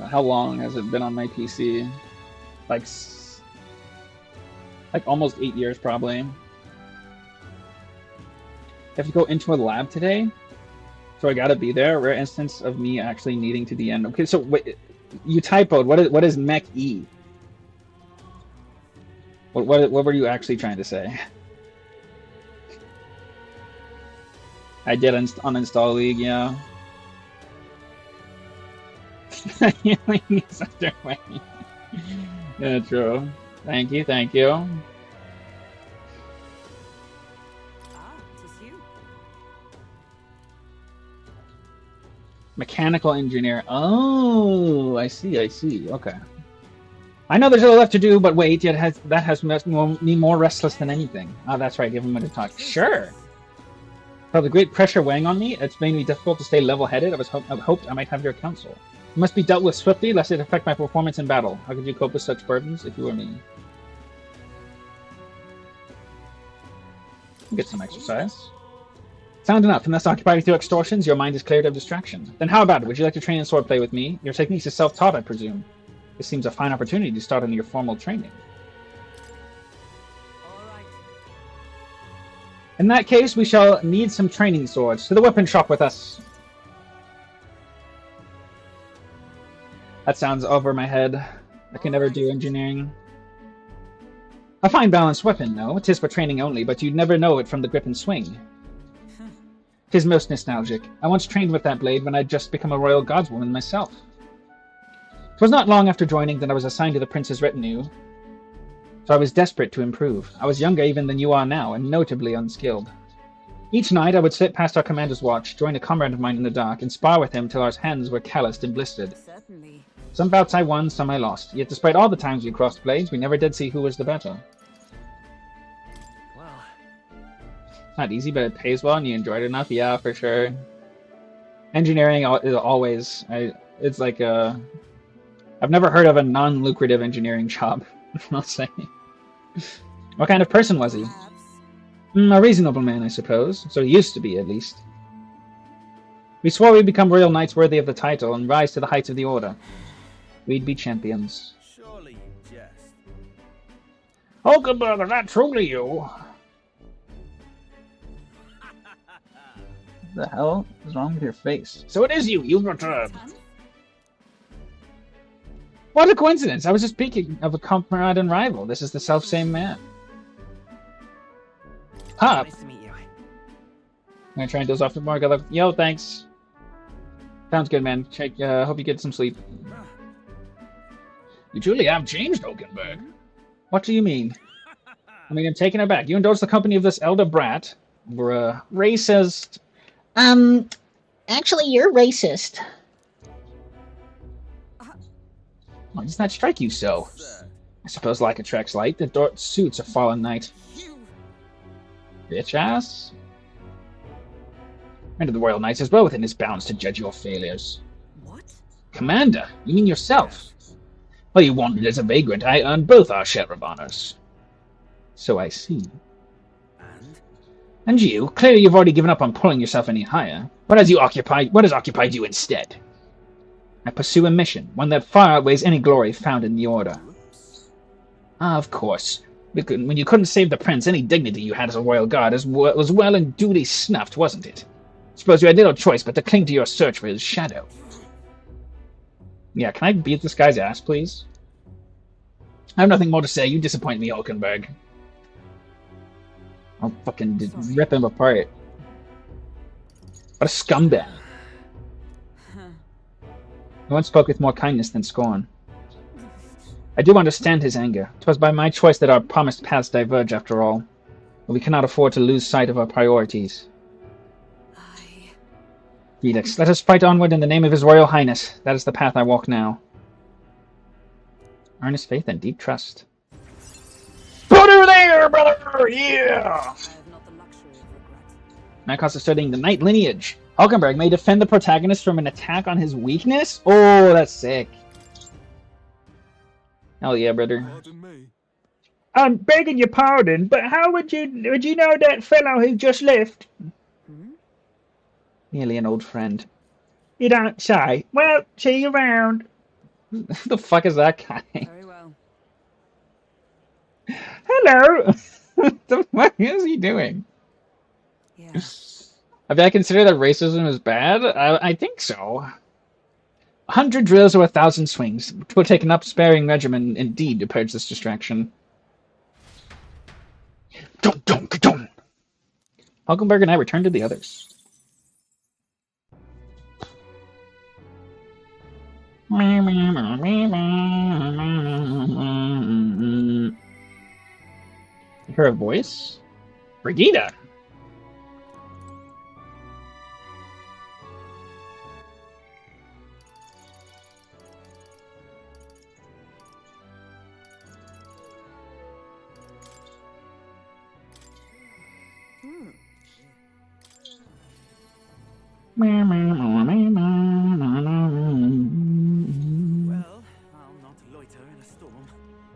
How long has it been on my PC? Like almost 8 years, probably. I have to go into a lab today, so I gotta be there. Rare instance of me actually needing to DM. Okay, so wait, you typoed. What is mech E? What were you actually trying to say? I did uninstall League, yeah. Yeah, true. Thank you. Mechanical engineer. Oh, I see. Okay. I know there's a little left to do, but wait, that has made me more restless than anything. Oh, that's right. Give him a to talk. Sure. With the great pressure weighing on me, it's made me difficult to stay level-headed. I hoped I might have your counsel. It must be dealt with swiftly, lest it affect my performance in battle. How could you cope with such burdens if you were me? Get some exercise. Sound enough. Unless occupied with your extortions, your mind is cleared of distraction. Then how about it? Would you like to train in swordplay with me? Your techniques are self-taught, I presume. This seems a fine opportunity to start on your formal training. In that case, we shall need some training swords. To the weapon shop with us. That sounds over my head. I can never do engineering. A fine balanced weapon, no. 'Tis for training only, but you'd never know it from the grip and swing. 'Tis most nostalgic. I once trained with that blade when I'd just become a royal godswoman myself. 'Twas not long after joining that I was assigned to the prince's retinue, so I was desperate to improve. I was younger even than you are now, and notably unskilled. Each night I would sit past our commander's watch, join a comrade of mine in the dark, and spar with him till our hands were calloused and blistered. Certainly. Some bouts I won, some I lost. Yet despite all the times we crossed blades, we never did see who was the better. Well, It's not easy, but it pays well and you enjoyed it enough. Yeah, for sure. Engineering is always... It's like a... I've never heard of a non-lucrative engineering job, I'll say. What kind of person was he? A reasonable man, I suppose. So he used to be, at least. We swore we'd become royal knights worthy of the title and rise to the heights of the order. We'd be champions. Surely you jest. Hulkenberg, is that truly you? What the hell is wrong with your face? So it is you! You've returned! What a coincidence! I was just speaking of a comrade and rival. This is the self-same man. Huh. Nice to meet you. I'm gonna try and doze off tomorrow. Good luck. Yo, thanks. Sounds good, man. Hope you get some sleep. You truly have changed, Hulkenberg. What do you mean? I mean, I'm taken aback. You indulge the company of this elder brat. Bruh. Racist. Actually, you're racist. Why does that strike you so? I suppose like attracts light, the dark suits a fallen knight. Bitch ass. And the Royal Knights is well within his bounds to judge your failures. What? Commander, you mean yourself? Well, you wanted as a vagrant. I earned both our share of honors. So I see. And you? Clearly you've already given up on pulling yourself any higher. What has occupied you instead? I pursue a mission, one that far outweighs any glory found in the Order. Ah, of course. When you couldn't save the prince, any dignity you had as a royal guard was well and duly snuffed, wasn't it? Suppose you had little choice but to cling to your search for his shadow. Yeah, can I beat this guy's ass, please? I have nothing more to say. You disappoint me, Hulkenberg. I'll fucking rip him apart. What a scumbag. No one spoke with more kindness than scorn. I do understand his anger. 'Twas by my choice that our promised paths diverge after all. But we cannot afford to lose sight of our priorities. Felix, let us fight onward in the name of His Royal Highness. That is the path I walk now. Earnest faith and deep trust. Put her there, brother! Yeah! Makos is studying the Knight lineage. Hulkenberg may defend the protagonist from an attack on his weakness? Oh, that's sick. Hell yeah, brother. I'm begging your pardon, but how would you know that fellow who just left? Nearly an old friend. You don't say. Well, see you around. Who the fuck is that guy? Very well. Hello. What the fuck is he doing? Yeah. I mean, I consider that racism is bad. I think so. 100 drills or 1,000 swings. It will take an upsparing regimen indeed to purge this distraction. Hulkenberg and I return to the others. You hear a voice? Brigida! Well, I'll not loiter in a storm.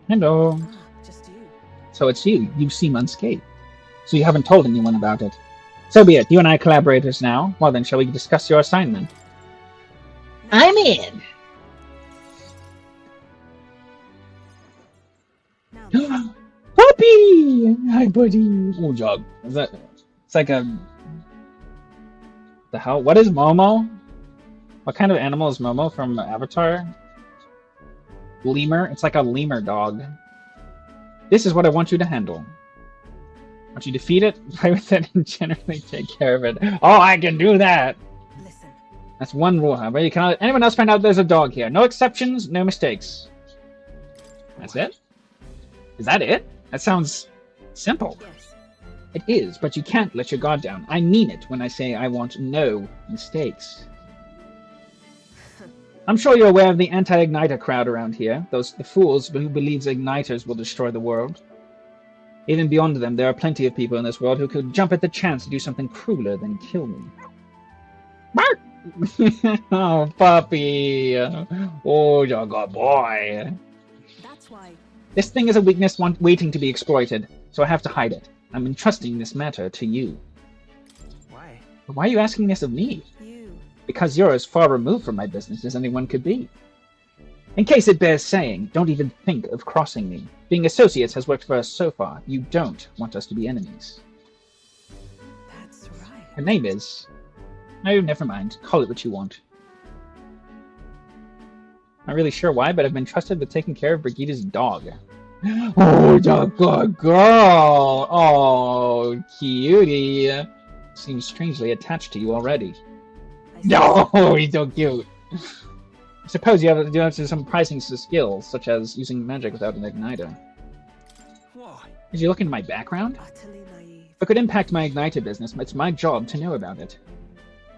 Hello. Just you. So it's you. You seem unscathed. So you haven't told anyone about it. So be it. You and I are collaborators now. Well then, shall we discuss your assignment? I'm in. Puppy! Hi, buddy. Oh, jog. Is that? It's like a. The hell? What is Momo? What kind of animal is Momo from Avatar? Lemur? It's like a lemur dog. This is what I want you to handle. Once you defeat it, play with it, and generally take care of it. Oh, I can do that! Listen. That's one rule, however. You cannot let anyone else find out there's a dog here. No exceptions, no mistakes. That's it? Is that it? That sounds simple. Yes. It is, but you can't let your guard down. I mean it when I say I want no mistakes. I'm sure you're aware of the anti-igniter crowd around here. The fools who believes igniters will destroy the world. Even beyond them, there are plenty of people in this world who could jump at the chance to do something crueler than kill me. Oh, puppy. Oh, you're a good boy. That's why. This thing is a weakness waiting to be exploited, so I have to hide it. I'm entrusting this matter to you. Why? But why are you asking this of me? You. Because you're as far removed from my business as anyone could be. In case it bears saying, don't even think of crossing me. Being associates has worked for us so far. You don't want us to be enemies. That's right. Her name is... No, never mind. Call it what you want. Not really sure why, but I've been trusted with taking care of Brigida's dog. Oh, the good girl! Oh, cutie! Seems strangely attached to you already. No, he's so cute. I suppose you have some pricing skills, such as using magic without an igniter. Why? Did you look into my background? Utterly naive. If it could impact my igniter business, it's my job to know about it.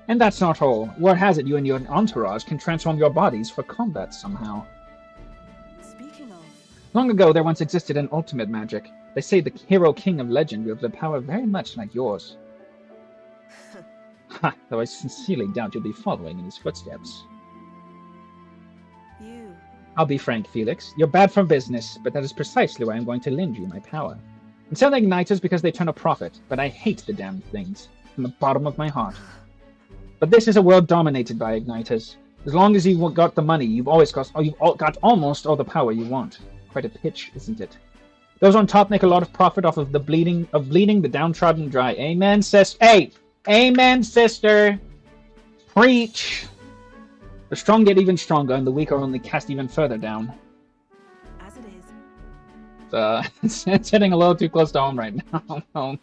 And that's not all. Word has it you and your entourage can transform your bodies for combat somehow. Speaking of... Long ago, there once existed an ultimate magic. They say the hero king of legend wielded a power very much like yours. Ha! Though I sincerely doubt you'll be following in his footsteps. You. I'll be frank, Felix. You're bad for business, but that is precisely why I'm going to lend you my power. I'm selling igniters because they turn a profit, but I hate the damned things from the bottom of my heart. But this is a world dominated by igniters. As long as you've got the money, you've got almost all the power you want. Quite a pitch, isn't it? Those on top make a lot of profit off of the bleeding the downtrodden dry. Amen, sis. Hey, amen, sister. Preach. The strong get even stronger, and the weak are only cast even further down. As it is. It's hitting a little too close to home right now.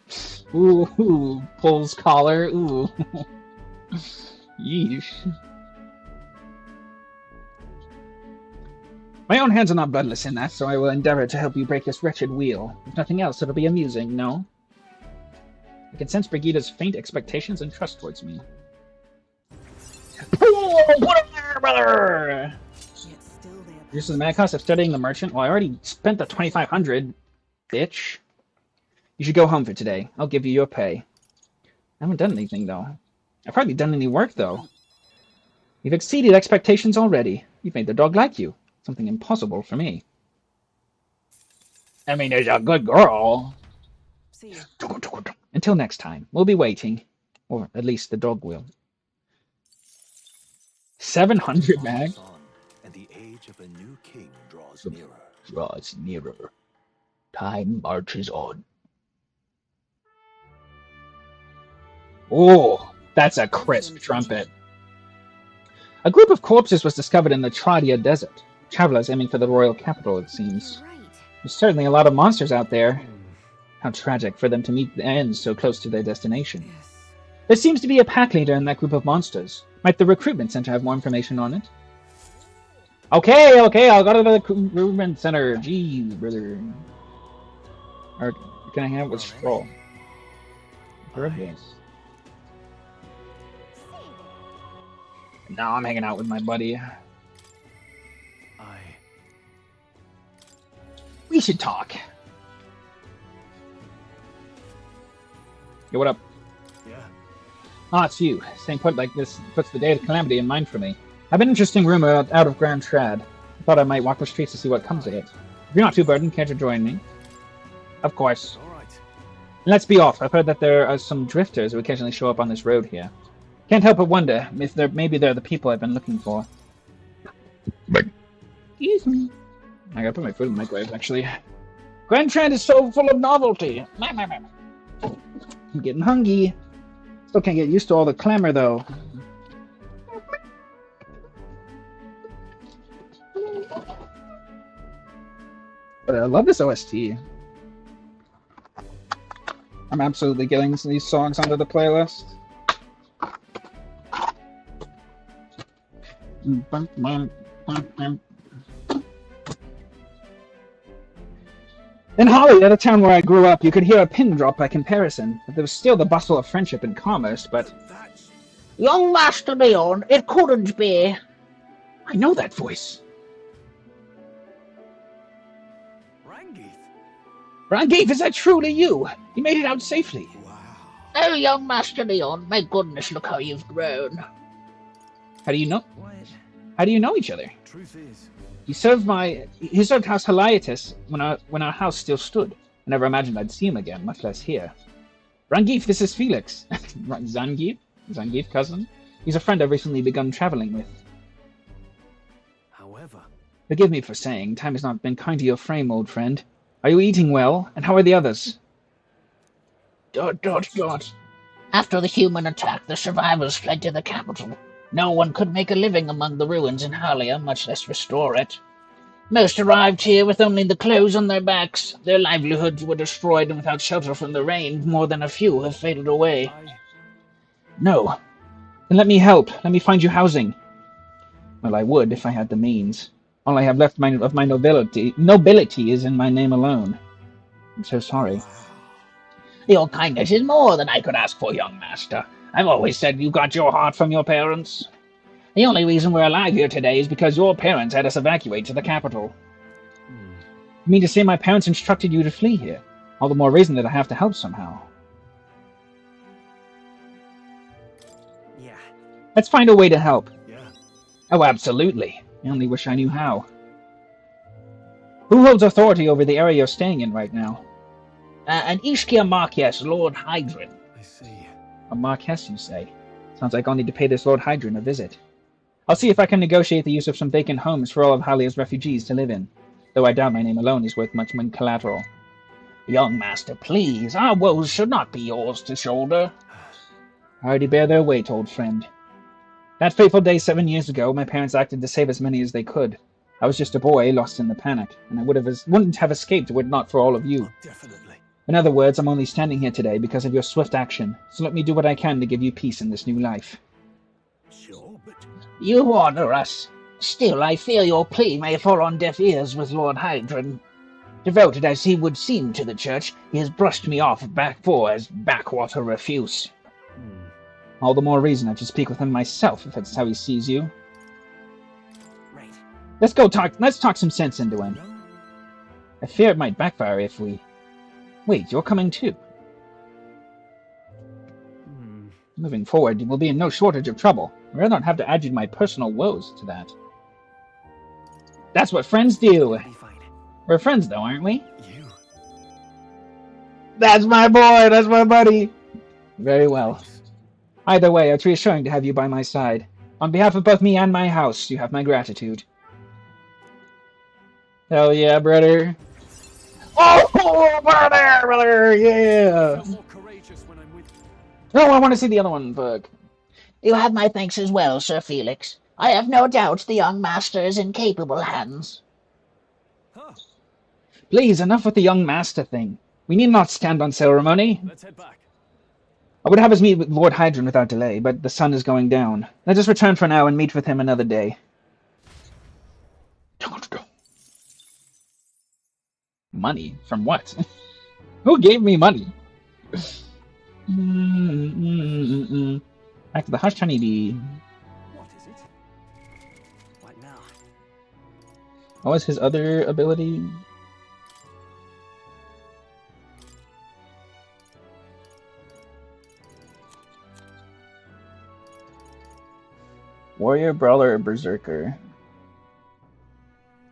Ooh, pulls collar. Ooh. Yeesh. My own hands are not bloodless in that, so I will endeavor to help you break this wretched wheel. If nothing else, it'll be amusing, no? I can sense Brigida's faint expectations and trust towards me. Oh, what a brother! Here's the mad cost of studying the merchant. Well, I already spent the 2,500, bitch. You should go home for today. I'll give you your pay. I haven't done anything, though. I've hardly done any work, though. You've exceeded expectations already. You've made the dog like you. Something impossible for me. I mean, there's a good girl. See you. Until next time, we'll be waiting. Or at least the dog will. 700 mag. And the age of a new king draws nearer. Draws nearer. Time marches on. Oh, that's a crisp trumpet. A group of corpses was discovered in the Tradia Desert. Travelers aiming for the royal capital, it seems. There's certainly a lot of monsters out there. How tragic for them to meet the end so close to their destination. There seems to be a pack leader in that group of monsters. Might the recruitment center have more information on it? Okay, I'll go to the recruitment center. Jeez, brother. Or can I hang out with Stroll? Heard this. No, I'm hanging out with my buddy. We should talk. Yo, what up? Yeah. Ah, it's you. Staying put like this puts the day of calamity in mind for me. I've an interesting rumor out of Grand Trad. I thought I might walk the streets to see what comes of it. If you're not too burdened, can't you join me? Of course. All right. Let's be off. I've heard that there are some drifters who occasionally show up on this road here. Can't help but wonder if maybe they're the people I've been looking for. Excuse me. I gotta put my food in the microwave, actually. Grand Trad is so full of novelty. I'm getting hungry. Still can't get used to all the clamor, though. But I love this OST. I'm absolutely getting these songs onto the playlist. In Holly, at a town where I grew up, you could hear a pin drop by comparison, but there was still the bustle of friendship and commerce, but... Young Master Leon, it couldn't be. I know that voice. Rangeith, is that truly you? You made it out safely. Oh, young Master Leon, my goodness, look how you've grown. How do you know? How do you know each other? Truth is, He served House Haliatus when our house still stood. I never imagined I'd see him again, much less here. Rangeith, this is Felix. Zangief? Zangief, cousin? He's a friend I've recently begun traveling with. however, Forgive me for saying, time has not been kind to your frame, old friend. Are you eating well? And how are the others? ... After the human attack, the survivors fled to the capital. No one could make a living among the ruins in Halia, much less restore it. Most arrived here with only the clothes on their backs. Their livelihoods were destroyed, and without shelter from the rain, more than a few have faded away. No. Then let me help. Let me find you housing. Well, I would if I had the means. All I have left of my nobility is in my name alone. I'm so sorry. Your kindness is more than I could ask for, young master. I've always said you got your heart from your parents. The only reason we're alive here today is because your parents had us evacuate to the capital. You mean to say my parents instructed you to flee here? All the more reason that I have to help somehow. yeah. Let's find a way to help. Yeah. Oh, absolutely. I only wish I knew how. Who holds authority over the area you're staying in right now? An Ishkia Marquess, Lord Hydron. I see. A Marquess, you say? Sounds like I'll need to pay this Lord Hydron a visit. I'll see if I can negotiate the use of some vacant homes for all of Halia's refugees to live in, though I doubt my name alone is worth much when collateral. Young master, please, our woes should not be yours to shoulder. I already bear their weight, old friend. That fateful day 7 years ago, my parents acted to save as many as they could. I was just a boy, lost in the panic, and I wouldn't have escaped were it not for all of you. Definitely. In other words, I'm only standing here today because of your swift action, so let me do what I can to give you peace in this new life. Sure, but... You order us. Still, I fear your plea may fall on deaf ears with Lord Hydron. Devoted as he would seem to the church, he has brushed me off as backwater refuse. All the more reason I should speak with him myself, if that's how he sees you. Right. Let's talk some sense into him. I fear it might backfire if we... Wait, you're coming too. Moving forward, you will be in no shortage of trouble. I'd rather not have to add you my personal woes to that. That's what friends do. We're friends, though, aren't we? You. That's my boy! That's my buddy! Very well. Either way, it's reassuring to have you by my side. On behalf of both me and my house, you have my gratitude. Hell yeah, brother. Oh, brother, yeah! No, I want to see the other one, fuck. You have my thanks as well, Sir Felix. I have no doubt the young master is in capable hands. Please, enough with the young master thing. We need not stand on ceremony. Let's head back. I would have us meet with Lord Hydron without delay, but the sun is going down. Let us return for now and meet with him another day. Money? From what? Who gave me money? Back to the Hush Honeybee. What is it? What now? What was his other ability? Warrior, Brawler, or Berserker?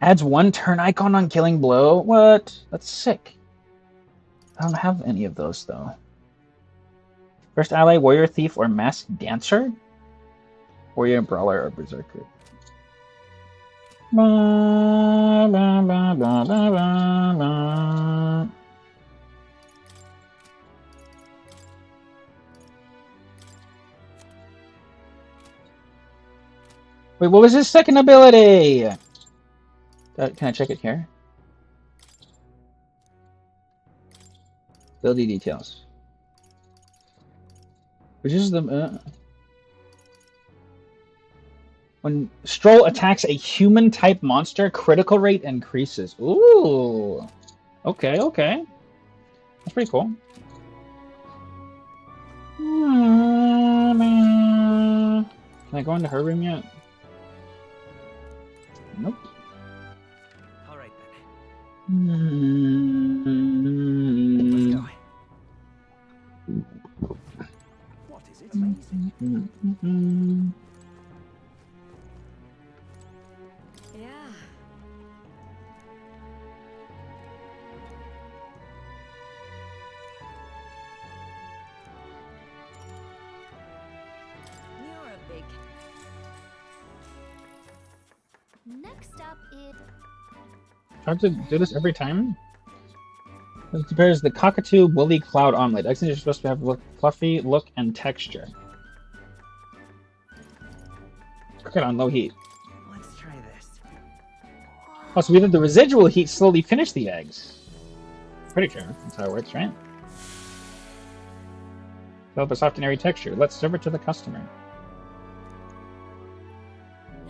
Adds 1 turn icon on Killing Blow? What? That's sick. I don't have any of those, though. First ally, Warrior, Thief, or Masked Dancer? Warrior, Brawler, or Berserker? Ba, ba, ba, ba, ba, ba, ba. Wait, what was his second ability? Can I check it here? Ability details. Which is the... When Stroll attacks a human-type monster, critical rate increases. Ooh. Okay, okay. That's pretty cool. Can I go into her room yet? Nope. All right then. Let's go. What is it? Amazing. Yeah. You're a big... Next up is... Hard to do this every time? It prepares the cockatoo woolly cloud omelet. Eggs are supposed to have fluffy look and texture. Cook it on low heat. Let's try this. Oh, so we let the residual heat slowly finish the eggs. Pretty sure that's how it works, right? Develop a soft and airy texture. Let's serve it to the customer.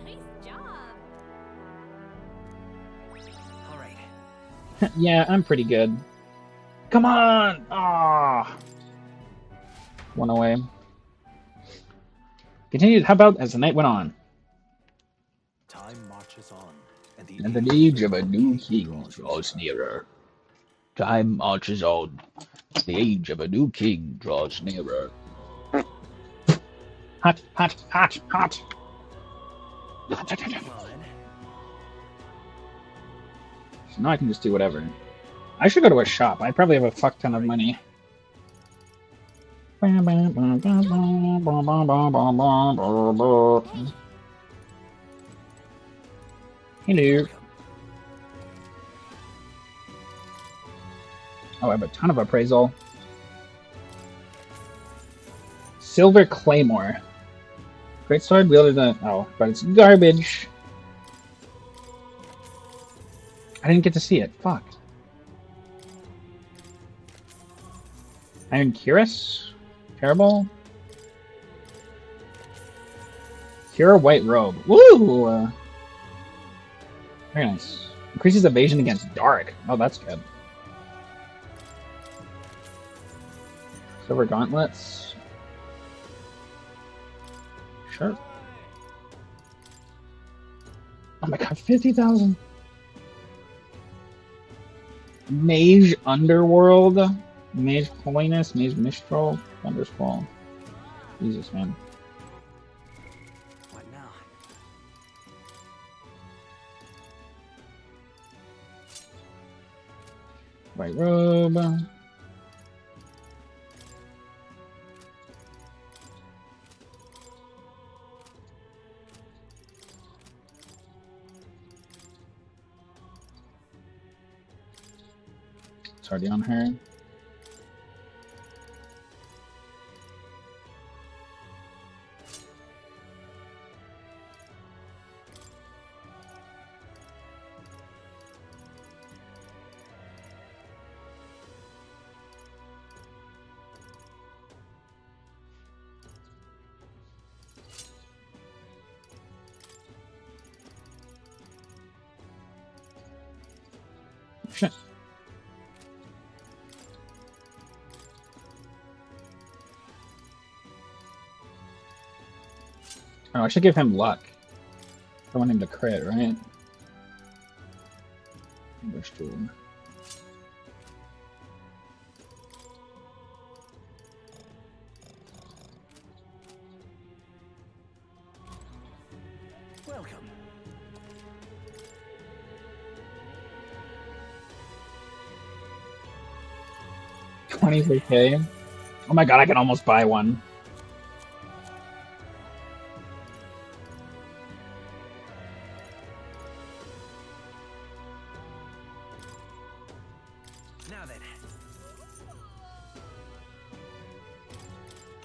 Nice job. All right. Yeah, I'm pretty good. Come on! Ah, one away. Continued. How about as the night went on? Time marches on, And the age of a new king draws nearer. Time marches on. The age of a new king draws nearer. Hot, hot, hot, hot. Well then. So now I can just do whatever. I should go to a shop. I probably have a fuck ton of money. Hello. Oh, I have a ton of appraisal. Silver Claymore. Great sword wielded the... Oh, but it's garbage. I didn't get to see it. Fuck. Iron Cuirass? Terrible. Cure White Robe. Woo! Very nice. Increases evasion against dark. Oh, that's good. Silver Gauntlets. Sure. Oh my god, 50,000! Mage Underworld. Mage Holiness. Mage Mistral. Thundersquall. Jesus, man. What now? White Robe. It's already on her. Shit. Oh, I should give him luck. I want him to crit, right? English tool. Welcome. 23K. Oh my god, I can almost buy one. Now then.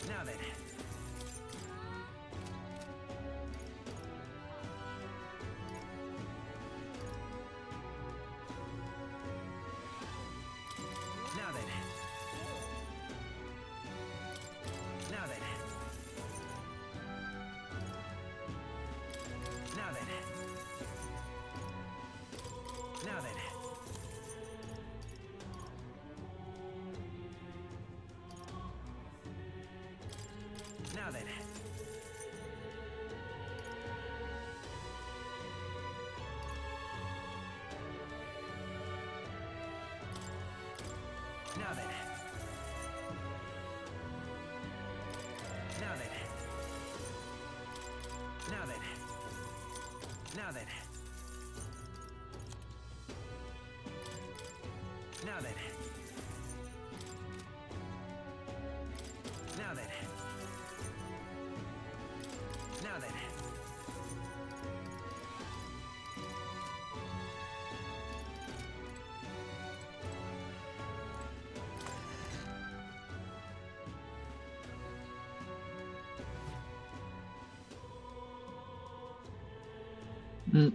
Now then. Now then. Now Now then. Now then. Now then. Now then. Now then. Now then. Now then. Now then. Mm.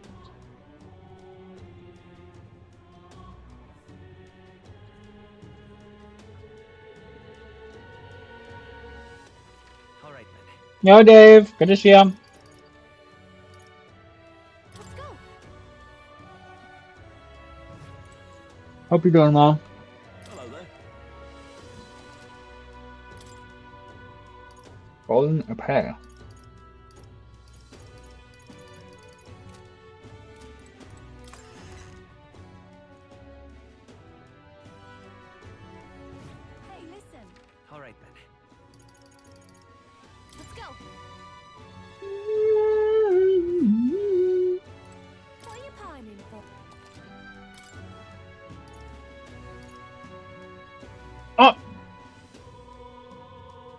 All right then. Yo, Dave. Good to see you. Hope you're doing well. Hello there. Golden a pair. Hey, listen. All right then. Let's go. What are you pining for? Oh!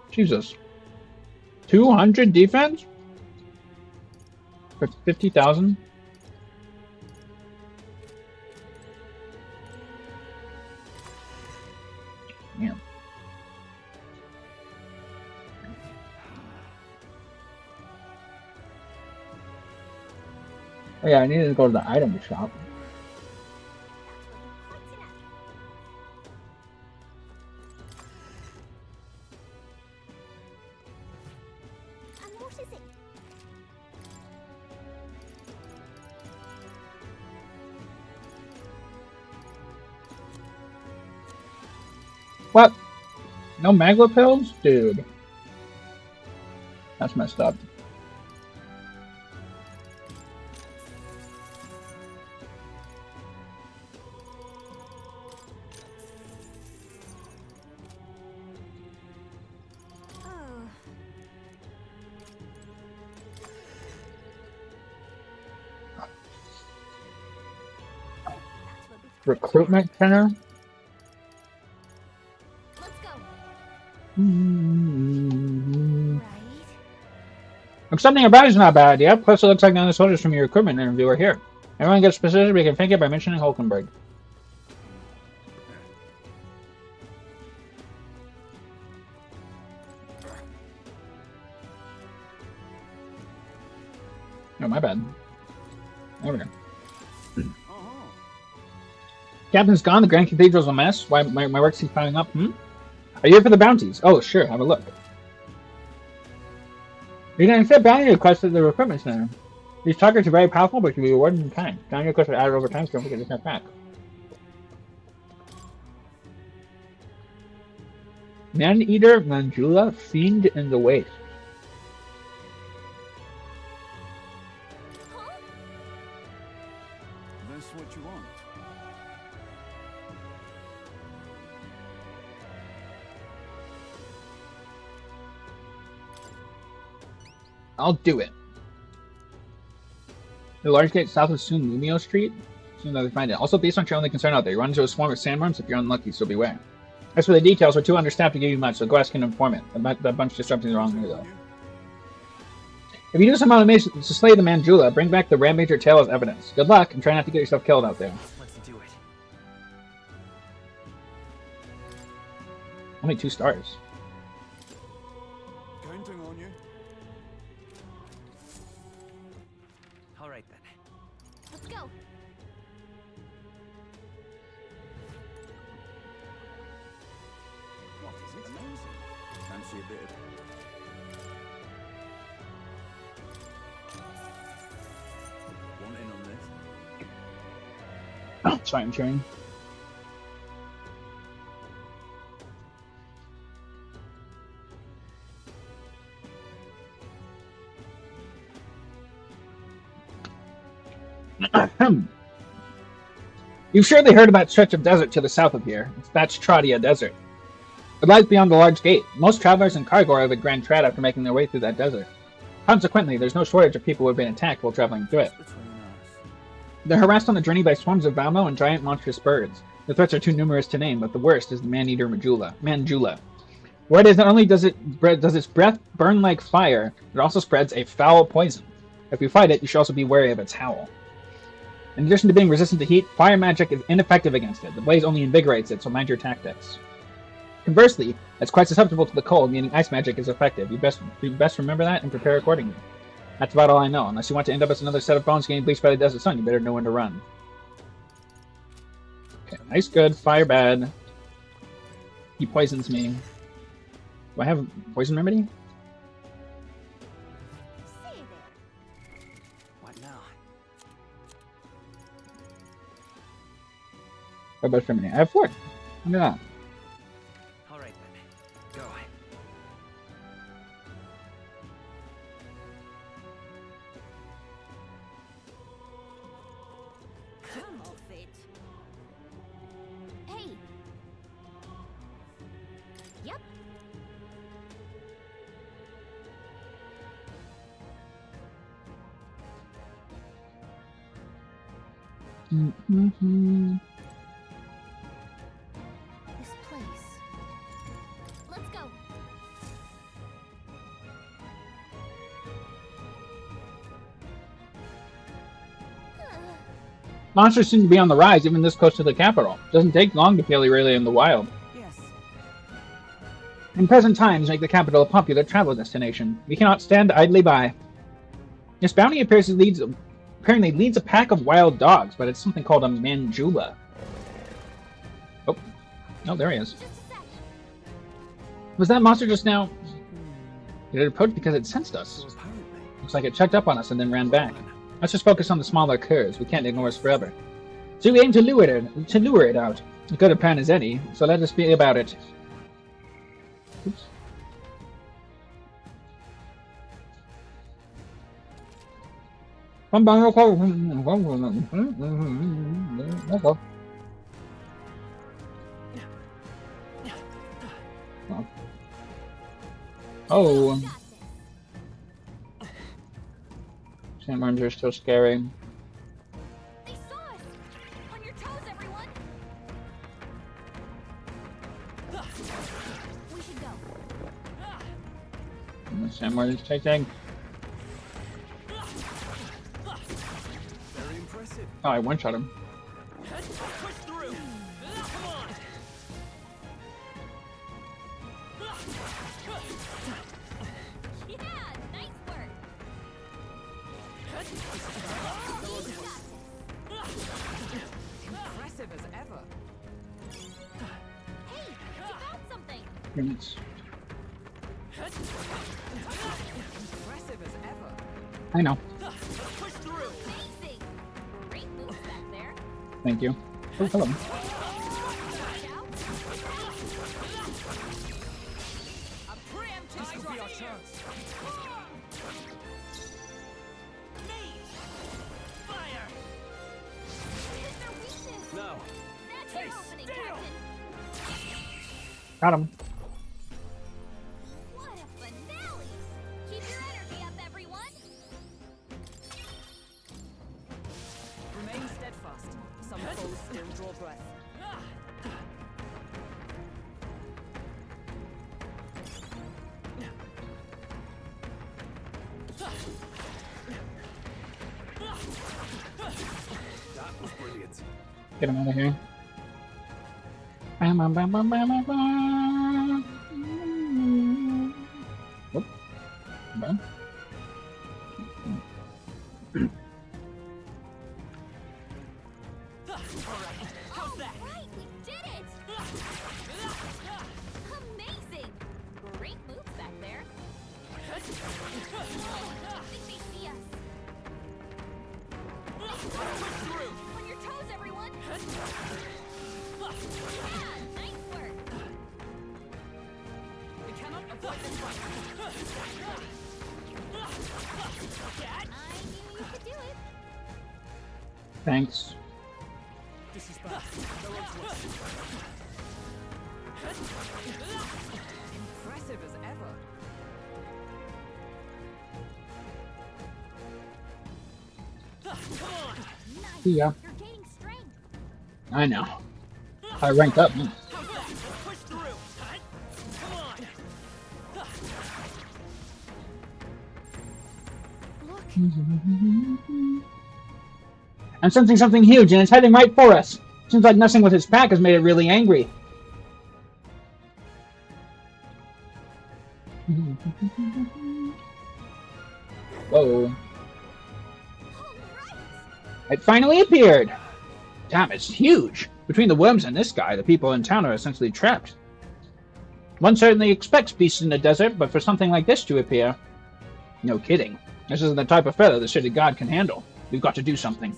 Jesus. 200 defense? For 50,000? Yeah. Oh yeah, I needed to go to the item shop. And what is it? What? No magma pills? Dude. That's messed up. Oh. Recruitment center? Let's go. Mm-hmm. Right. Accepting a badge is not a bad idea. Plus, it looks like none of the soldiers from your recruitment interview are here. Everyone gets specific, we can thank it by mentioning Hulkenberg. Oh, my bad. There we go. Captain's gone. The Grand Cathedral's a mess. Why my work keeps piling up? Are you here for the bounties? Oh, sure. Have a look. You can accept bounty requests at the recruitment center. These targets are very powerful, but can be rewarded in kind. Bounty requests are added over time, so don't forget to step back. Man-Eater, Manjula, Fiend in the Waste. That's what you want. I'll do it. The large gate south of Sunmumio Street. Soon as they find it. Also, based on your only concern out there, you run into a swarm of sandworms if you're unlucky, so beware. As for the details, we're too understaffed to give you much, so go ask an informant. That bunch did something wrong here, though. If you do somehow manage to slay the Manjula, bring back the Rampager tail as evidence. Good luck, and try not to get yourself killed out there. Let's do it. Only 2 stars. Counting on you. All right then. Let's go. What is it? Amazing. Fancy a bit of... Want in on this? Oh, sorry, I'm cheering. You've surely heard of that stretch of desert to the south of here. That's Tradia Desert. It lies beyond the large gate. Most travelers and cargo are the Grand Trad after making their way through that desert. Consequently, there's no shortage of people who have been attacked while traveling through it. They're harassed on the journey by swarms of Valmo and giant monstrous birds. The threats are too numerous to name, but the worst is the man-eater Manjula. Word is not only does its breath burn like fire, it also spreads a foul poison. If you fight it, you should also be wary of its howl. In addition to being resistant to heat, fire magic is ineffective against it. The blaze only invigorates it, so mind your tactics. Conversely, it's quite susceptible to the cold, meaning ice magic is effective. You best remember that and prepare accordingly. That's about all I know. Unless you want to end up as another set of bones getting bleached by the desert sun, you better know when to run. Okay, ice good, fire bad. He poisons me. Do I have poison remedy? What now? What about remedy? I have 4. Look at that. All right then. Go. Come off it. Hey. Yep. Mm-hmm. This place. Let's go. Monsters seem to be on the rise even this close to the capital. Doesn't take long to feel Aurelia in the wild. Yes. In present times, make the capital a popular travel destination. We cannot stand idly by. This bounty apparently leads a pack of wild dogs, but it's something called a Manjula. Oh, there he is. Was that monster just now? It had approached because it sensed us. Looks like it checked up on us and then ran back. Let's just focus on the smaller curs. We can't ignore us forever. So we aim to lure it out. As good a plan as any, so let us be about it. Oops. Oh. Sandworms are still scary. They saw us. On your toes, everyone. We should go. The Sandworm is taking. Very impressive. Oh, I one-shot him. Push through. Come on. Yeah, nice work. Impressive as ever. Hey, you found something. Units. Impressive as ever. I know. Push through. Amazing. Great moves back there. Thank you. Oh, hello. Watch out. A preemptive This could be our strike. chance. Fire. Is there weakness? No. That's your opening, Captain. Got him. What a finale! Keep your energy up, everyone. Remain steadfast. Some foes still draw breath. That was brilliant. Get him out of here. Bam, bam, bam, bam, bam, bam, bam. Whoop. Bam. All right, we did it! Amazing! Great moves back there. I think they see us. On your toes, everyone! Yeah, nice work! We cannot avoid this fight. I knew you could do it. Thanks. This is bad. They're onto us. Impressive as ever. Yeah. You're gaining strength. I know. I ranked up. Push through. Come on. I'm sensing something huge, and it's heading right for us. Seems like messing with his pack has made it really angry. Whoa. It finally appeared! Damn, it's huge! Between the worms and this guy, the people in town are essentially trapped. One certainly expects beasts in the desert, but for something like this to appear... No kidding. This isn't the type of feather the city god can handle. We've got to do something.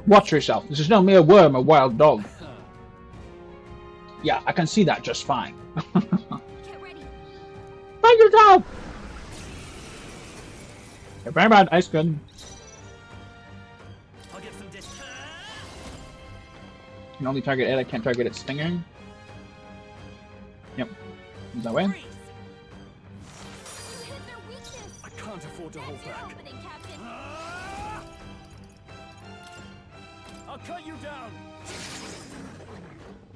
Watch yourself. This is no mere worm or wild dog. Yeah, I can see that just fine. Get ready. Find yourself! You're very bad, ice gun. I'll get some distance. Can only target it, I can't target its stinger. Yep. Is that way? You hit their weakness. I can't afford to hold That's your back. opening, Captain. I'll cut you down.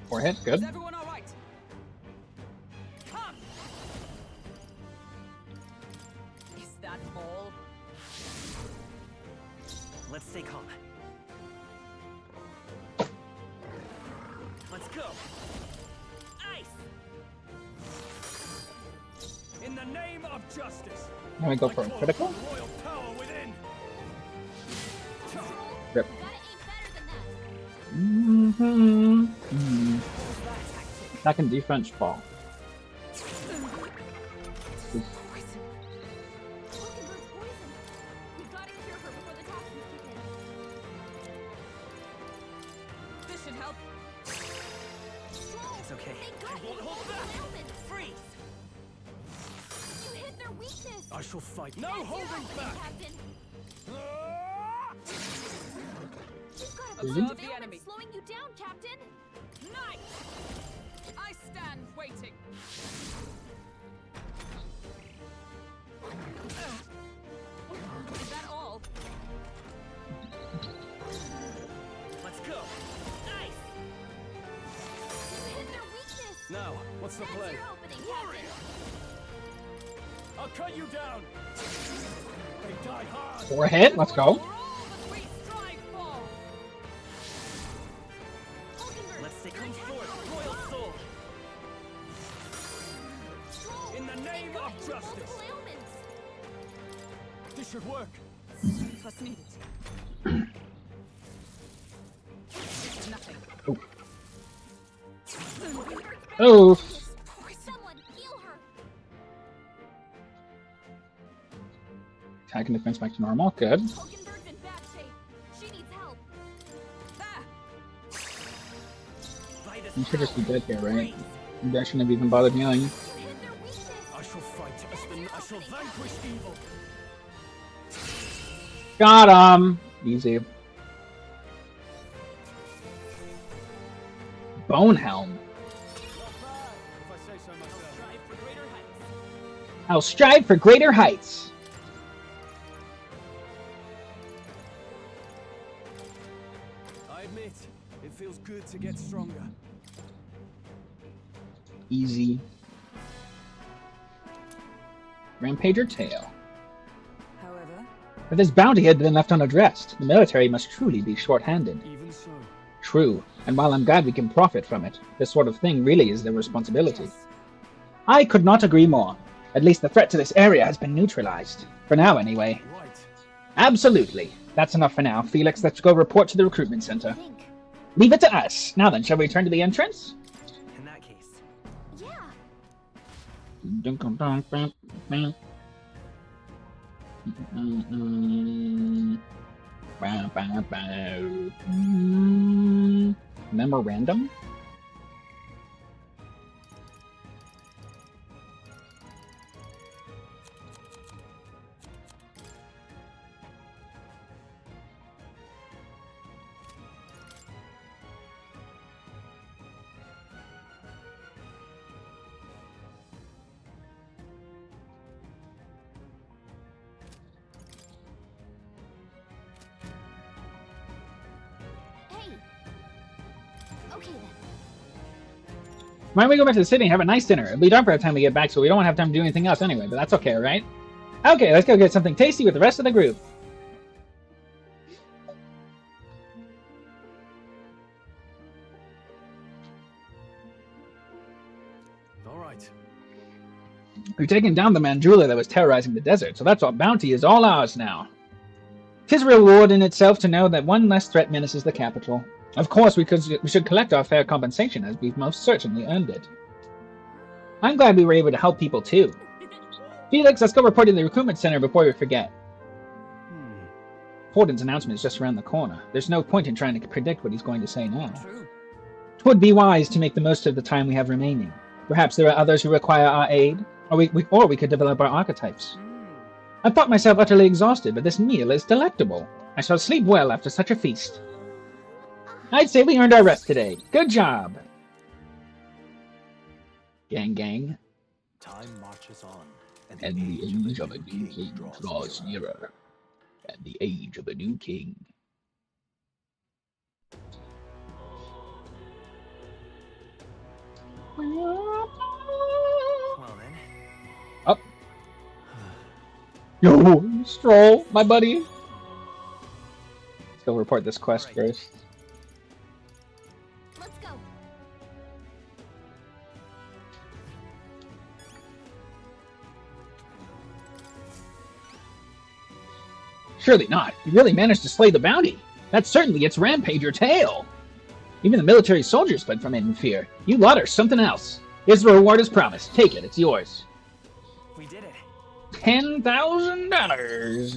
4 hit, good. Is everyone all right? Come. Is that all? Let's stay calm. Let's go. Ice. In the name of justice. Let me go for a critical. Royal power within. Rip. Attack and defense fall. This should help. It's okay. Freeze. You hit their weakness. I shall fight. No That's your holding opening, back. Captain. You've got a Observe bunch the of enemy. ailments slowing you down, Captain. Knight! I stand waiting. Is that all? Let's go. Nice. You hit their weakness. Now, what's the That's play? your opening, Captain. I'll cut you down. They die hard. 4 hit, let's go. Let's say come forth, royal soul. In the name of justice. This should work. What's needed? Nothing. Oh. Someone heal her. Attack and defense back to normal. Good. Hulkenberg's in bad shape. She needs help. You should just be dead here, right? Maybe I shouldn't have even bothered healing. I shall fight as I shall vanquish evil. Got him! Easy. Bone helm. If I say so myself. I'll strive for greater heights. I admit, it feels good to get stronger. Easy. Rampager tail. However, If this bounty had been left unaddressed, the military must truly be short-handed. Even so. True, and while I'm glad we can profit from it, this sort of thing really is their responsibility. I could not agree more. At least the threat to this area has been neutralized. For now, anyway. Right. Absolutely. That's enough for now. Felix, let's go report to the recruitment center. Leave it to us. Now then, shall we return to the entrance? In that case. Yeah. Memorandum? Okay then. Why don't we go back to the city and have a nice dinner? It'll be dark by the time we get back, so we don't want to have time to do anything else anyway, but that's okay, right? Okay, let's go get something tasty with the rest of the group. All right. We've taken down the Mandrula that was terrorizing the desert, so that's our bounty is all ours now. 'Tis a reward in itself to know that one less threat menaces the capital. Of course, we should collect our fair compensation, as we've most certainly earned it. I'm glad we were able to help people too. Felix, let's go report to the recruitment center before we forget. Fortin's announcement is just around the corner. There's no point in trying to predict what he's going to say now. Twould be wise to make the most of the time we have remaining. Perhaps there are others who require our aid, or we could develop our archetypes. I thought myself utterly exhausted, but this meal is delectable. I shall sleep well after such a feast. I'd say we earned our rest today. Good job. Gang, gang. Time marches on, And the age of a new king draws nearer. And the age of a new king. Well then. Up. Yo, Stroll, my buddy. Let's go report this quest first. Let's go. Surely not. You really managed to slay the bounty. That certainly gets Rampager tail. Even the military soldiers fled from it in fear. You lot are something else. Here's the reward as promised. Take it. It's yours. We did it. $10,000.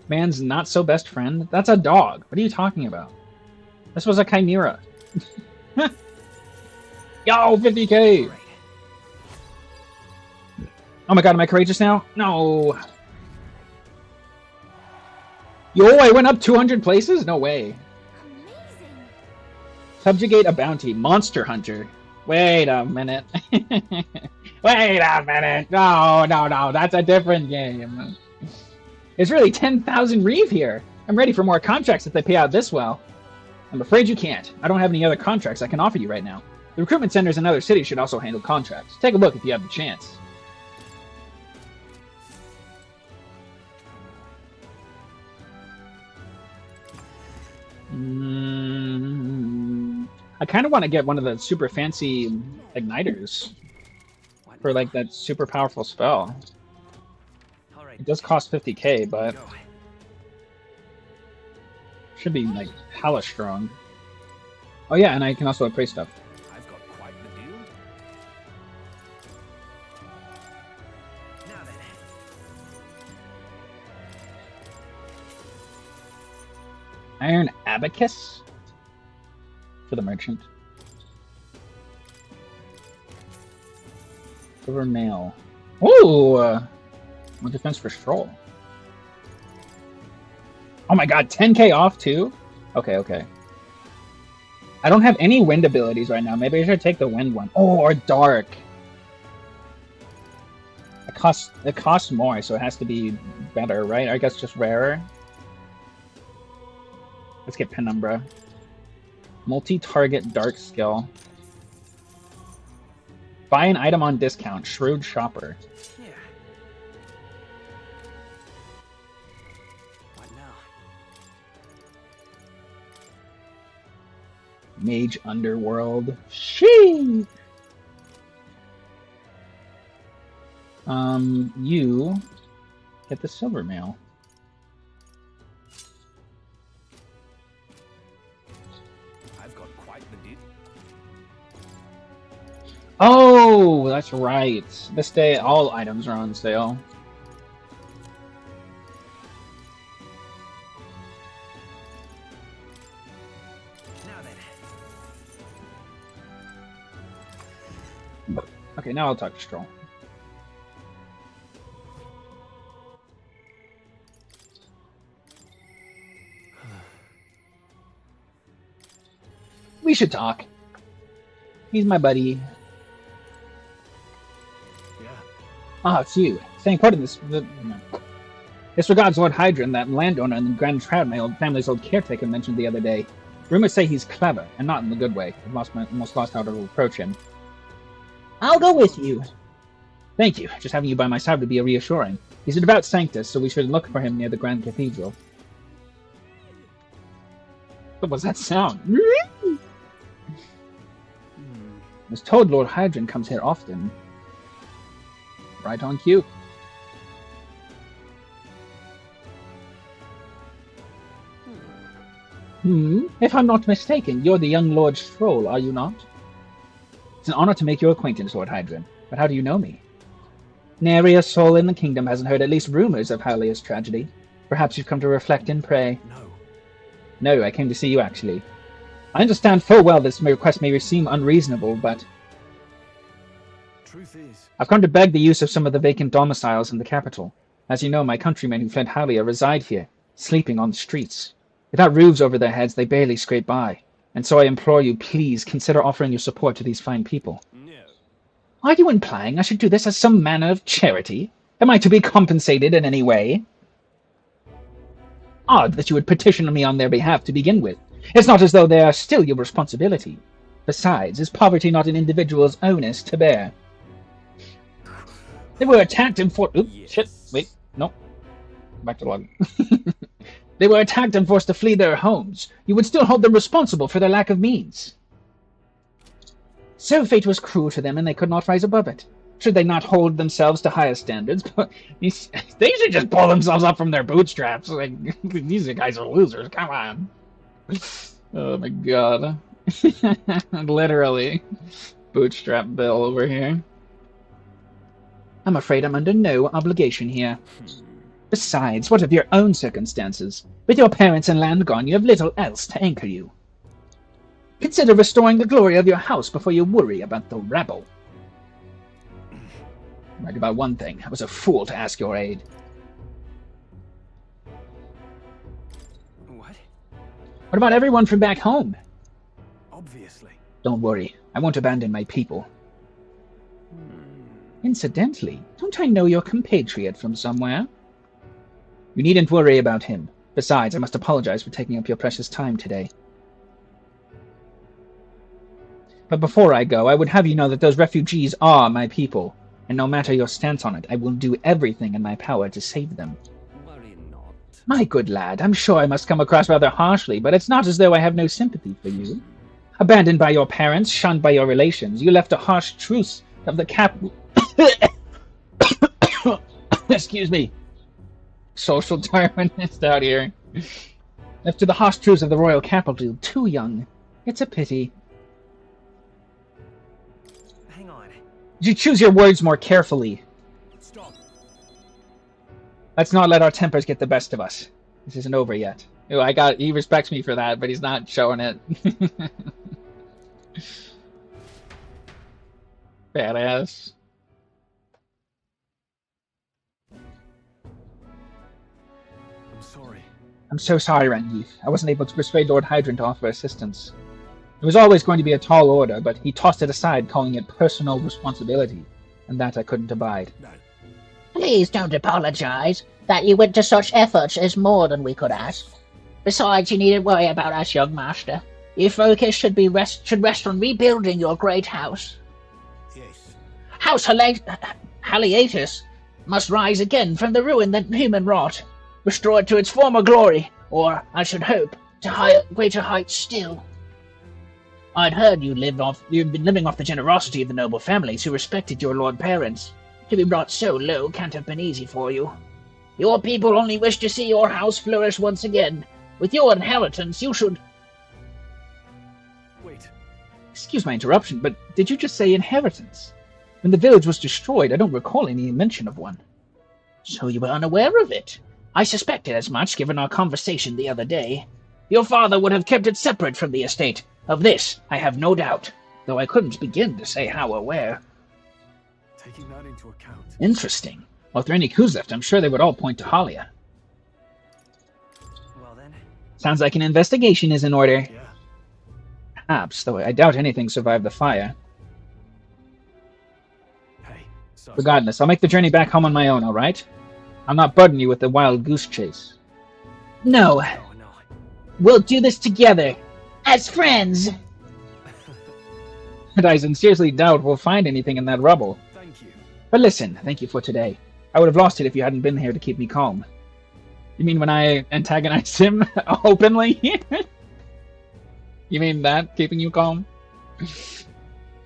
Man's not so best friend? That's a dog. What are you talking about? This was a chimera. Yo, 50k. Oh my god, am I courageous now? No. Yo, I went up 200 places? No way. Amazing. Subjugate a bounty. Monster Hunter. Wait a minute. Wait a minute. No, that's a different game. It's really 10,000 Reeve here. I'm ready for more contracts if they pay out this well. I'm afraid you can't. I don't have any other contracts I can offer you right now. The recruitment centers in other cities should also handle contracts. Take a look if you have the chance. I kind of want to get one of the super fancy igniters for like that super powerful spell. It does cost 50k, but should be like hella strong. Oh yeah, and I can also upgrade stuff. I've got quite the deal. Now then. Iron Abacus for the merchant. Silver mail. Ooh! More defense for Stroll. Oh my god, 10k off too? Okay. I don't have any wind abilities right now. Maybe I should take the wind one. Oh, or dark. It costs more, so it has to be better, right? I guess just rarer. Let's get Penumbra. Multi-target dark skill. Buy an item on discount. Shrewd shopper. Yeah. What now? Mage Underworld. Sheesh! You get the silver mail. I've got quite the deal. Oh, that's right. This day, all items are on sale. Now then. Okay, now I'll talk to Stroll. We should talk. He's my buddy. Yeah. Ah, it's you. Staying put in this. This regards Lord Hydron, that landowner and the Grand Trout my old family's old caretaker mentioned the other day. Rumors say he's clever, and not in the good way. I've almost lost how to approach him. I'll go with you. Thank you. Just having you by my side would be reassuring. He's a devout sanctus, so we should look for him near the Grand Cathedral. What was that sound? I was told Lord Hydron comes here often. Right on cue. If I'm not mistaken, you're the young Lord Stroll, are you not? It's an honor to make your acquaintance, Lord Hydron. But how do you know me? Nary a soul in the kingdom hasn't heard at least rumors of Halia's tragedy. Perhaps you've come to reflect and pray. No, I came to see you, actually. I understand full well this request may seem unreasonable, but... Truth is, I've come to beg the use of some of the vacant domiciles in the capital. As you know, my countrymen who fled Halia reside here, sleeping on the streets. Without roofs over their heads, they barely scrape by. And so I implore you, please consider offering your support to these fine people. no. Are you implying I should do this as some manner of charity? Am I to be compensated in any way? Odd that you would petition me on their behalf to begin with. It's not as though they are still your responsibility. Besides, is poverty not an individual's onus to bear? They were attacked and forced... Oops, shit. Wait, no. Back to log. They were attacked and forced to flee their homes. You would still hold them responsible for their lack of means. So fate was cruel to them and they could not rise above it. Should they not hold themselves to higher standards? But they should just pull themselves up from their bootstraps. Like, these guys are losers. Come on. Oh my god. Literally. Bootstrap Bill over here. I'm afraid I'm under no obligation here. Besides, what of your own circumstances? With your parents and land gone, you have little else to anchor you. Consider restoring the glory of your house before you worry about the rabble. Right about one thing. I was a fool to ask your aid. What? What about everyone from back home? Obviously. Don't worry. I won't abandon my people. Incidentally, don't I know your compatriot from somewhere? You needn't worry about him. Besides, I must apologize for taking up your precious time today. But before I go, I would have you know that those refugees are my people, and no matter your stance on it, I will do everything in my power to save them. Worry not. My good lad, I'm sure I must come across rather harshly, but it's not as though I have no sympathy for you. Abandoned by your parents, shunned by your relations, you left a harsh truce of the Excuse me. Social Darwinist out here. Left to the harsh truths of the royal capital, too young. It's a pity. Hang on. You choose your words more carefully. Stop. Let's not let our tempers get the best of us. This isn't over yet. Ooh, he respects me for that, but he's not showing it. Badass. I'm sorry. I'm so sorry, Rangeeth. I wasn't able to persuade Lord Hydron to offer assistance. It was always going to be a tall order, but he tossed it aside, calling it personal responsibility, and that I couldn't abide. No. Please don't apologize. That you went to such efforts is more than we could ask. Besides, you needn't worry about us, young master. Your focus should rest on rebuilding your great house. Yes. House Haliatus must rise again from the ruin that human wrought, restored to its former glory, or, I should hope, to greater heights still. I'd heard you'd been living off the generosity of the noble families who respected your lord parents. To be brought so low can't have been easy for you. Your people only wish to see your house flourish once again. With your inheritance, you should... Wait. Excuse my interruption, but did you just say inheritance? When the village was destroyed, I don't recall any mention of one. So you were unaware of it? I suspected as much, given our conversation the other day. Your father would have kept it separate from the estate. Of this, I have no doubt, though I couldn't begin to say how aware. Taking that into account. Interesting. Well, if there are any clues left, I'm sure they would all point to Halia. Well then. Sounds like an investigation is in order. Yeah. Perhaps, though I doubt anything survived the fire. Hey, so Regardless, I'll make the journey back home on my own, alright? I'll not burden you with the wild goose chase. No. Oh no. We'll do this together. As friends. And I sincerely doubt we'll find anything in that rubble. Thank you. But listen, thank you for today. I would have lost it if you hadn't been here to keep me calm. You mean when I antagonized him openly? You mean that, keeping you calm?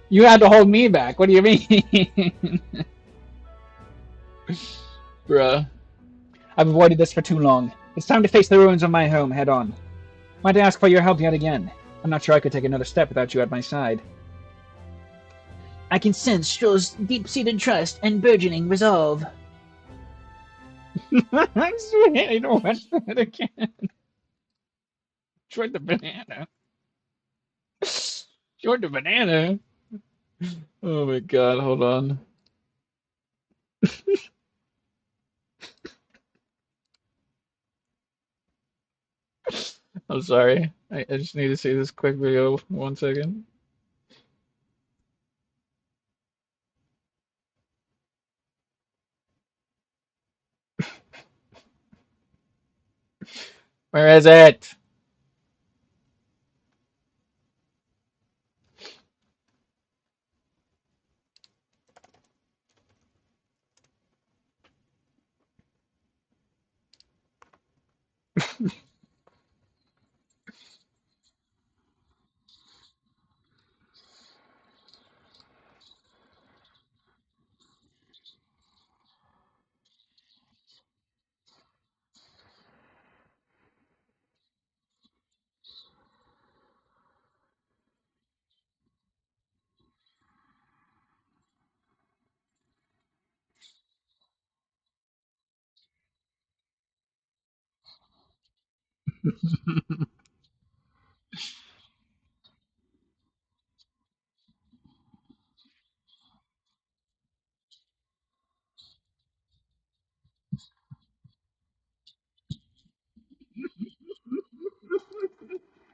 You had to hold me back. What do you mean? Bruh. I've avoided this for too long. It's time to face the ruins of my home head on. Might I ask for your help yet again? I'm not sure I could take another step without you at my side. I can sense Stroh's deep-seated trust and burgeoning resolve. I don't want that again. Short the banana. Short the banana. Oh my god, hold on. I'm sorry. I just need to see this quick video. 1 second. Where is it?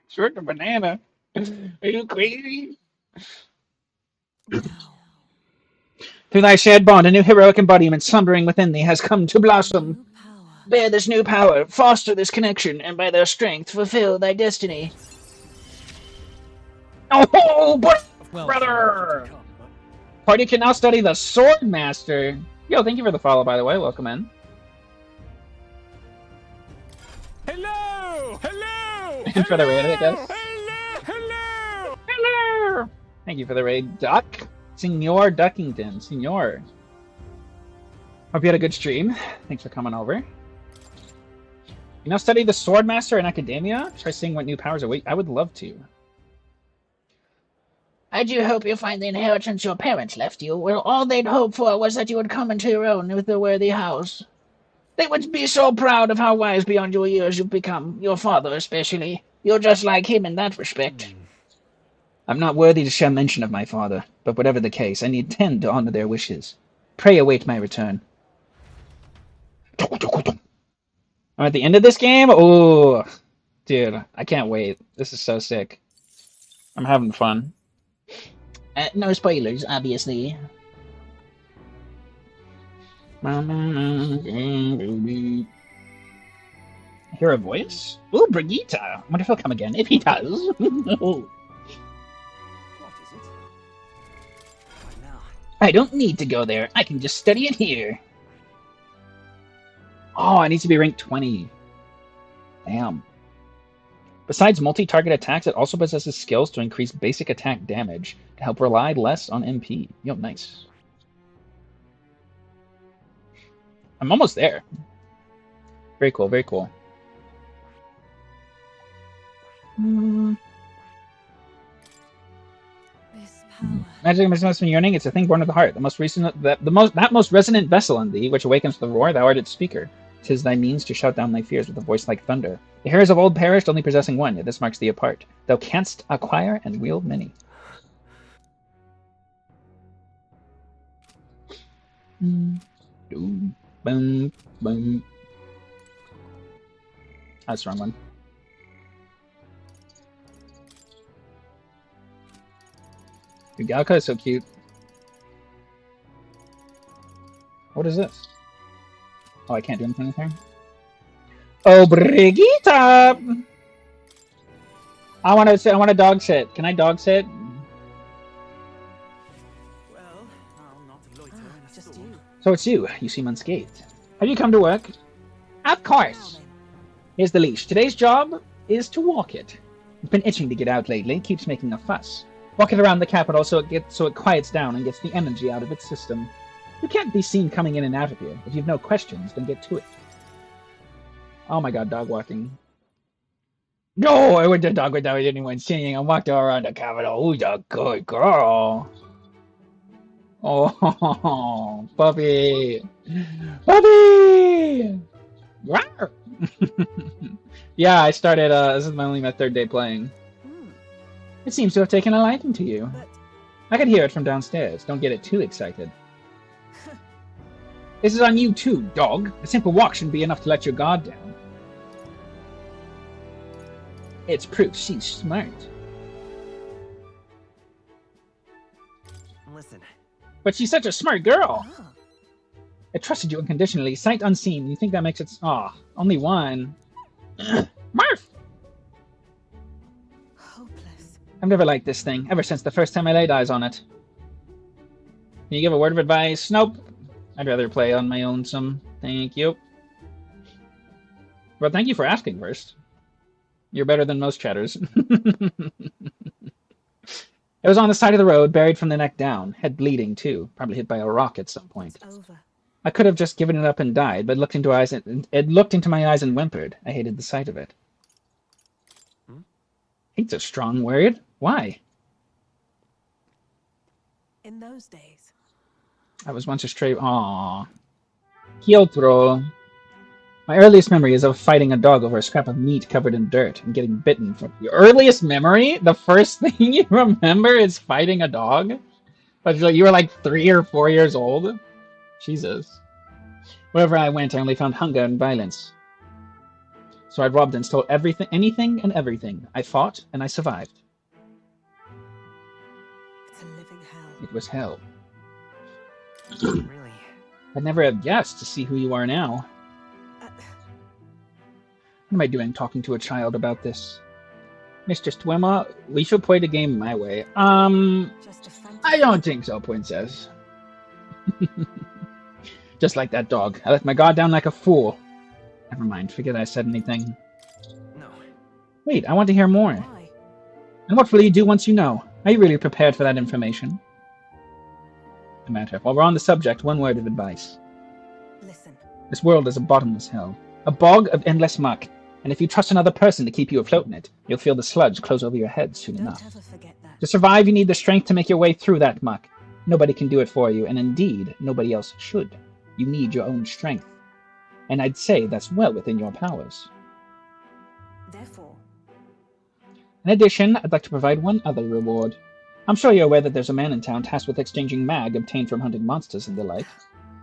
Short the banana. Are you crazy? Through thy shared bond, a new heroic embodiment slumbering within thee has come to blossom. Bear this new power, foster this connection, and by their strength fulfill thy destiny. Oh, Well, brother! Party can now study the Sword Master. Yo, thank you for the follow, by the way. Welcome in. Hello! Hello! And for the raid, I guess. Hello! Hello! Thank you for the raid, Duck. Senor Duckington. Senor. Hope you had a good stream. Thanks for coming over. You now study the Sword Master in Academia? Try seeing what new powers await. I would love to. I do hope you find the inheritance your parents left you, where all they'd hoped for was that you would come into your own with a worthy house. They would be so proud of how wise beyond your years you've become, your father especially. You're just like him in that respect. I'm not worthy to share mention of my father, but whatever the case, I need 10 to honor their wishes. Pray await my return. I'm at the end of this game? Oh, dude, I can't wait. This is so sick. I'm having fun. No spoilers, obviously. Hear a voice? Ooh, Brigitte. I wonder if he'll come again. If he does. I don't need to go there. I can just study it here. Oh, I need to be ranked 20. Damn. Besides multi-target attacks, it also possesses skills to increase basic attack damage to help rely less on MP. Yo, nice. I'm almost there. Very cool, very cool. Magic must be yearning. It's a thing born of the heart. That most resonant vessel in thee, which awakens the roar, thou art its speaker. 'Tis thy means to shout down thy fears with a voice like thunder. The heroes of old perished, only possessing one, yet this marks thee apart. Thou canst acquire and wield many. Boom, boom, boom. That's the wrong one. Dude, Galka is so cute. What is this? Oh, I can't do anything with her. Oh, Brigitte! I want to sit. I want to dog sit. Can I dog sit? Well, I'll not loiter in a Just storm. you. So it's you. You seem unscathed. Have you come to work? Of course. Here's the leash. Today's job is to walk it. It's been itching to get out lately. It keeps making a fuss. Walk it around the capital so it quiets down and gets the energy out of its system. You can't be seen coming in and out of here. If you've no questions, then get to it. Oh my god, dog walking. No, I went to dog without anyone seeing. I walked around the capital. Who's a good girl? Oh, puppy. Puppy! Rawr! Yeah, I started, this is only my third day playing. It seems to have taken a liking to you. I could hear it from downstairs. Don't get it too excited. This is on you too, dog. A simple walk shouldn't be enough to let your guard down. It's proof she's smart. Listen. But she's such a smart girl. I trusted you unconditionally, sight unseen. You think that makes it... Aw, only one. Murph! Hopeless. I've never liked this thing, ever since the first time I laid eyes on it. Can you give a word of advice? Nope. I'd rather play on my own some. Thank you. Well, thank you for asking first. You're better than most chatters. It was on the side of the road, buried from the neck down. Head bleeding, too. Probably hit by a rock at some point. It's over. I could have just given it up and died, but it looked into my eyes and whimpered. I hated the sight of it. Hate's a strong word. Why? In those days. I was once a stray... Aww. Kyotro. My earliest memory is of fighting a dog over a scrap of meat covered in dirt and getting bitten. From your earliest memory? The first thing you remember is fighting a dog? But you were like 3 or 4 years old? Jesus. Wherever I went, I only found hunger and violence. So I robbed and stole everything, anything and everything. I fought, and I survived. It's a living hell. It was hell. Really? I'd never have guessed to see who you are now. What am I doing talking to a child about this? Mr. Stwema, we should play the game my way. I don't think so, princess. Just like that dog. I let my guard down like a fool. Never mind, forget I said anything. No. Wait, I want to hear more. Why? And what will you do once you know? Are you really prepared for that information? No matter. While we're on the subject, one word of advice. Listen. This world is a bottomless hell. A bog of endless muck. And if you trust another person to keep you afloat in it, you'll feel the sludge close over your head soon enough. Don't ever forget that. To survive, you need the strength to make your way through that muck. Nobody can do it for you, and indeed, nobody else should. You need your own strength. And I'd say that's well within your powers. Therefore. In addition, I'd like to provide one other reward. I'm sure you're aware that there's a man in town tasked with exchanging mag obtained from hunted monsters and the like.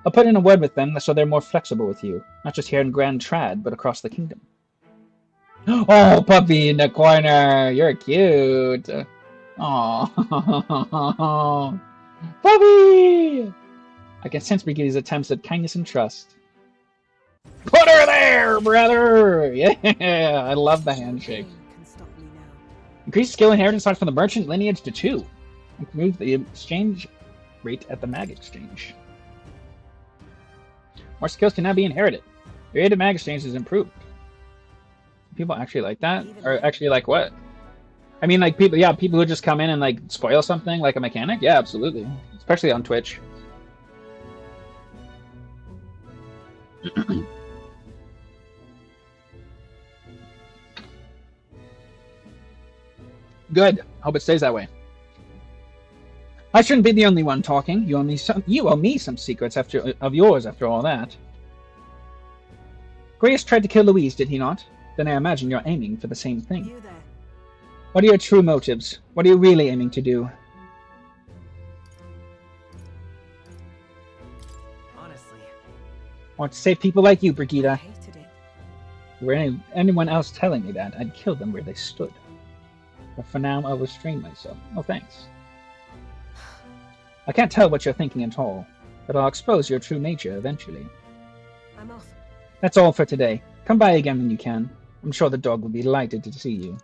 I'll put in a word with them so they're more flexible with you, not just here in Grand Trad, but across the kingdom. Oh, puppy in the corner! You're cute! Aww. Puppy! I can sense Brigitte's attempts at kindness and trust. Put her there, brother! Yeah, I love the handshake. Can stop me now. Increase skill inheritance starts from the merchant lineage to 2. Improve the exchange rate at the mag exchange. More skills can now be inherited. Your rate at mag exchange is improved. People actually like that? Or actually like what? I mean, like, people who just come in and, like, spoil something, like a mechanic? Yeah, absolutely. Especially on Twitch. Good. Hope it stays that way. I shouldn't be the only one talking. You owe me some secrets of yours after all that. Grace tried to kill Louise, did he not? Then I imagine you're aiming for the same thing. You there. What are your true motives? What are you really aiming to do? Honestly. I want to save people like you, Brigitte. I hated it. Were anyone else telling me that, I'd kill them where they stood. But for now, I'll restrain myself. Oh, thanks. I can't tell what you're thinking at all, but I'll expose your true nature eventually. I'm off. That's all for today. Come by again when you can. I'm sure the dog will be delighted to see you.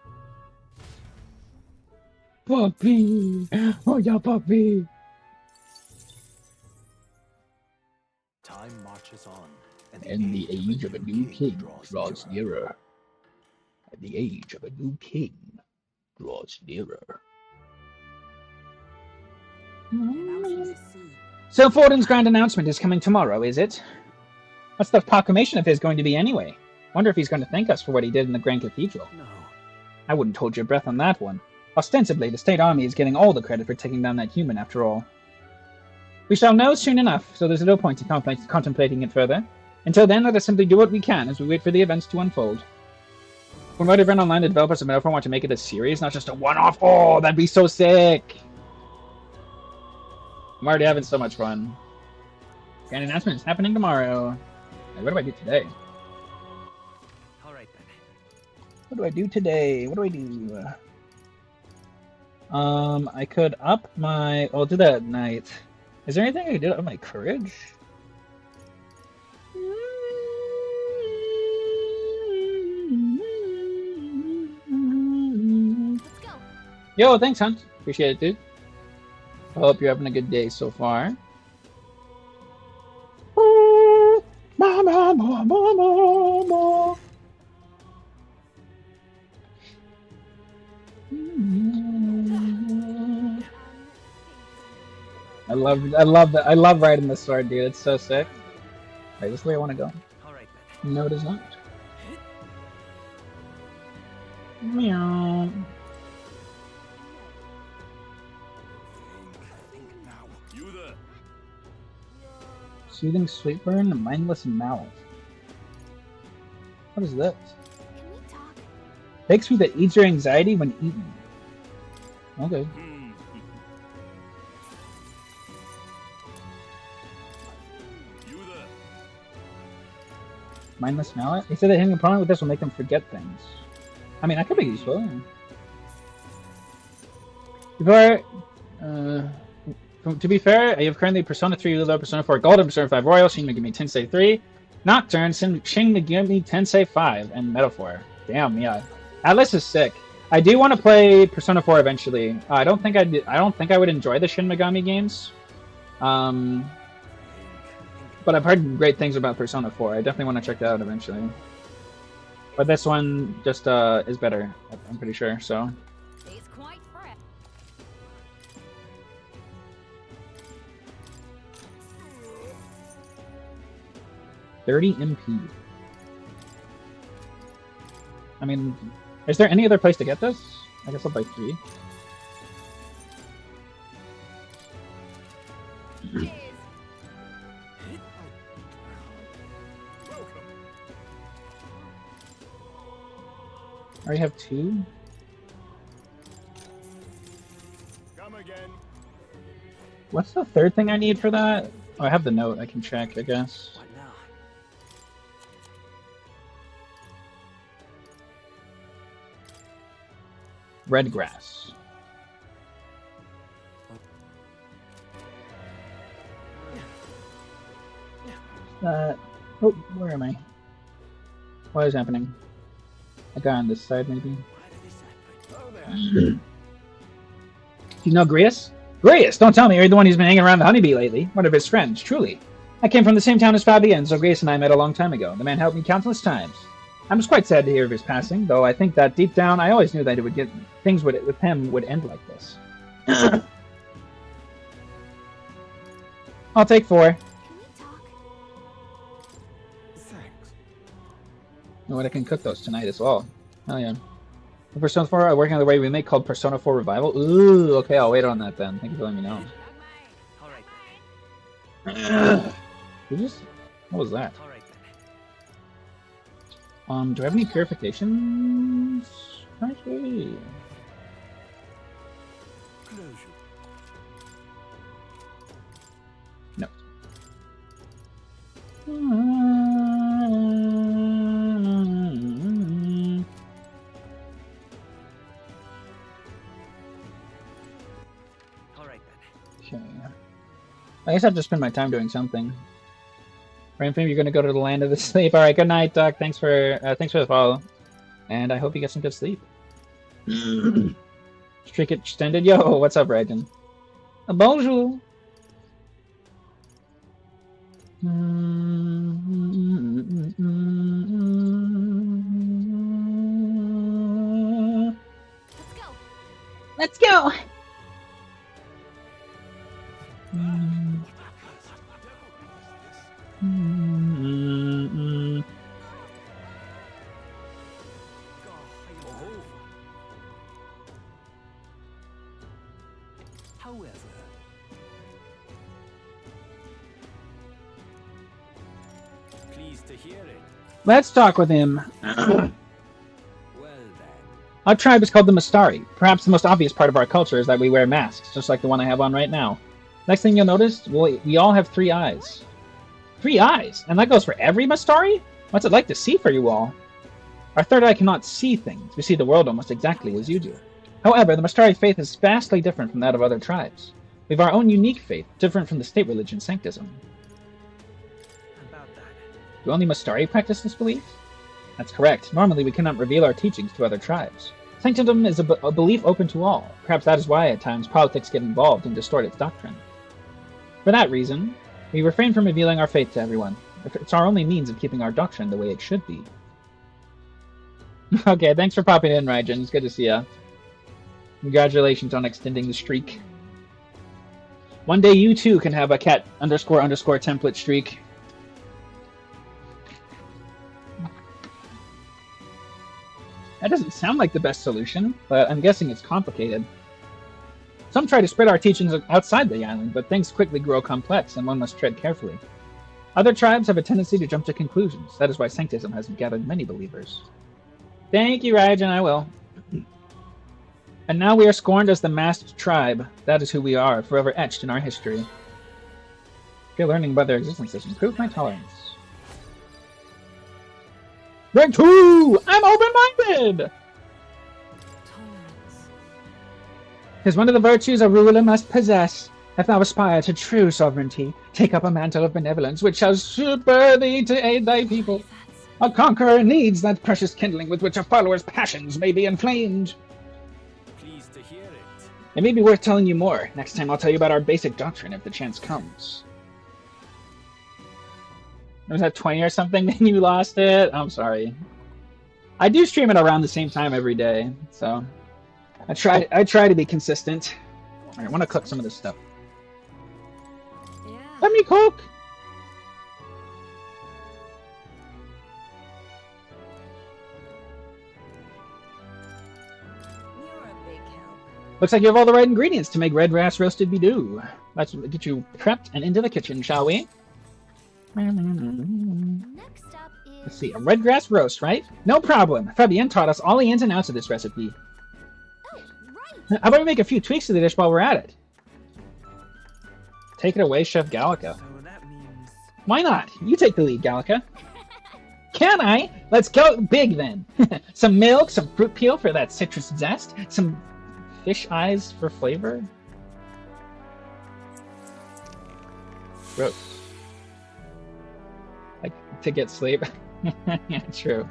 puppy! Oh, yeah, puppy! Time marches on, And the age of a new king draws nearer. And the age of a new king draws nearer. So Forden's grand announcement is coming tomorrow, is it? What's the proclamation of his going to be anyway? Wonder if he's going to thank us for what he did in the Grand Cathedral. No. I wouldn't hold your breath on that one. Ostensibly, the State Army is getting all the credit for taking down that human, after all. We shall know soon enough, so there's no point in contemplating it further. Until then, let us simply do what we can as we wait for the events to unfold. From what I've read online, the developers of Metaphor want to make it a series, not just a one-off. Oh, that'd be so sick! I'm already having so much fun. Grand announcement is happening tomorrow. Hey, what do I do today? Alright then. What do I do today? What do I do? I could up my... I'll do that at night. Is there anything I could do to up my courage? Let's go. Yo, thanks, Hunt. Appreciate it, dude. I hope you're having a good day so far. I love riding this sword, dude. It's so sick. Wait, this is the way I want to go. No, it is not. Meow. Soothing sweet burn, mindless mouth. What is this? Can we talk? Takes food that eats your anxiety when eaten. Okay. Mindless mallet? He said that hitting a opponent with this will make them forget things. I mean, that could be useful. Before, to be fair, I have currently Persona 3 Lilo, Persona 4 Golden, Persona 5 Royal, Shin Megami Tensei 3, Nocturne, Shin Megami Tensei 5, and Metaphor. Damn, yeah. Atlas is sick. I do want to play Persona 4 eventually. I don't think I would enjoy the Shin Megami games. But I've heard great things about Persona 4. I definitely want to check that out eventually. But this one just is better, I'm pretty sure, so. It's quite fresh. $30 MP. I mean, is there any other place to get this? I guess I'll buy 3. I already have 2. Come again. What's the third thing I need for that? Oh, I have the note. I can check, I guess. What now? Red grass. Oh, where am I? What is happening? A guy on this side, maybe. Do you know Grius? Grius! Don't tell me you're the one who's been hanging around the honeybee lately. One of his friends, truly. I came from the same town as Fabienne, so Grius and I met a long time ago. The man helped me countless times. I was quite sad to hear of his passing, though I think that deep down I always knew that things with him would end like this. I'll take 4. You know what, I can cook those tonight as well. Oh yeah. For Persona 4, I'm working on the way remake called Persona 4 Revival. Ooh, okay, I'll wait on that then. Thank you for letting me know. What was that? Do I have any purifications? Actually. No. Okay. I guess I have to spend my time doing something. Rainfame, you're gonna go to the land of the sleep. All right, good night, Doc. Thanks for the follow, and I hope you get some good sleep. Streak extended. Yo, what's up, Raiden? Bonjour. Let's go. However, pleased to hear it. Let's talk with him. Well then, Our tribe is called the Mastari. Perhaps the most obvious part of our culture is that we wear masks, just like the one I have on right now. Next thing you'll notice, we all have 3 eyes. 3 eyes? And that goes for every Mastari? What's it like to see for you all? Our third eye cannot see things. We see the world almost exactly as you do. However, the Mastari faith is vastly different from that of other tribes. We have our own unique faith, different from the state religion Sanctism. About that. Do only Mastari practice this belief? That's correct. Normally, we cannot reveal our teachings to other tribes. Sanctism is a belief open to all. Perhaps that is why, at times, politics get involved and distort its doctrine. For that reason, we refrain from revealing our faith to everyone. It's our only means of keeping our doctrine the way it should be. Okay, thanks for popping in, Raijin. It's good to see ya. Congratulations on extending the streak. One day you too can have a cat __ template streak. That doesn't sound like the best solution, but I'm guessing it's complicated. Some try to spread our teachings outside the island, but things quickly grow complex and one must tread carefully. Other tribes have a tendency to jump to conclusions. That is why Sanctism has gathered many believers. Thank you, Raijin, I will. And now we are scorned as the masked tribe. That is who we are, forever etched in our history. Fear learning about their existence has improved my tolerance. Rank 2! I'm open-minded! Is one of the virtues a ruler must possess. If thou aspire to true sovereignty, take up a mantle of benevolence which shall spur thee to aid thy people. A conqueror needs that precious kindling with which a follower's passions may be inflamed. pleased to hear it. It may be worth telling you more. Next time I'll tell you about our basic doctrine if the chance comes. Was that 20 or something? Then you lost it? I'm sorry. I do stream it around the same time every day, so I try to be consistent. Alright, I want to cook some of this stuff. Yeah. Let me cook! You're a big help. Looks like you have all the right ingredients to make red grass roasted be-do. Let's get you prepped and into the kitchen, shall we? Next up is... Let's see, a red grass roast, right? No problem. Fabienne taught us all the ins and outs of this recipe. Oh, right! How about we make a few tweaks to the dish while we're at it? Take it away, Chef Gallica. So that means... Why not? You take the lead, Gallica. Can I? Let's go big then. Some milk, some fruit peel for that citrus zest, some fish eyes for flavor. Gross. Like, to get sleep. Yeah, true.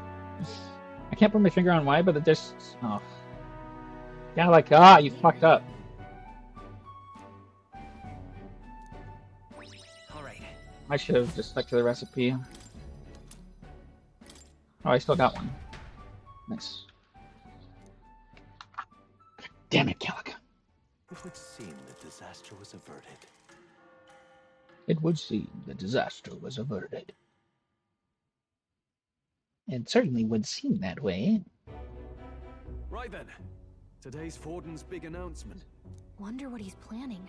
I can't put my finger on why, but it just... Oh. Gallica, you fucked up. Alright. I should have just stuck to the recipe. Oh, I still got one. Nice. Damn it, Gallica. It would seem the disaster was averted. It would seem the disaster was averted. It certainly would seem that way. Right then. Today's Forden's big announcement. Wonder what he's planning.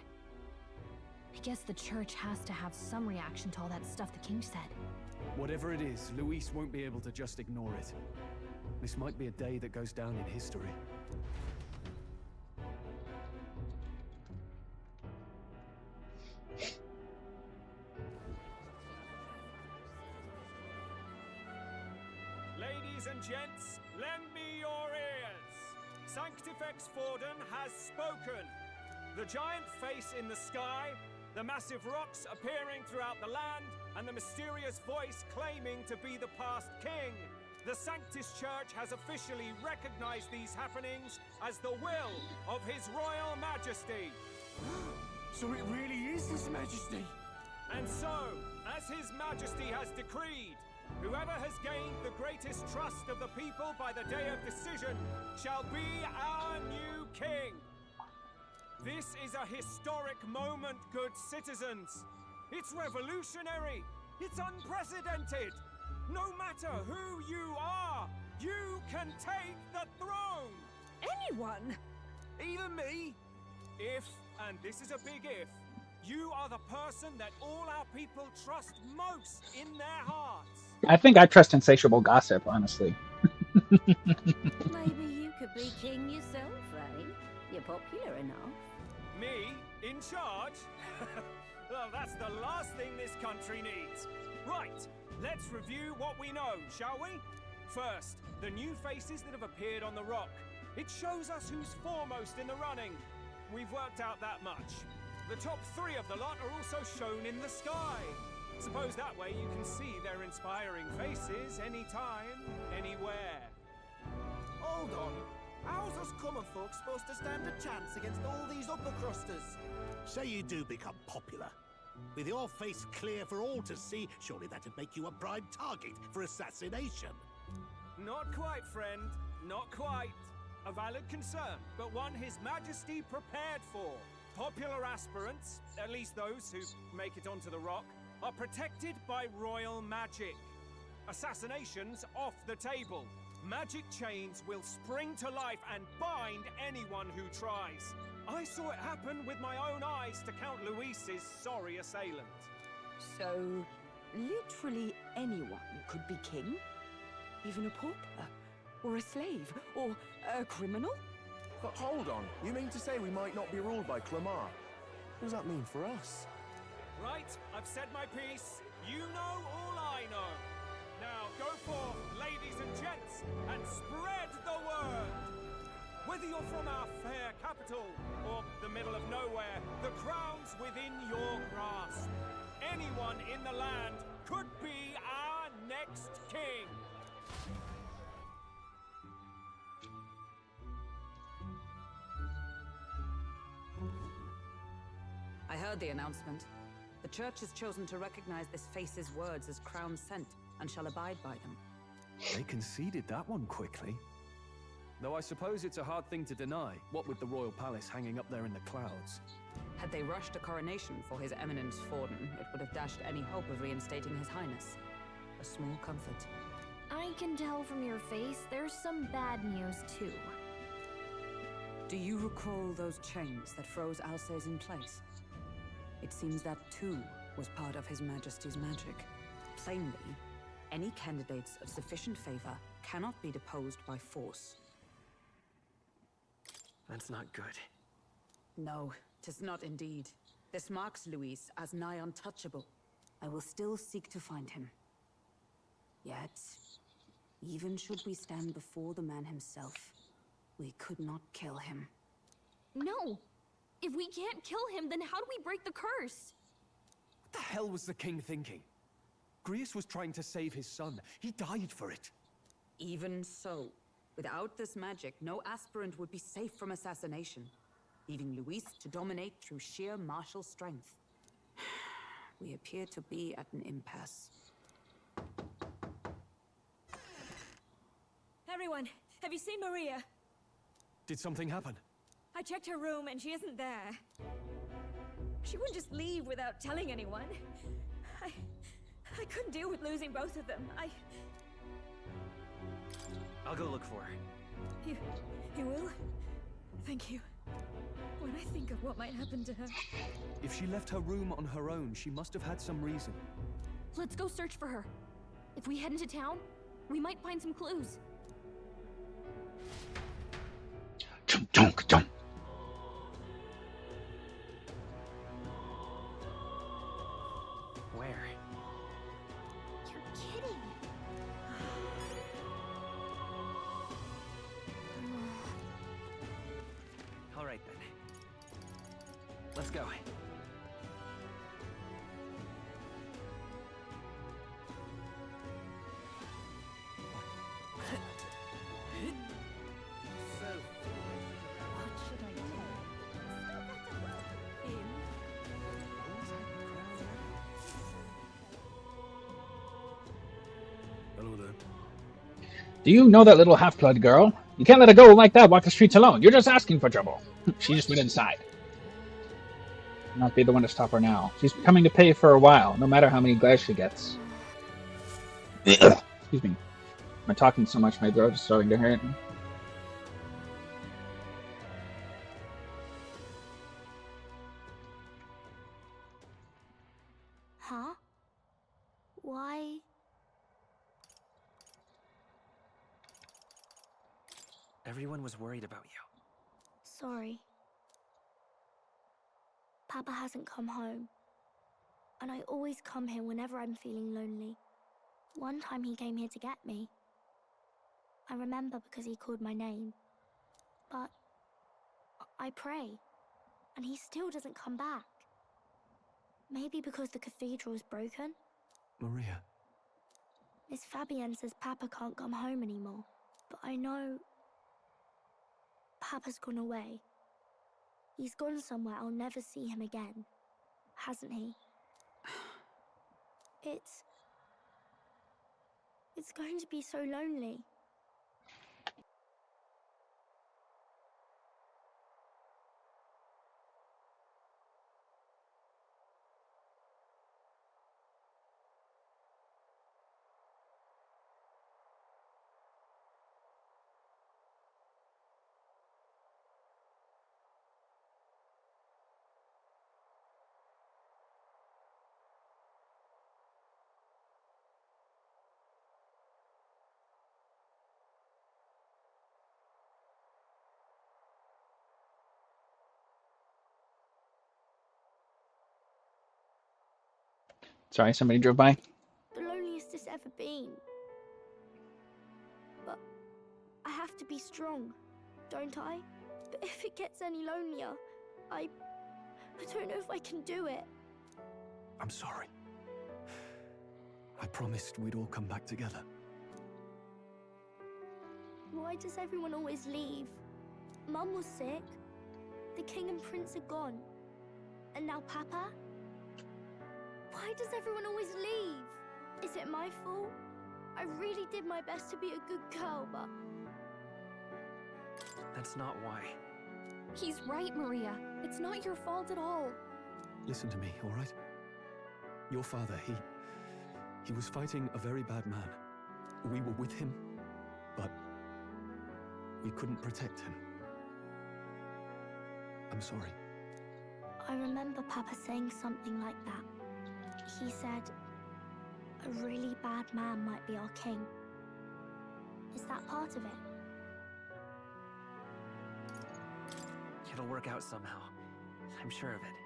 I guess the church has to have some reaction to all that stuff the king said. Whatever it is, Luis won't be able to just ignore it. This might be a day that goes down in history. Ladies and gents, lend me your ears. Sanctifex Forden has spoken. The giant face in the sky, the massive rocks appearing throughout the land, and the mysterious voice claiming to be the past king. The Sanctus Church has officially recognized these happenings as the will of His Royal Majesty. So it really is His Majesty? And so, as His Majesty has decreed, whoever has gained the greatest trust of the people by the day of decision shall be our new king. This is a historic moment, good citizens. It's revolutionary. It's unprecedented. No matter who you are, you can take the throne. Anyone? Even me. If, and this is a big if, you are the person that all our people trust most in their hearts. I think I trust insatiable gossip, honestly. Maybe you could be king yourself, eh? You're popular enough. Me? In charge? Well, that's the last thing this country needs. Right, let's review what we know, shall we? First, the new faces that have appeared on the rock. It shows us who's foremost in the running. We've worked out that much. The top 3 of the lot are also shown in the sky. Suppose that way you can see their inspiring faces anytime, anywhere. Hold on. How's us common folk supposed to stand a chance against all these upper crusters? Say you do become popular. With your face clear for all to see, surely that'd make you a prime target for assassination. Not quite, friend. Not quite. A valid concern, but one His Majesty prepared for. Popular aspirants, at least those who make it onto the rock, are protected by royal magic. Assassinations off the table. Magic chains will spring to life and bind anyone who tries. I saw it happen with my own eyes to Count Luis's sorry assailant. So, literally anyone could be king? Even a pauper? Or a slave? Or a criminal? But hold on, you mean to say we might not be ruled by Clamar? What does that mean for us? Right, I've said my piece. You know all I know. Now go forth, ladies and gents, and spread the word. Whether you're from our fair capital or the middle of nowhere, the crown's within your grasp. Anyone in the land could be our next king. I heard the announcement. The church has chosen to recognize this face's words as crown sent and shall abide by them. They conceded that one quickly. Though I suppose it's a hard thing to deny, what with the royal palace hanging up there in the clouds. Had they rushed a coronation for His Eminence Forden, it would have dashed any hope of reinstating His Highness. A small comfort. I can tell from your face there's some bad news too. Do you recall those chains that froze Alsace in place? It seems that too was part of His Majesty's magic. Plainly, any candidates of sufficient favor cannot be deposed by force. That's not good. No, 'tis not indeed. This marks Luis as nigh untouchable. I will still seek to find him. Yet, even should we stand before the man himself, we could not kill him. No! If we can't kill him, then how do we break the curse? What the hell was the king thinking? Grius was trying to save his son. He died for it. Even so, without this magic, no aspirant would be safe from assassination, leaving Luis to dominate through sheer martial strength. We appear to be at an impasse. Everyone, have you seen Maria? Did something happen? I checked her room and she isn't there. She wouldn't just leave without telling anyone. I couldn't deal with losing both of them. I'll go look for her. You will? Thank you. When I think of what might happen to her... If she left her room on her own, she must have had some reason. Let's go search for her. If we head into town, we might find some clues. Dunk. Where? You're kidding. All right then. Let's go. Do you know that little half-blood girl? You can't let her go like that walk the streets alone. You're just asking for trouble. She just went inside. I'll not be the one to stop her now. She's coming to pay for a while, no matter how many glass she gets. Excuse me. I'm talking so much, my throat is starting to hurt. Huh? Why? Everyone was worried about you. Sorry. Papa hasn't come home. And I always come here whenever I'm feeling lonely. One time he came here to get me. I remember because he called my name. But I pray, and he still doesn't come back. Maybe because the cathedral's broken? Maria. Miss Fabienne says Papa can't come home anymore. But I know Papa's gone away. He's gone somewhere I'll never see him again. Hasn't he? It's going to be so lonely. Sorry, somebody drove by. The loneliest it's ever been. But I have to be strong, don't I? But if it gets any lonelier, I don't know if I can do it. I'm sorry. I promised we'd all come back together. Why does everyone always leave? Mum was sick. The king and prince are gone. And now Papa? Why does everyone always leave? Is it my fault? I really did my best to be a good girl, but... That's not why. He's right, Maria. It's not your fault at all. Listen to me, all right? Your father, he was fighting a very bad man. We were with him, but we couldn't protect him. I'm sorry. I remember Papa saying something like that. He said, a really bad man might be our king. Is that part of it? It'll work out somehow. I'm sure of it.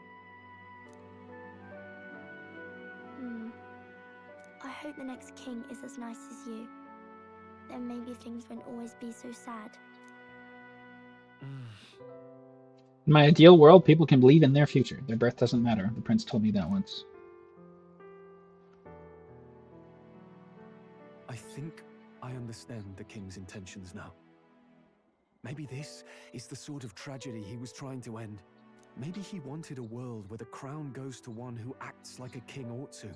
I hope the next king is as nice as you. Then maybe things won't always be so sad. In my ideal world, people can believe in their future. Their birth doesn't matter. The prince told me that once. I think I understand the king's intentions now. Maybe this is the sort of tragedy he was trying to end. Maybe he wanted a world where the crown goes to one who acts like a king ought to.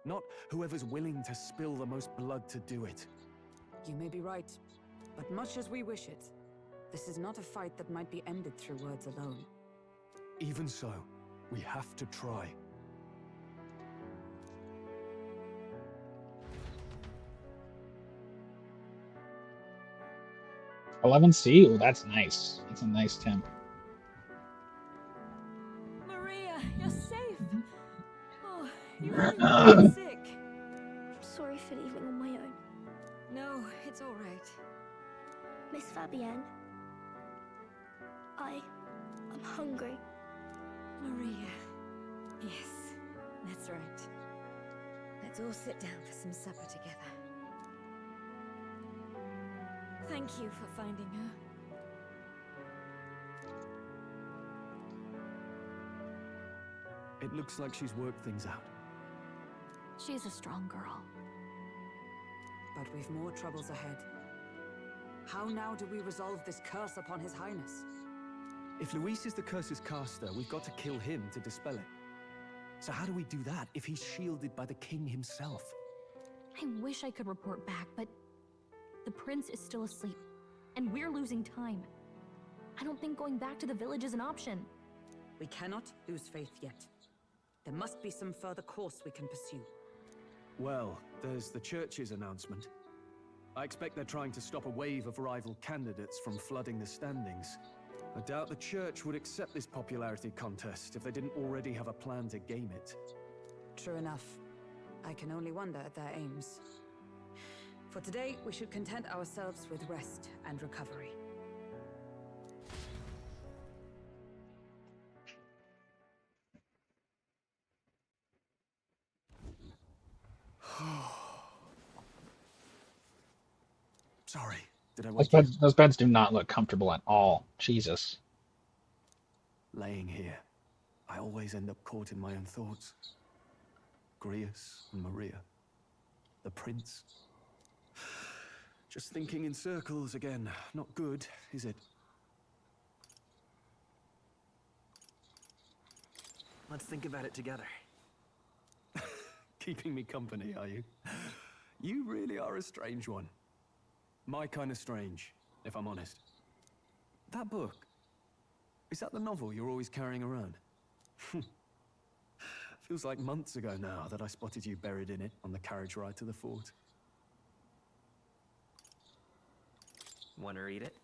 Not whoever's willing to spill the most blood to do it. You may be right, but much as we wish it, this is not a fight that might be ended through words alone. Even so, we have to try. $11C? Oh, that's nice. That's a nice temp. Maria, you're safe. Oh, you really got sick. I'm sorry for leaving on my own. No, it's all right. Miss Fabienne, I'm hungry. Maria. Yes, that's right. Let's all sit down for some supper together. Thank you for finding her. It looks like she's worked things out. She's a strong girl. But we've more troubles ahead. How now do we resolve this curse upon His Highness? If Luis is the curse's caster, we've got to kill him to dispel it. So how do we do that if he's shielded by the king himself? I wish I could report back, but The prince is still asleep, and we're losing time. I don't think going back to the village is an option. We cannot lose faith yet. There must be some further course we can pursue. Well, there's the church's announcement. I expect they're trying to stop a wave of rival candidates from flooding the standings. I doubt the church would accept this popularity contest if they didn't already have a plan to game it. True enough. I can only wonder at their aims. For today, we should content ourselves with rest and recovery. Sorry, did I wake you? Those beds do not look comfortable at all. Jesus. Laying here, I always end up caught in my own thoughts. Grius and Maria. The prince. Just thinking in circles again. Not good, is it? Let's think about it together. Keeping me company, are you? You really are a strange one. My kind of strange, if I'm honest. That book, is that the novel you're always carrying around? Feels like months ago now that I spotted you buried in it on the carriage ride to the fort. Want to read it?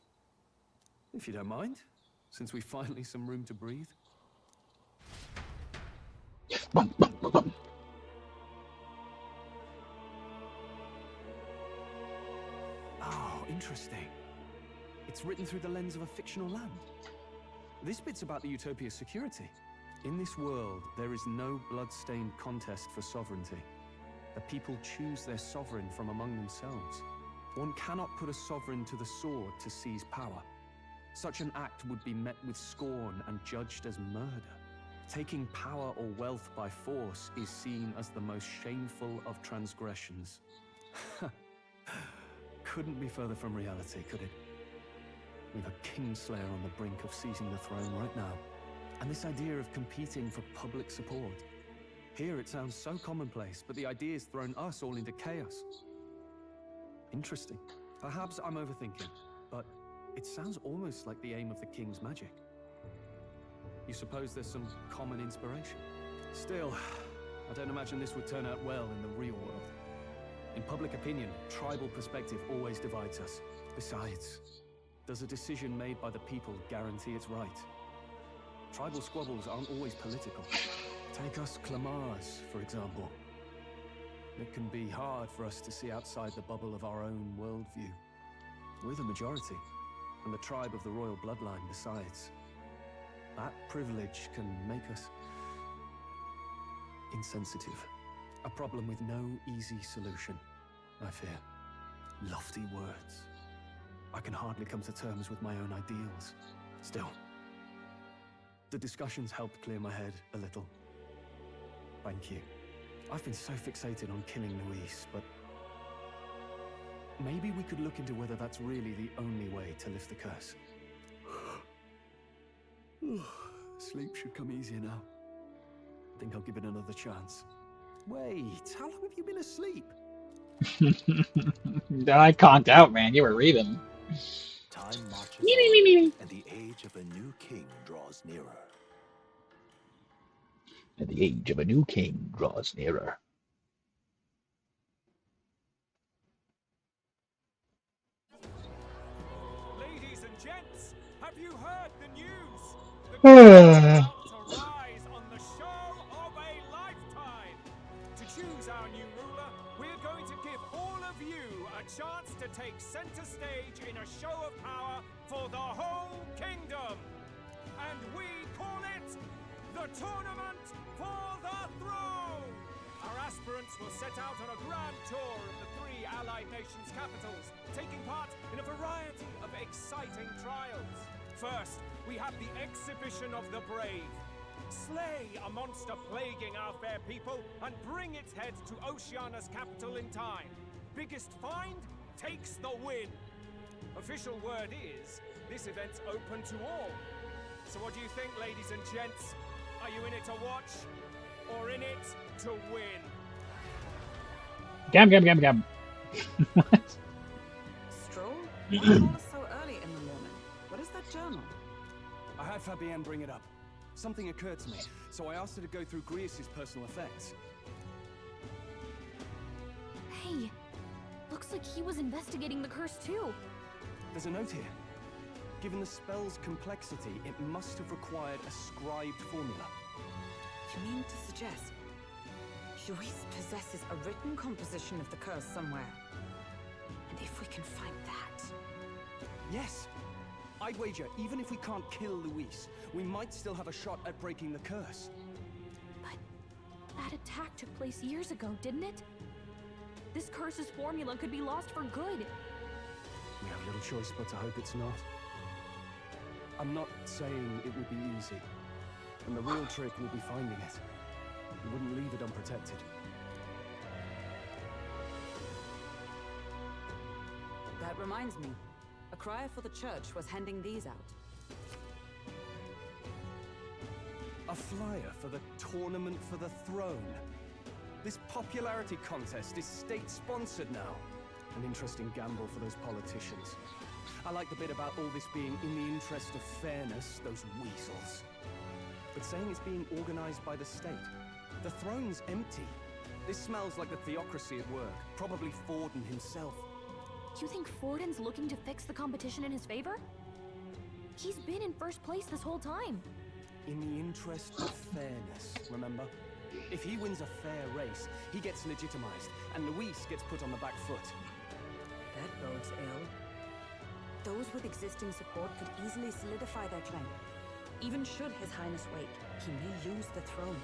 If you don't mind, since we've finally some room to breathe. Oh, interesting. It's written through the lens of a fictional land. This bit's about the Utopia's security. In this world, there is no blood-stained contest for sovereignty. The people choose their sovereign from among themselves. One cannot put a sovereign to the sword to seize power. Such an act would be met with scorn and judged as murder. Taking power or wealth by force is seen as the most shameful of transgressions. Couldn't be further from reality, could it? We've a kingslayer on the brink of seizing the throne right now. And this idea of competing for public support. Here it sounds so commonplace, but the idea's thrown us all into chaos. Interesting. Perhaps I'm overthinking, but it sounds almost like the aim of the king's magic. You suppose there's some common inspiration? Still, I don't imagine this would turn out well in the real world. In public opinion, tribal perspective always divides us. Besides, does a decision made by the people guarantee it's right? Tribal squabbles aren't always political. Take us Clamars, for example. It can be hard for us to see outside the bubble of our own worldview. We're the majority, and the tribe of the royal bloodline besides. That privilege can make us insensitive. A problem with no easy solution, I fear. Lofty words. I can hardly come to terms with my own ideals. Still, the discussions helped clear my head a little. Thank you. I've been so fixated on killing Luis, but maybe we could look into whether that's really the only way to lift the curse. Sleep should come easier now. Think I'll give it another chance. Wait, how long have you been asleep? I conked out, man. You were reading. Time marches on, and the age of a new king draws nearer. And the age of a new king draws nearer. Ladies and gents, have you heard the news? The king is about to rise on the show of a lifetime. To choose our new ruler, we're going to give all of you a chance to take center stage in a show of power for the whole kingdom. And we call it the Tournament for the Throne. Our aspirants will set out on a grand tour of the 3 allied nations' capitals, taking part in a variety of exciting trials. First, we have the Exhibition of the Brave. Slay a monster plaguing our fair people and bring its head to Oceania's capital in time. Biggest find takes the win. Official word is, this event's open to all. So what do you think, ladies and gents? Are you in it to watch, or in it to win? Gam. What? Why call us so early in the morning? What is that journal? I had Fabienne bring it up. Something occurred to me, so I asked her to go through Grius' personal effects. Hey, looks like he was investigating the curse too. There's a note here. Given the spell's complexity, it must have required a scribed formula. You mean to suggest Luis possesses a written composition of the curse somewhere? And if we can find that... Yes! I'd wager, even if we can't kill Luis, we might still have a shot at breaking the curse. But that attack took place years ago, didn't it? This curse's formula could be lost for good. We have little choice but to hope it's not. I'm not saying it would be easy. And the real trick will be finding it. We wouldn't leave it unprotected. That reminds me. A crier for the church was handing these out. A flyer for the Tournament for the Throne. This popularity contest is state-sponsored now. An interesting gamble for those politicians. I like the bit about all this being in the interest of fairness, those weasels. But saying it's being organized by the state. The throne's empty. This smells like the theocracy at work. Probably Forden himself. You think Forden's looking to fix the competition in his favor? He's been in first place this whole time. In the interest of fairness, remember? If he wins a fair race, he gets legitimized, and Luis gets put on the back foot. That bodes ill. Those with existing support could easily solidify their claim. Even should His Highness wake, he may lose the throne.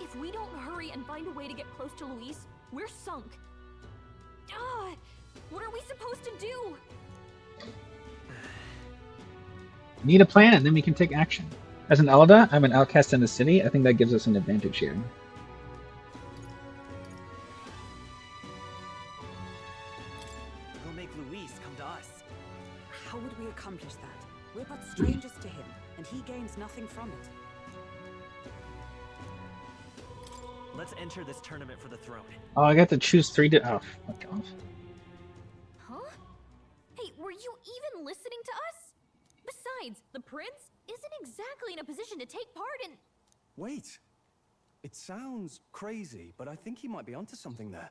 If we don't hurry and find a way to get close to Luis, we're sunk. What are we supposed to do? Need a plan, and then we can take action. As an Elda, I'm an outcast in the city. I think that gives us an advantage here. We'll make Luis come to us. How would we accomplish that? We're but strangers to him, and he gains nothing from it. Let's enter this tournament for the throne. Oh, I got to choose 3 to... Oh, fuck off. Huh? Hey, were you even listening to us? Besides, the prince isn't exactly in a position to take part in... Wait. It sounds crazy, but I think he might be onto something there.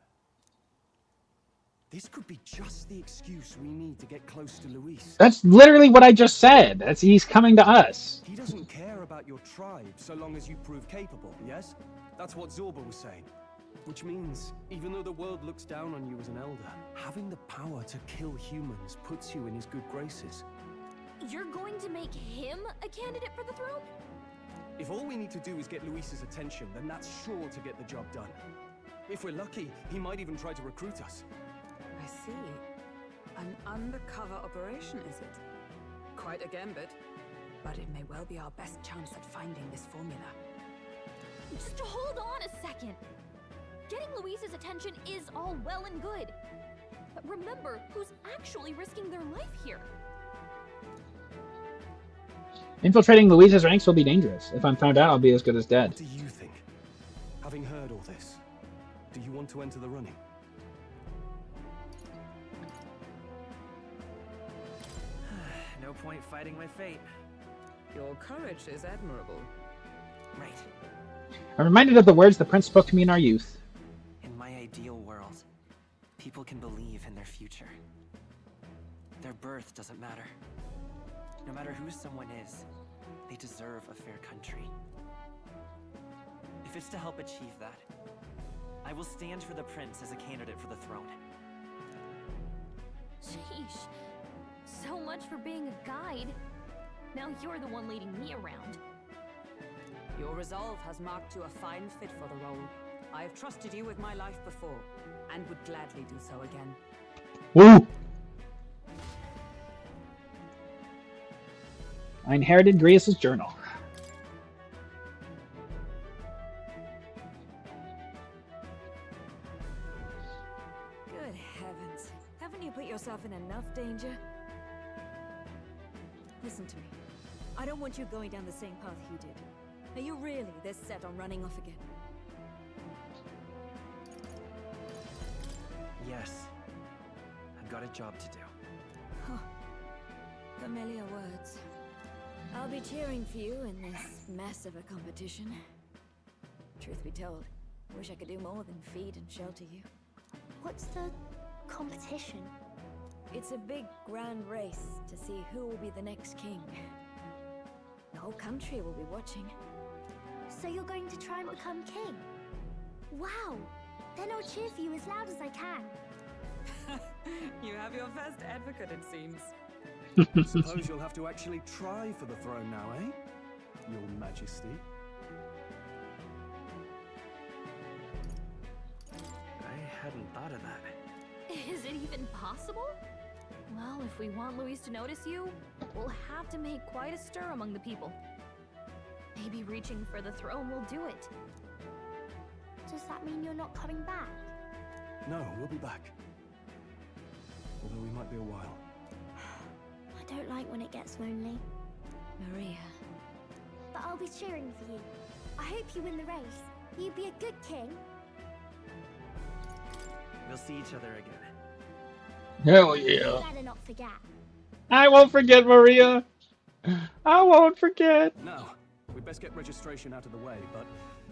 This could be just the excuse we need to get close to Luis. That's literally what I just said. He's coming to us. He doesn't care about your tribe so long as you prove capable, yes? That's what Zorba was saying. Which means, even though the world looks down on you as an elder, having the power to kill humans puts you in his good graces. You're going to make him a candidate for the throne? If all we need to do is get Luis's attention, then that's sure to get the job done. If we're lucky, he might even try to recruit us. I see. An undercover operation, is it? Quite a gambit. But it may well be our best chance at finding this formula. Just hold on a second. Getting Luis's attention is all well and good. But remember who's actually risking their life here. Infiltrating Luis's ranks will be dangerous. If I'm found out, I'll be as good as dead. What do you think? Having heard all this, do you want to enter the running? No point fighting my fate. Your courage is admirable. Right. I'm reminded of the words the prince spoke to me in our youth. In my ideal world, people can believe in their future. Their birth doesn't matter. No matter who someone is, they deserve a fair country. If it's to help achieve that, I will stand for the prince as a candidate for the throne. Sheesh. So much for being a guide. Now you're the one leading me around. Your resolve has marked you a fine fit for the role. I have trusted you with my life before, and would gladly do so again. Woo! I inherited Grius' journal. Good heavens. Haven't you put yourself in enough danger? Listen to me. I don't want you going down the same path he did. Are you really this set on running off again? Yes. I've got a job to do. Familiar words. I'll be cheering for you in this mess of a competition. Truth be told, wish I could do more than feed and shelter you. What's the competition? It's a big grand race to see who will be the next king. The whole country will be watching. So you're going to try and become king? Wow! Then I'll cheer for you as loud as I can. You have your first advocate, it seems. Suppose you'll have to actually try for the throne now, eh? Your Majesty. I hadn't thought of that. Is it even possible? Well, if we want Luis to notice you, we'll have to make quite a stir among the people. Maybe reaching for the throne will do it. Does that mean you're not coming back? No, we'll be back. Although we might be a while. I don't like when it gets lonely. Maria. But I'll be cheering for you. I hope you win the race. You'd be a good king. We'll see each other again. Hell yeah. You better not forget. I won't forget, Maria. I won't forget. Now, we'd best get registration out of the way, but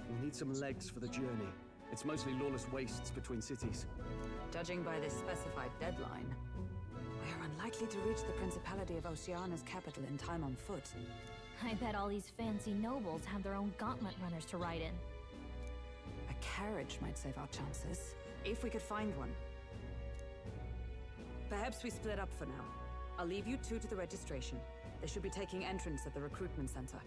we'll need some legs for the journey. It's mostly lawless wastes between cities. Judging by this specified deadline, we're unlikely to reach the Principality of Oceana's capital in time on foot. I bet all these fancy nobles have their own gauntlet runners to ride in. A carriage might save our chances, if we could find one. Perhaps we split up for now. I'll leave you two to the registration. They should be taking entrance at the recruitment center.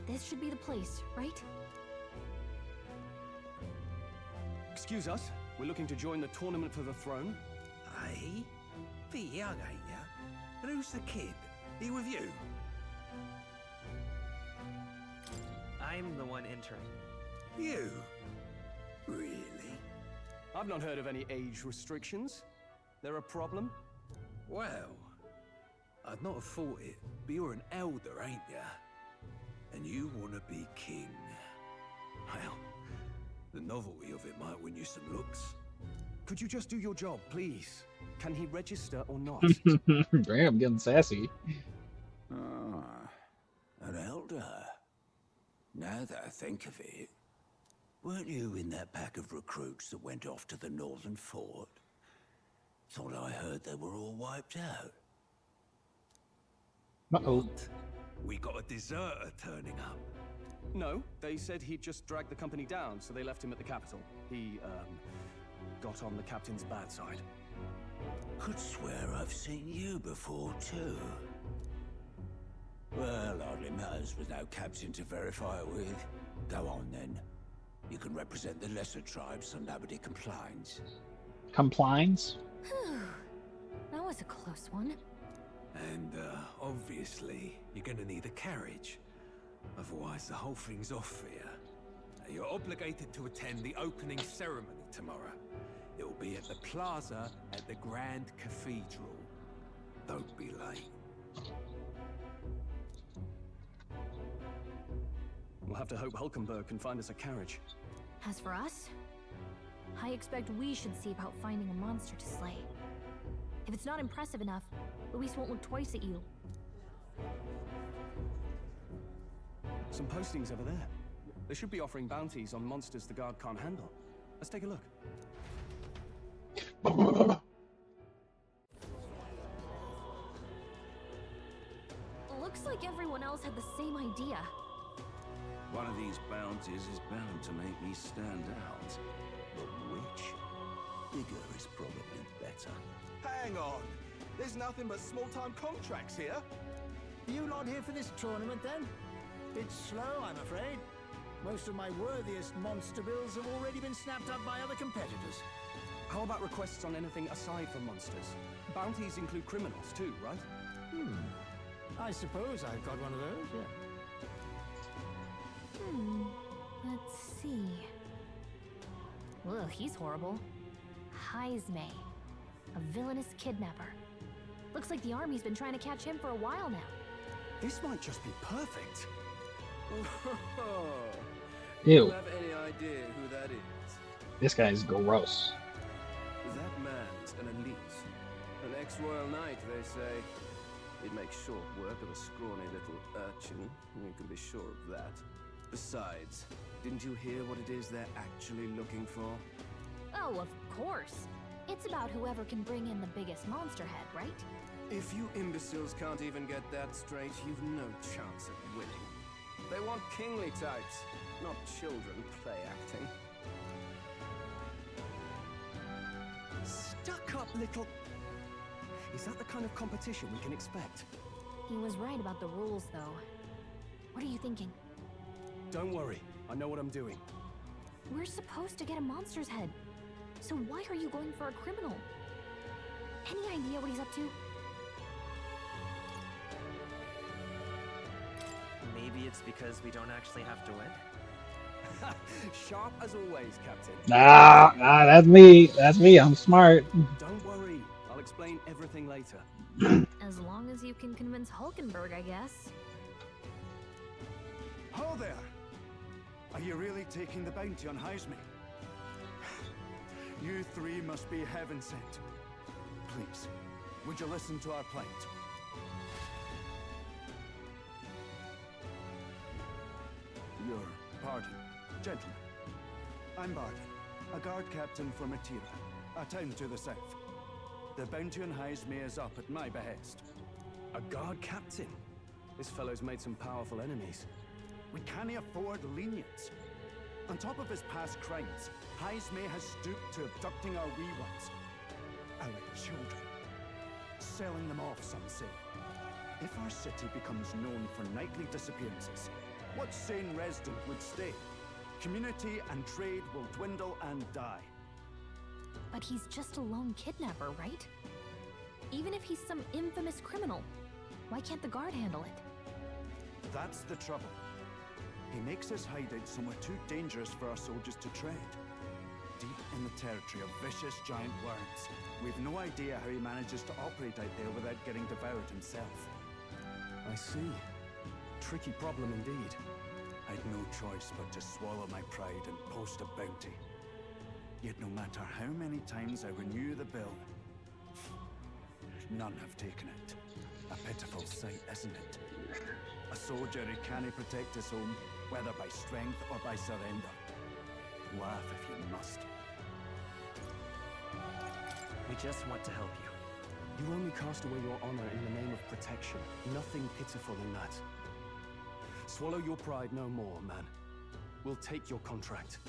This should be the place, right? Excuse us, we're looking to join the tournament for the throne. Aye? Bit young, ain't ya? And who's the kid? He with you? I'm the one entering. You? Really? I've not heard of any age restrictions. They're a problem? Well, I'd not have thought it, but you're an elder, ain't ya? And you want to be king. Well, the novelty of it might win you some looks. Could you just do your job, please? Can he register or not? Damn, getting sassy. Ah, an elder. Now that I think of it, weren't you in that pack of recruits that went off to the northern fort? Thought I heard they were all wiped out. Uh-oh. We got a deserter turning up. No, they said he'd just dragged the company down, so they left him at the capital. He, got on the captain's bad side. Could swear I've seen you before, too. Well, hardly matters with no captain to verify it with. Go on, then. You can represent the lesser tribes so nobody complains. Complains? That was a close one. And, obviously, you're gonna need a carriage. Otherwise, the whole thing's off for you. You're obligated to attend the opening ceremony tomorrow. It will be at the plaza at the Grand Cathedral. Don't be late. We'll have to hope Hulkenberg can find us a carriage. As for us, I expect we should see about finding a monster to slay. If it's not impressive enough, Luis won't look twice at you. Some postings over there. They should be offering bounties on monsters the guard can't handle. Let's take a look. Looks like everyone else had the same idea. One of these bounties is bound to make me stand out. But which? Bigger is probably better. Hang on. There's nothing but small-time contracts here. You not here for this tournament, then? Bit slow, I'm afraid. Most of my worthiest monster bills have already been snapped up by other competitors. How about requests on anything aside from monsters? Bounties include criminals too, right? I suppose I've got one of those, yeah. Let's see. Ugh, he's horrible. Heisme, a villainous kidnapper. Looks like the army's been trying to catch him for a while now. This might just be perfect. Do you Ew. have any idea who that is? This guy's gross. That man's an elite. An ex-royal knight, they say. He'd make short work of a scrawny little urchin. You can be sure of that. Besides, didn't you hear what it is they're actually looking for? Oh, of course. It's about whoever can bring in the biggest monster head, right? If you imbeciles can't even get that straight, you've no chance at winning. They want kingly types, not children play acting. Stuck-up little... Is that the kind of competition we can expect? He was right about the rules, though. What are you thinking? Don't worry, I know what I'm doing. We're supposed to get a monster's head. So why are you going for a criminal? Any idea what he's up to? Maybe it's because we don't actually have to win? Sharp as always, Captain. That's me. That's me. I'm smart. Don't worry, I'll explain everything later. As long as you can convince Hulkenberg, I guess. Ho there! Are you really taking the bounty on Heisme? You three must be heaven sent. Please, would you listen to our plight? Your pardon, gentlemen. I'm Barton, a guard captain for Matira, a town to the south. The bounty on Heisme is up at my behest. A guard captain? This fellow's made some powerful enemies. We can't afford lenience. On top of his past crimes, Heisme has stooped to abducting our wee ones. Our children. Selling them off, some say. If our city becomes known for nightly disappearances, what sane resident would stay? Community and trade will dwindle and die. But he's just a lone kidnapper, right? Even if he's some infamous criminal, why can't the guard handle it? That's the trouble. He makes his hideout somewhere too dangerous for our soldiers to tread. Deep in the territory of vicious giant worms. We've no idea how he manages to operate out there without getting devoured himself. I see. Tricky problem indeed. I'd no choice but to swallow my pride and post a bounty. Yet no matter how many times I renew the bill, none have taken it. A pitiful sight, isn't it? A soldier who can't protect his home, whether by strength or by surrender. Laugh if you must. We just want to help you. You only cast away your honor in the name of protection. Nothing pitiful in that. Swallow your pride no more, man. We'll take your contract.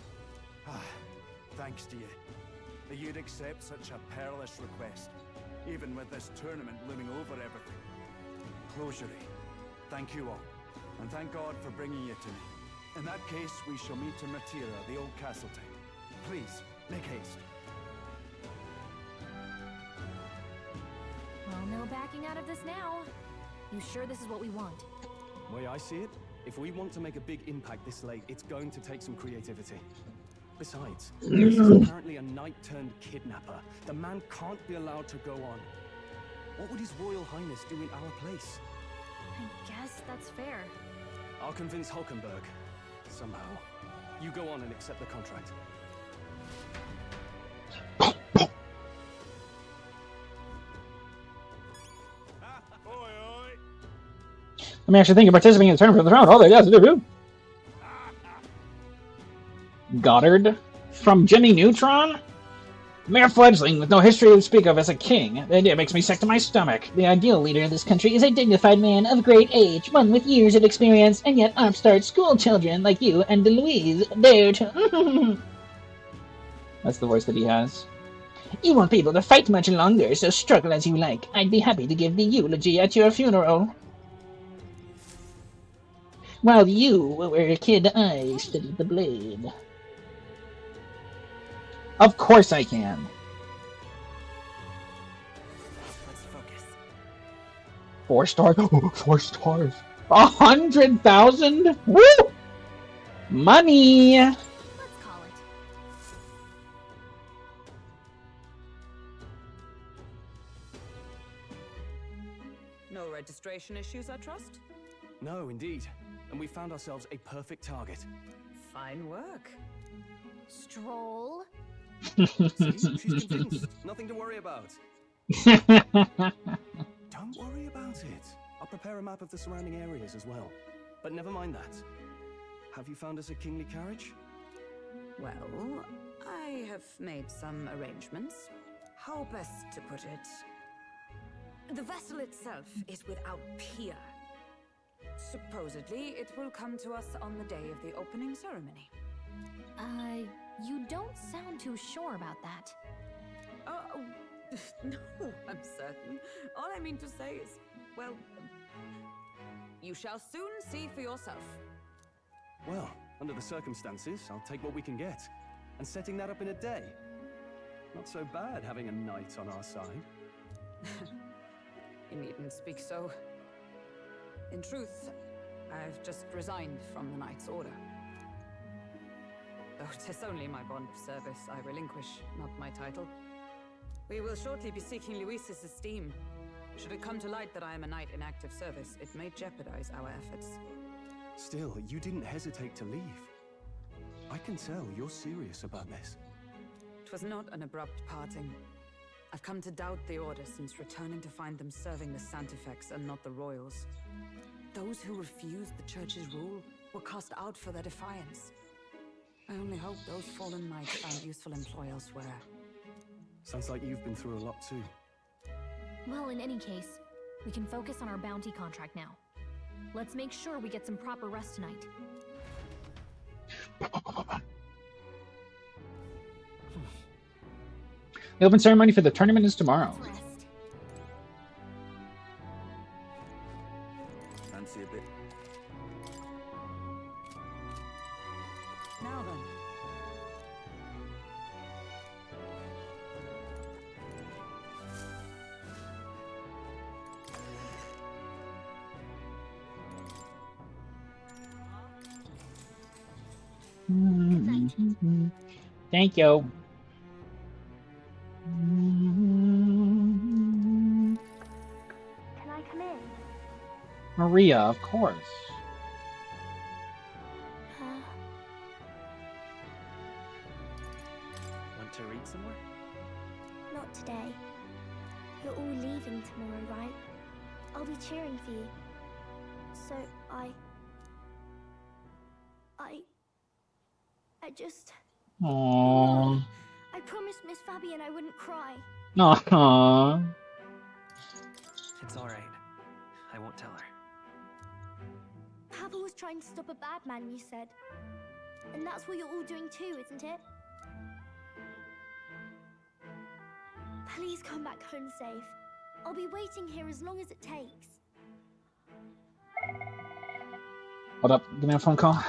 Thanks to you. That you'd accept such a perilous request, even with this tournament looming over everything. Closure. Thank you all, and thank God for bringing you to me. In that case, we shall meet in Matira, the old castle town. Please, make haste. Well, no backing out of this now. You sure this is what we want? The way I see it, if we want to make a big impact this late, it's going to take some creativity. Besides, this is apparently a knight-turned-kidnapper. The man can't be allowed to go on. What would His Royal Highness do in our place? I guess that's fair. I'll convince Hulkenberg. Somehow. You go on and accept the contract. Let me actually think of participating in the tournament for the round. Oh, there, yes, Goddard from Jimmy Neutron? Mere fledgling with no history to speak of as a king. The idea makes me sick to my stomach. The ideal leader of this country is a dignified man of great age, one with years of experience, and yet upstart school children like you and Louise dare to... That's the voice that he has. You won't be able to fight much longer, so struggle as you like. I'd be happy to give the eulogy at your funeral. While you were a kid, I studied the blade. Of course I can. Let's focus. 4 stars. 4 stars. 100,000? Woo! Money! Let's call it. No registration issues, I trust? No, indeed. And we found ourselves a perfect target. Fine work. Stroll, See? She's convinced. Nothing to worry about. Don't worry about it. I'll prepare a map of the surrounding areas as well. But never mind that. Have you found us a kingly carriage? Well, I have made some arrangements. How best to put it? The vessel itself is without peer. Supposedly, it will come to us on the day of the opening ceremony. You don't sound too sure about that. No, I'm certain. All I mean to say is, well, you shall soon see for yourself. Well, under the circumstances, I'll take what we can get. And setting that up in a day. Not so bad having a knight on our side. You needn't speak so. In truth, I've just resigned from the Knight's Order. Though 'tis only my bond of service I relinquish, not my title. We will shortly be seeking Luis's esteem. Should it come to light that I am a knight in active service, it may jeopardize our efforts. Still, you didn't hesitate to leave. I can tell you're serious about this. It was not an abrupt parting. I've come to doubt the Order since returning to find them serving the Santifex and not the Royals. Those who refused the Church's rule were cast out for their defiance. I only hope those fallen knights found useful employ elsewhere. Sounds like you've been through a lot too. Well, in any case, we can focus on our bounty contract now. Let's make sure we get some proper rest tonight. The open ceremony for the tournament is tomorrow. Fancy a bit. Now then. Thank you. Can I come in? Maria, of course. Want to read somewhere? Not today. You're all leaving tomorrow, right? I'll be cheering for you. So I just... Aww. I promised Miss Fabian I wouldn't cry. Aww. It's alright. I won't tell her. Papa was trying to stop a bad man, you said. And that's what you're all doing too, isn't it? Please come back home safe. I'll be waiting here as long as it takes. Hold up, give me a phone call.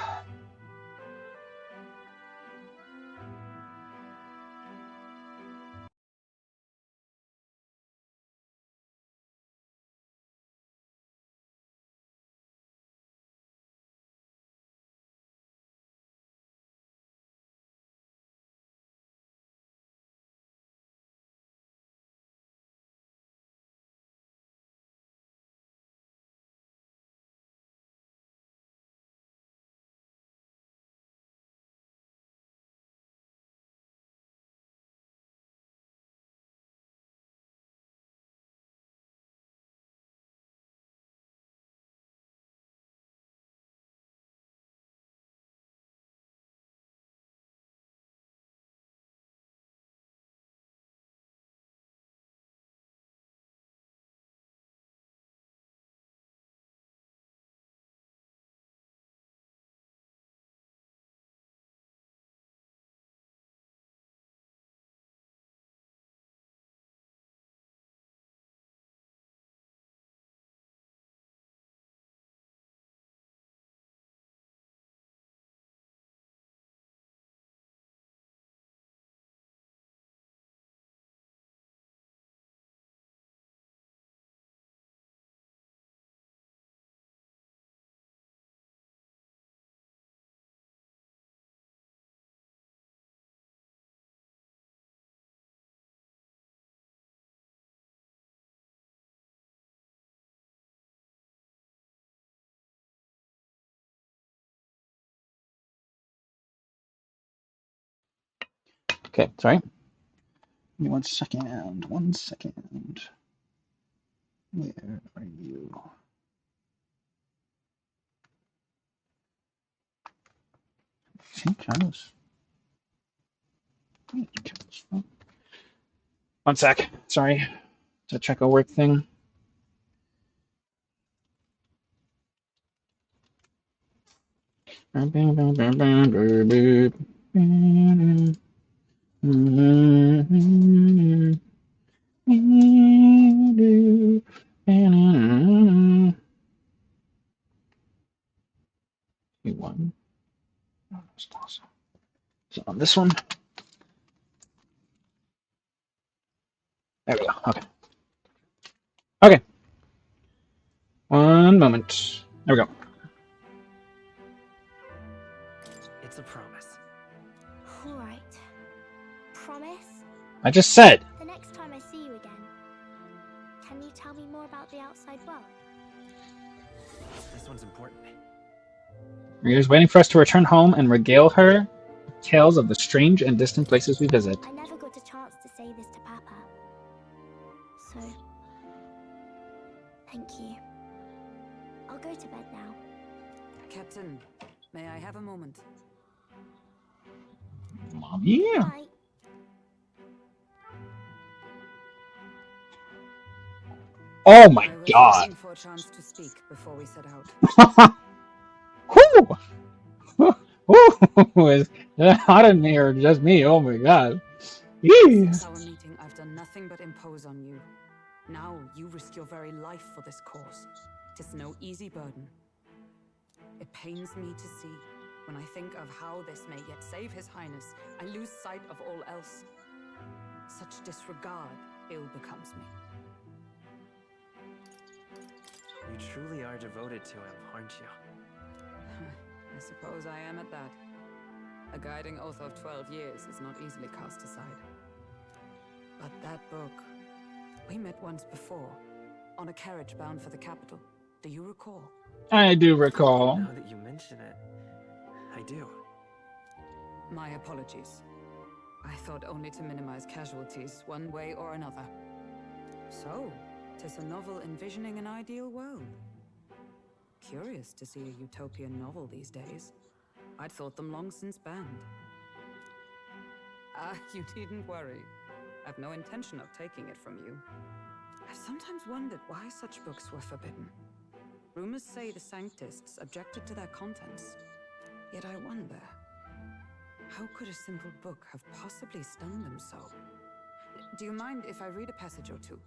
Okay, sorry. Give me 1 second. 1 second. Where are you? I think I was. 1 sec. Sorry. To check a work thing. One. Oh, that's awesome. So on this one. There we go. Okay. Okay. 1 moment. There we go. It's a promise. All right. Promise? I just said. The next time I see you again, can you tell me more about the outside world? This one's important. Rita's waiting for us to return home and regale her with tales of the strange and distant places we visit. I never got a chance to say this to Papa. So, thank you. I'll go to bed now. Captain, may I have a moment? Mom, yeah. Bye. Oh my I was god. waiting for a chance to speak before we set out. Whoo! Whoo! Is that hot in me or just me? Oh my god. Yee. Since our meeting, I've done nothing but impose on you. Now you risk your very life for this cause. Tis no easy burden. It pains me to see. When I think of how this may yet save His Highness, I lose sight of all else. Such disregard ill becomes me. You truly are devoted to him, aren't you? I suppose I am at that. A guiding oath of 12 years is not easily cast aside. But that book... We met once before, on a carriage bound for the capital. Do you recall? I do recall. Now that you mention it, I do. My apologies. I thought only to minimize casualties, one way or another. So, 'tis a novel envisioning an ideal world. Curious to see a utopian novel these days. I'd thought them long since banned. Ah, you needn't worry. I've no intention of taking it from you. I've sometimes wondered why such books were forbidden. Rumors say the Sanctists objected to their contents. Yet I wonder, how could a simple book have possibly stung them so? Do you mind if I read a passage or two?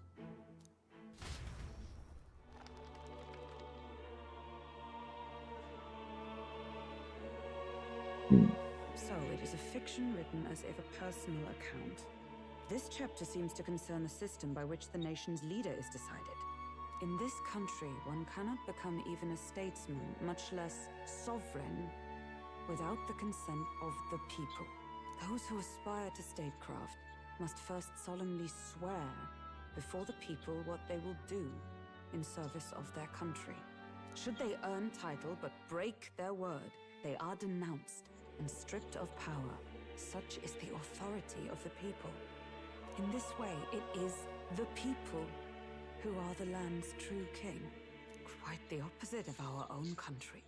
So, it is a fiction written as if a personal account. This chapter seems to concern the system by which the nation's leader is decided. In this country, one cannot become even a statesman, much less sovereign, without the consent of the people. Those who aspire to statecraft must first solemnly swear before the people what they will do in service of their country. Should they earn title but break their word, they are denounced and stripped of power. Such is the authority of the people. In this way, it is the people who are the land's true king. Quite the opposite of our own country.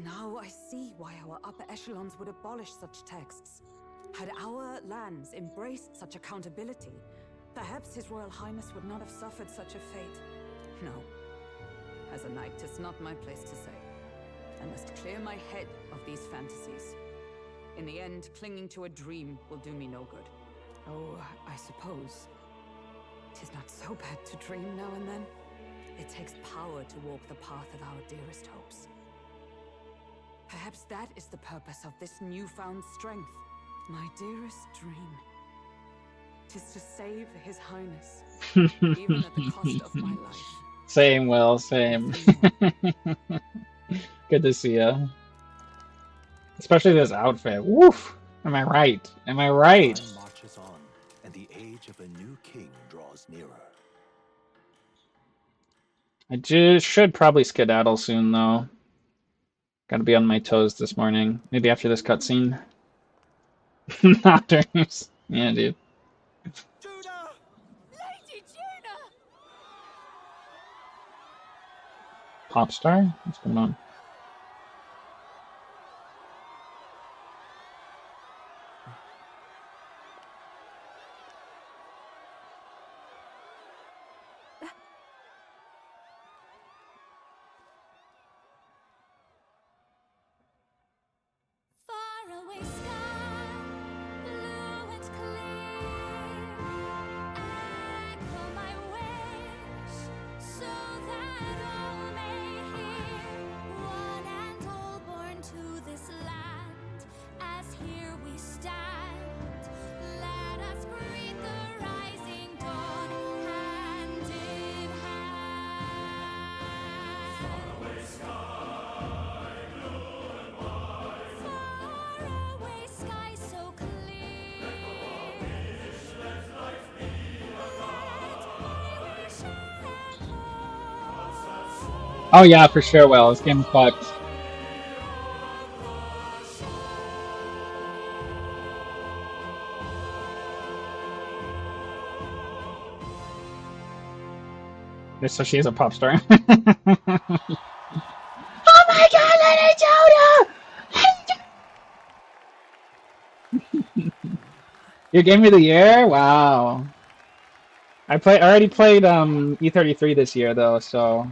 Now I see why our upper echelons would abolish such texts. Had our lands embraced such accountability, perhaps His Royal Highness would not have suffered such a fate. No. As a knight, 'tis not my place to say. I must clear my head of these fantasies. In the end, clinging to a dream will do me no good. Oh, I suppose 'tis not so bad to dream now and then. It takes power to walk the path of our dearest hopes. Perhaps that is the purpose of this newfound strength. My dearest dream. 'Tis to save His Highness, even at the cost of my life. Same, Will, same. Good to see ya. Especially this outfit. Woof! Am I right? Am I right? Time marches on, and the age of a new king draws nearer. I just should probably skedaddle soon, though. Gotta be on my toes this morning. Maybe after this cutscene. Nocturnes. Yeah, dude. Judah! Lady Judah! Pop star? What's going on? Faraway sky, blue and clear. Echo my wish, so that all may hear. One and all born to this land, as here we stand. Let us greet the rising dawn, hand in hand. Faraway sky, blue and white. Faraway sky so clear. Let life be Oh yeah, for sure. Well, this game fucked. So she is a pop star. Oh my god, Lady Judah! You gave me the year? Wow. I already played E33 this year though, so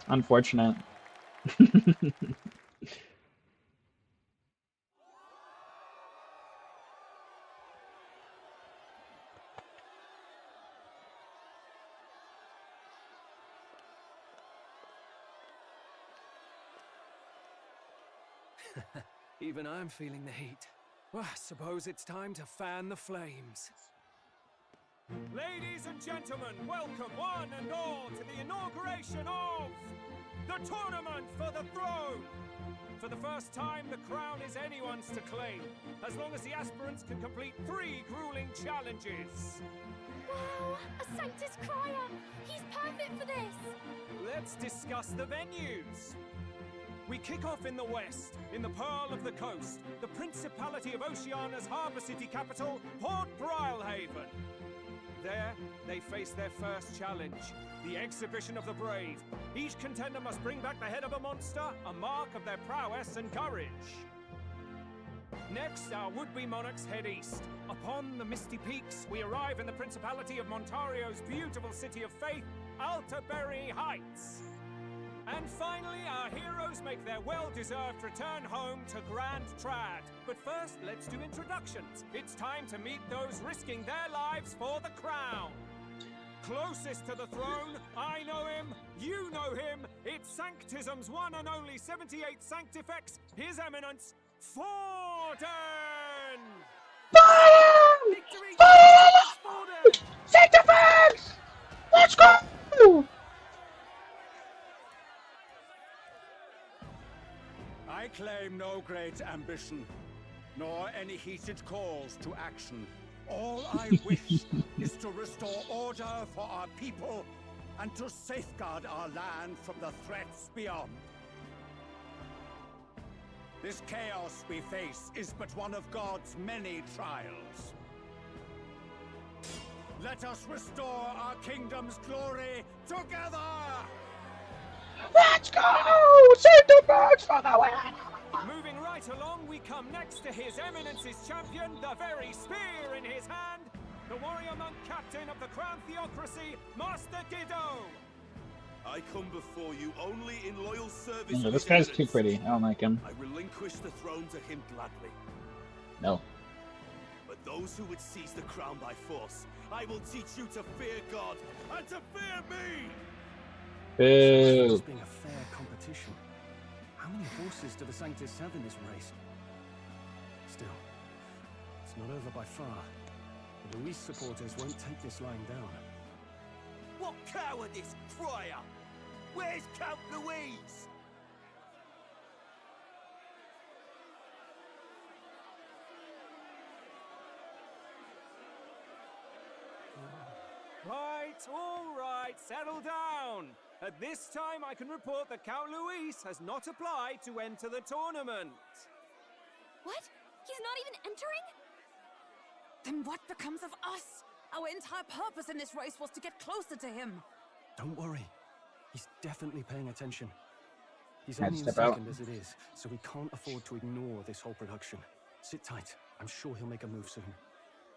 unfortunate. Even I'm feeling the heat. Well, I suppose it's time to fan the flames. Ladies and gentlemen, welcome one and all to the inauguration of the Tournament for the Throne! For the first time, the crown is anyone's to claim, as long as the aspirants can complete 3 grueling challenges. Wow, a Sanctus Crier! He's perfect for this! Let's discuss the venues. We kick off in the west, in the Pearl of the Coast, the Principality of Oceania's harbour city capital, Port Brilehaven. There, they face their first challenge, the Exhibition of the Brave. Each contender must bring back the head of a monster, a mark of their prowess and courage. Next, our would-be monarchs head east. Upon the misty peaks, we arrive in the Principality of Montario's beautiful city of faith, Altaberry Heights. And finally, our heroes make their well-deserved return home to Grand Trad. But first, let's do introductions. It's time to meet those risking their lives for the crown. Closest to the throne, I know him, you know him. It's Sanctism's one and only 78 Sanctifex, His Eminence, Forden! Fire! Victory! Fire! Sanctifex! Let's go! I claim no great ambition, nor any heated calls to action. All I wish is to restore order for our people and to safeguard our land from the threats beyond. This chaos we face is but one of God's many trials. Let us restore our kingdom's glory together! Let's go! Sanctifex for the win! Moving right along, we come next to His Eminence's champion, the very spear in his hand, the warrior monk captain of the Crown Theocracy, Master Giddo! I come before you only in loyal service. No, of this His guy's Eminence. too pretty. I don't like him. I relinquish the throne to him gladly. No. But those who would seize the crown by force, I will teach you to fear God and to fear me! Boo. This being a fair competition. How many horses do the Sanctus have in this race? Still, it's not over by far. The Luis supporters won't take this lying down. What cowardice, Crier! Where's Count Louise? All right, settle down. At this time, I can report that Count Luis has not applied to enter the tournament. What? He's not even entering? Then what becomes of us? Our entire purpose in this race was to get closer to him. Don't worry. He's definitely paying attention. He's I'd only in step out. second as it is, so we can't afford to ignore this whole production. Sit tight. I'm sure he'll make a move soon.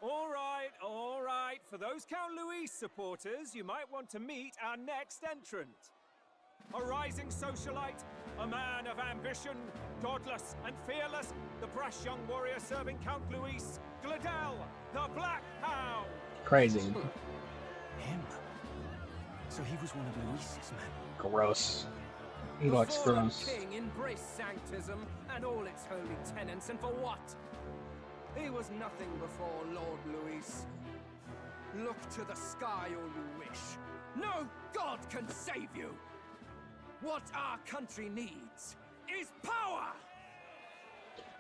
All right, all right. For those Count Luis supporters, you might want to meet our next entrant. A rising socialite, a man of ambition, godless and fearless, the brash young warrior serving Count Luis, Gladel, the Black Hound. Crazy. Him? So he was one of Luis's men. Gross. He looks The fallen gross. king embraced sanctism and all its holy tenets, and for what? He was nothing before Lord Luis. Look to the sky all you wish. No god can save you. What our country needs is power.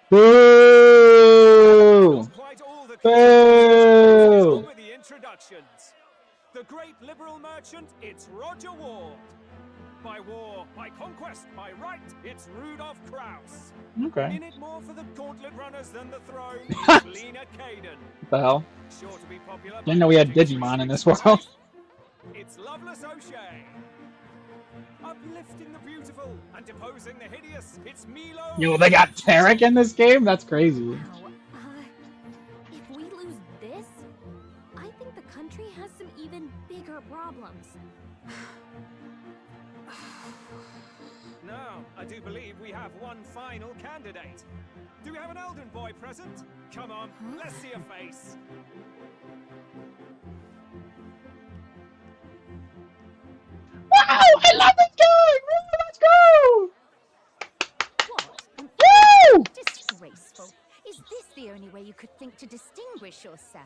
Boo! Quite all the Boo! with the introductions. The great liberal merchant, it's Roger Ward. By war, by conquest, by right, it's Rudolph Kraus. Okay. In it more for the gauntlet runners than the throne, it's Lena Kaden. What the hell? Sure to be popular. Didn't know we had Digimon in this world. It's Loveless O'Shea. Uplifting the beautiful and deposing the hideous, it's Milo. Yo, they got Tarek in this game? That's crazy. Wow. If we lose this, I think the country has some even bigger problems. Now, I do believe we have one final candidate. Do we have an Elden boy present? Come on, let's see a face. Wow! I love this game! Let's go! Woo! Disgraceful. Is this the only way you could think to distinguish yourself?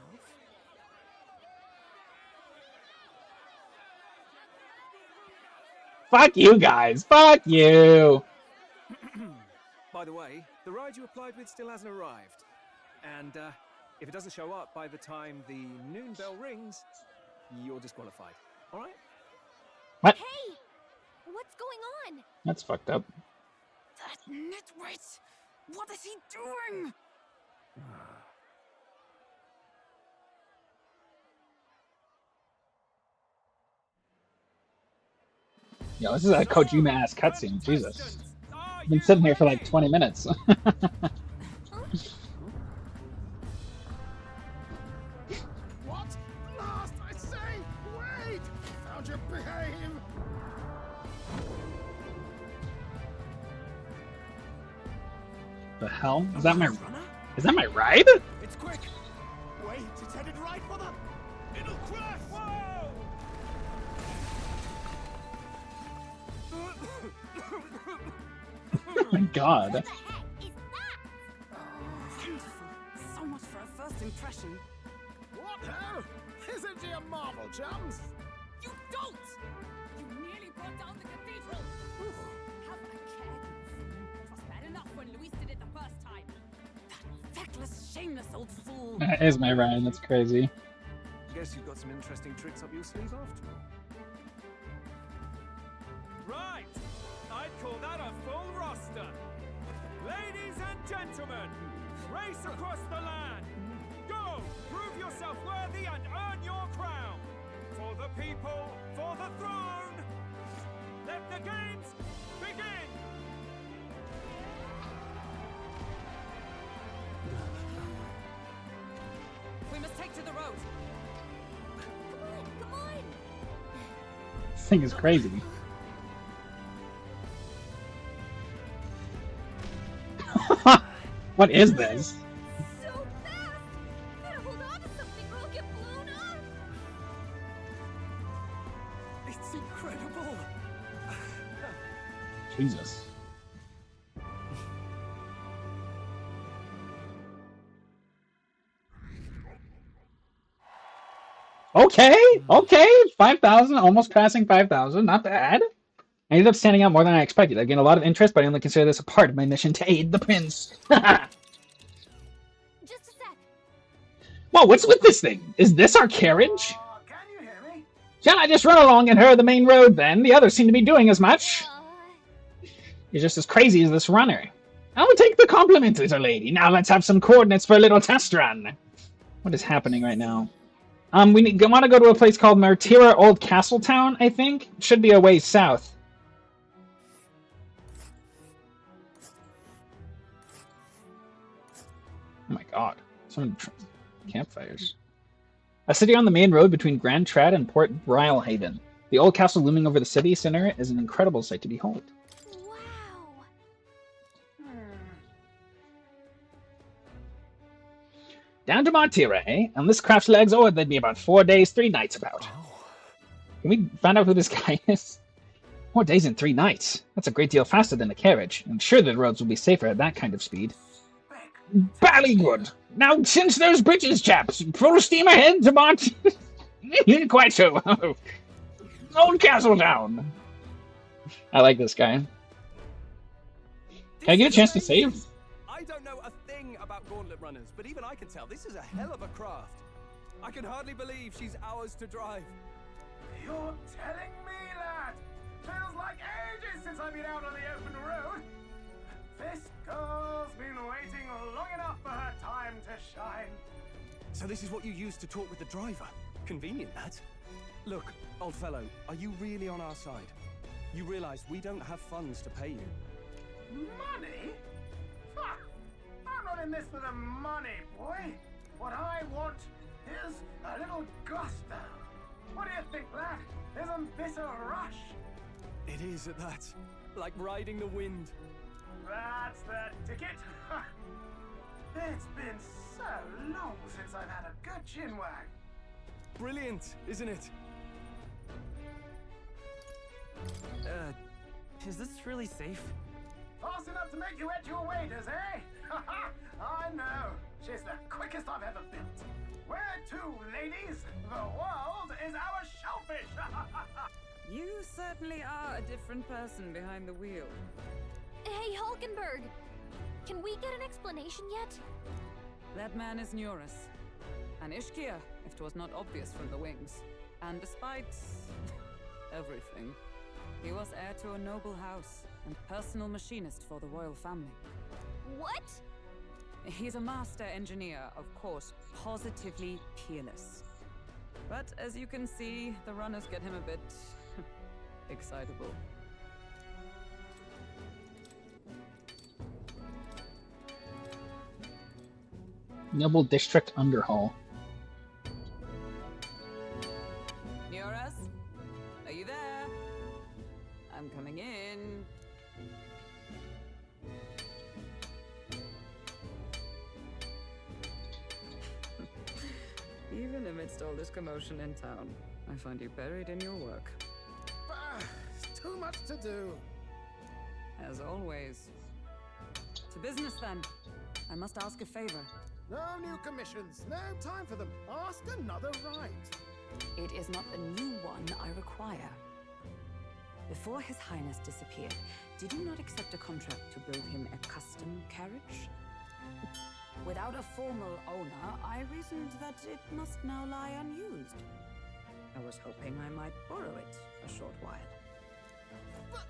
Fuck you guys! Fuck you! By the way, the ride you applied with still hasn't arrived. And if it doesn't show up by the time the noon bell rings, you're disqualified. All right? What? Hey! What's going on? That's fucked up. That nitwit! What is he doing? Yo, this is a Kojima-ass cutscene. Jesus. I've been sitting here for like 20 minutes. What? Last, I say! Wait! How'd you behave? The hell? Is that my ride? It's quick! Wait, it's headed right for the... It'll crash! Whoa! Oh my god. Wonderful. So much for a first impression. What ho? Isn't he a marvel, chums? You don't! You nearly brought down the cathedral! Have a care, it was bad enough when Luis did it the first time. That feckless, shameless old fool! That is my ride. That's crazy. Guess you've got some interesting tricks up your sleeve after all. Right! I'd call that a full roster. Ladies and gentlemen, race across the land. Go! Prove yourself worthy and earn your crown. For the people, for the throne. Let the games begin! We must take to the road. Come on! This thing is crazy. What is this? So fast! Gotta hold on to something or I'll get blown up! It's incredible! Jesus. Okay, okay, 5,000, almost passing 5,000, not bad. I ended up standing out more than I expected. I gained a lot of interest, but I only consider this a part of my mission to aid the prince. Just a sec. Whoa, what's with this thing? Is this our carriage? Shall I just run along and her the main road then? The others seem to be doing as much. You're just as crazy as this runner. I will take the compliment, little lady. Now let's have some coordinates for a little test run. What is happening right now? We want to go to a place called Martira Old Castle Town, I think. Should be a ways south. Oh my god. Some campfires. A city on the main road between Grand Trad and Port Brilehaven. The old castle looming over the city center is an incredible sight to behold. Wow. Down to Martira, eh? On this craft's legs, oh, they'd be about 4 days, 3 nights about. Can we find out who this guy is? 4 days and 3 nights. That's a great deal faster than a carriage. I'm sure the roads will be safer at that kind of speed. Ballygood! Now, since there's bridges, chaps, full steam ahead to Martira. Quite so. Old Castle Town. I like this guy. Can I get a chance to save? I don't know a thing about gauntlet runners, but even I can tell this is a hell of a craft. I can hardly believe she's ours to drive. You're telling me, lad? Feels like ages since I've been out on the open road. This girl's been waiting long enough for her time to shine. So this is what you use to talk with the driver? Convenient, that. Look, old fellow, are you really on our side? You realize we don't have funds to pay you. Money? Ha! I'm not in this for the money, boy. What I want is a little gusto. What do you think, lad? Isn't this a rush? It is at that. Like riding the wind. That's the ticket. It's been so long since I've had a good chinwag. Brilliant, isn't it? Is this really safe? Fast enough to make you wet your waders, eh? I know. She's the quickest I've ever built. Where to, ladies? The world is our shellfish. You certainly are a different person behind the wheel. Hey, Hulkenberg! Can we get an explanation yet? That man is Neurus. An Ishkia, if 'twas not obvious from the wings. And despite everything, he was heir to a noble house and personal machinist for the royal family. What? He's a master engineer, of course, positively peerless. But as you can see, the runners get him a bit excitable. Noble District Underhall. Neurus? Are you there? I'm coming in. Even amidst all this commotion in town, I find you buried in your work. It's too much to do. As always. To business then. I must ask a favor. No new commissions. No time for them. Ask another right. It is not a new one I require. Before His Highness disappeared, did you not accept a contract to build him a custom carriage? Without a formal owner, I reasoned that it must now lie unused. I was hoping I might borrow it a short while. But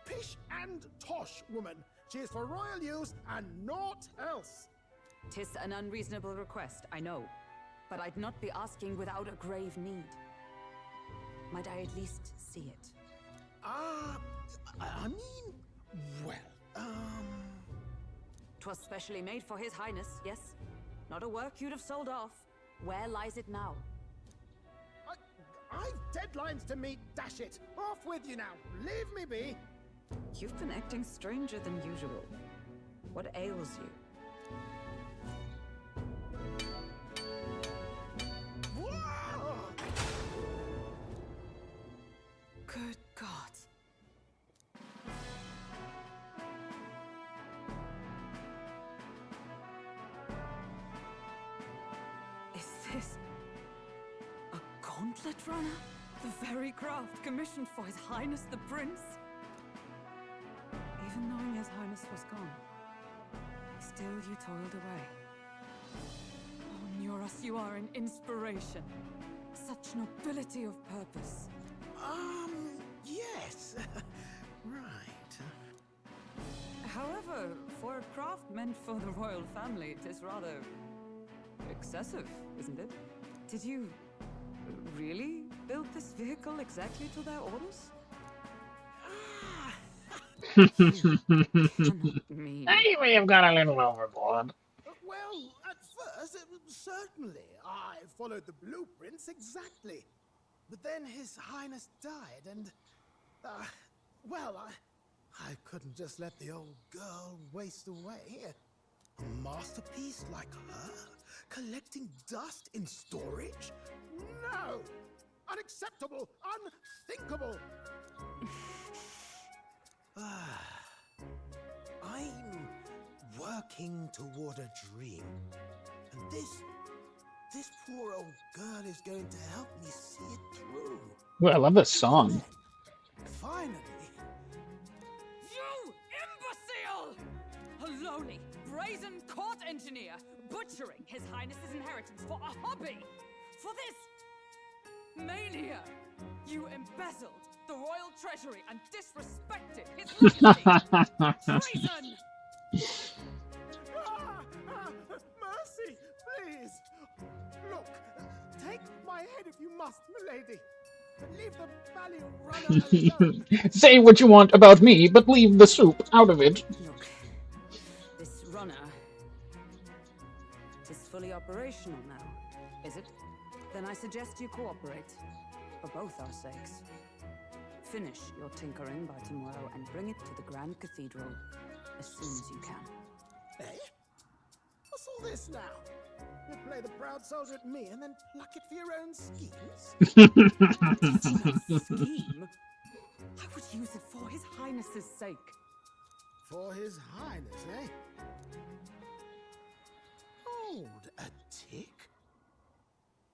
pish and tosh, woman. She is for royal use and naught else. 'Tis an unreasonable request, I know. But I'd not be asking without a grave need. Might I at least see it? I mean, well, 'Twas specially made for His Highness, yes? Not a work you'd have sold off. Where lies it now? I've deadlines to meet, dash it! Off with you now! Leave me be! You've been acting stranger than usual. What ails you? Whoa! Good God. Is this a gauntlet runner? The very craft commissioned for His Highness the Prince? Even knowing His Highness was gone, still you toiled away. Oh, Neurus, you are an inspiration. Such nobility of purpose. Yes. Right. However, for a craft meant for the royal family, it is rather excessive, isn't it? Did you really build this vehicle exactly to their orders? You may have gone a little overboard. Well, at first, certainly. I followed the blueprints exactly. But then His Highness died, and... well, I couldn't just let the old girl waste away. A masterpiece like her? Collecting dust in storage? No! Unacceptable! Unthinkable! I'm working toward a dream. And this poor old girl is going to help me see it through. Ooh, I love this song. Finally. You imbecile! A lowly, brazen court engineer butchering His Highness's inheritance for a hobby! For this mania! You embezzled the royal treasury and disrespected his legacy! Treason! Mercy, please! Look, take my head if you must, milady. But leave the valiant runner alone. Say what you want about me, but leave the soup out of it. Look, this runner is fully operational now, is it? Then I suggest you cooperate, for both our sakes. Finish your tinkering by tomorrow and bring it to the Grand Cathedral as soon as you can. Eh? What's all this now? You play the proud soldier at me and then pluck it for your own schemes? Scheme? I would use it for His Highness's sake. For His Highness, eh? Hold a tick.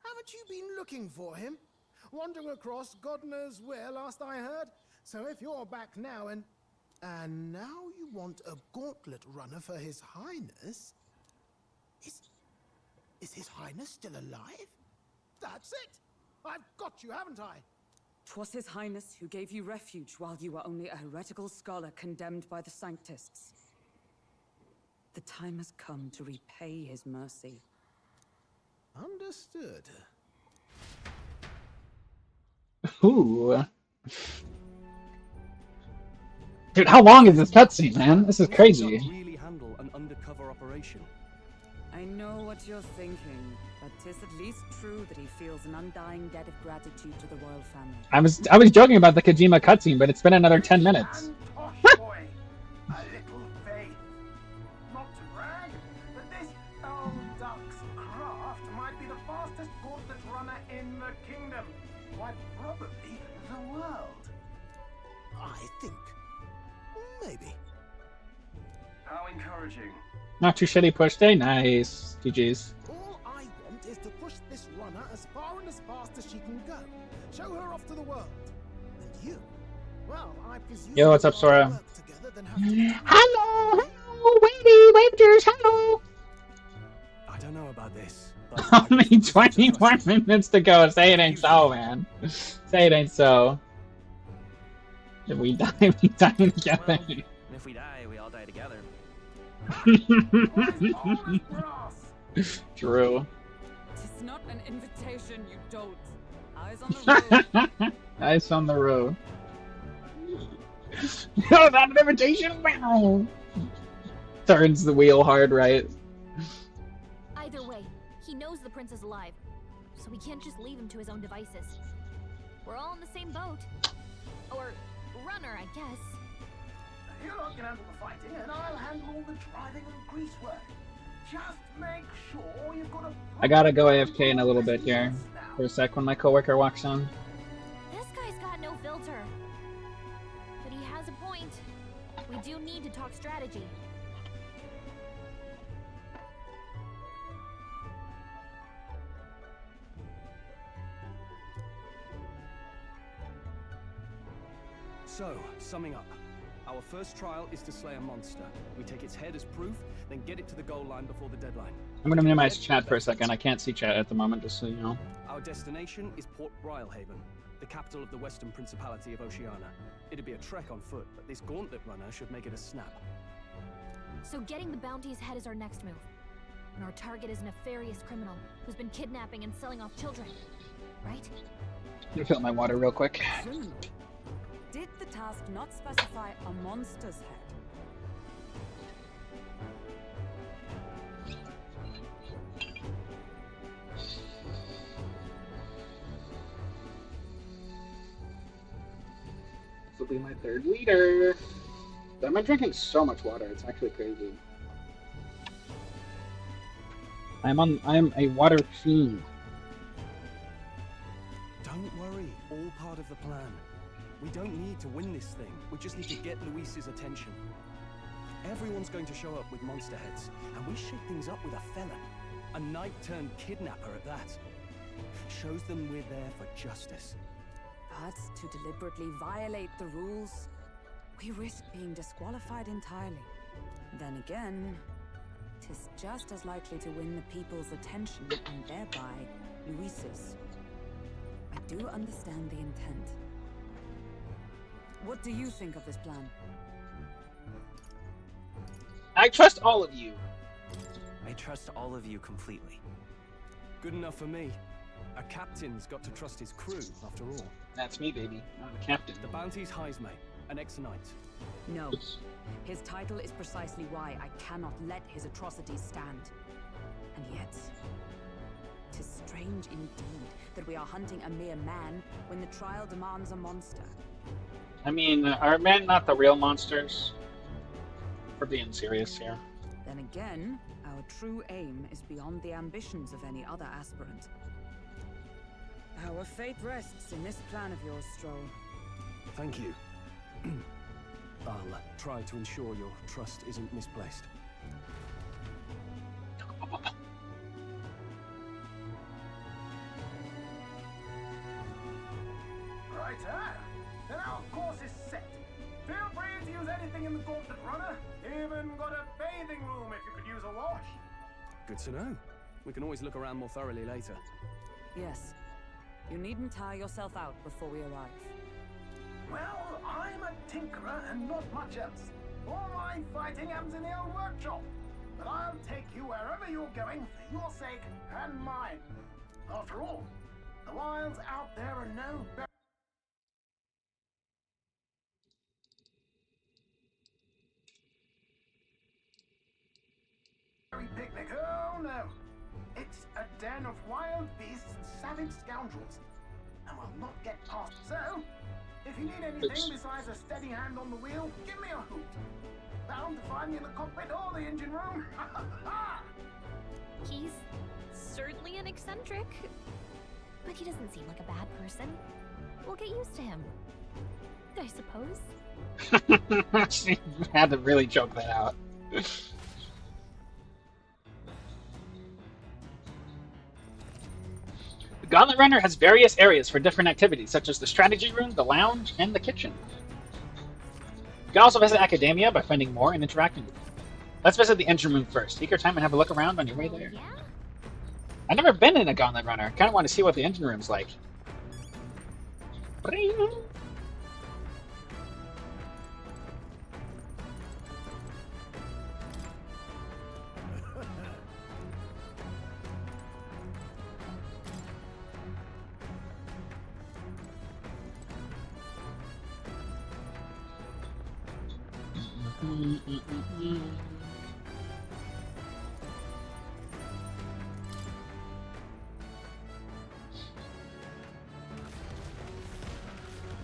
Haven't you been looking for him? Wandering across God knows where last I heard? So if you're back now and now you want a gauntlet runner for His Highness? Is His Highness still alive? That's it! I've got you, haven't I? 'Twas His Highness who gave you refuge while you were only a heretical scholar condemned by the Sanctists. The time has come to repay his mercy. Understood. Ooh. Dude, how long is this cutscene, man? This is crazy. Really handle an undercover operation. I know what you're thinking, but 'tis at least true that he feels an undying debt of gratitude to the royal family. I was joking about the Kojima cutscene, but it's been another 10 minutes. Boy, a little faith. Not to brag, but this old duck's craft might be the fastest gauntlet runner in the kingdom. Quite probably the world. I think. Maybe. How encouraging. Not too shitty push day. Nice. GG's. All I want is to push this runner as far and as fast as she can go. Show her off to the world. And you? Well, I presume. Yo, what's up, Sora? Hello, hello, waiters, hello. I don't know about this. Only 24 minutes to go. Say it ain't so, man. Say it ain't so. If we die, we die together. Well, if we die, we all die together. True. It's not an invitation, you dolt. Eyes on the road. Eyes on the road. No, not an invitation. Wow. Turns the wheel hard right. Either way, he knows the prince is alive, so we can't just leave him to his own devices. We're all in the same boat. Or runner, I guess. You lot can handle the fighting, and I'll handle all the driving and grease work. Just make sure you've got a... I gotta go AFK in a little bit here. For a sec when my coworker walks in. This guy's got no filter. But he has a point. We do need to talk strategy. So, summing up. Our first trial is to slay a monster. We take its head as proof, then get it to the goal line before the deadline. I'm gonna minimize chat for a second. I can't see chat at the moment, just so you know. Our destination is Port Brylehaven, the capital of the Western Principality of Oceania. It'd be a trek on foot, but this gauntlet runner should make it a snap. So getting the bounty's head is our next move. And our target is a nefarious criminal who's been kidnapping and selling off children. Right? Let me fill my water real quick. Criminal? Did the task not specify a monster's head? This will be my 3rd liter. I'm drinking so much water, it's actually crazy. I'm a water fiend. Don't worry, all part of the plan. We don't need to win this thing. We just need to get Luis's attention. Everyone's going to show up with monster heads, and we shake things up with a felon. A knight-turned-kidnapper at that. Shows them we're there for justice. But to deliberately violate the rules, we risk being disqualified entirely. Then again, 'tis just as likely to win the people's attention and thereby Luis's. I do understand the intent. What do you think of this plan? I trust all of you. I trust all of you completely. Good enough for me. A captain's got to trust his crew, after all. That's me, baby. I'm the captain. The bounty's Heisme, an ex-knight. No. His title is precisely why I cannot let his atrocities stand. And yet, 'tis strange indeed that we are hunting a mere man when the trial demands a monster. I mean, are men not the real monsters? We're being serious here. Then again, our true aim is beyond the ambitions of any other aspirant. Our fate rests in this plan of yours, Stroll. Thank you. I'll try to ensure your trust isn't misplaced. Right, then our course is set. Feel free to use anything in the gauntlet runner. Even got a bathing room if you could use a wash. Good to know. We can always look around more thoroughly later. Yes. You needn't tire yourself out before we arrive. Well, I'm a tinkerer and not much else. All my fighting happens in the old workshop. But I'll take you wherever you're going for your sake and mine. After all, the wilds out there are no better. Picnic, oh no. It's a den of wild beasts and savage scoundrels. And we'll not get past. So, if you need anything besides a steady hand on the wheel, give me a hoot. Bound to find me in the cockpit or the engine room. He's certainly an eccentric, but he doesn't seem like a bad person. We'll get used to him, I suppose. She had to really choke that out. The Gauntlet Runner has various areas for different activities, such as the strategy room, the lounge, and the kitchen. You can also visit Academia by finding more and interacting with them. Let's visit the engine room first. Take your time and have a look around on your way there. Yeah? I've never been in a Gauntlet Runner. I kind of want to see what the engine room's like.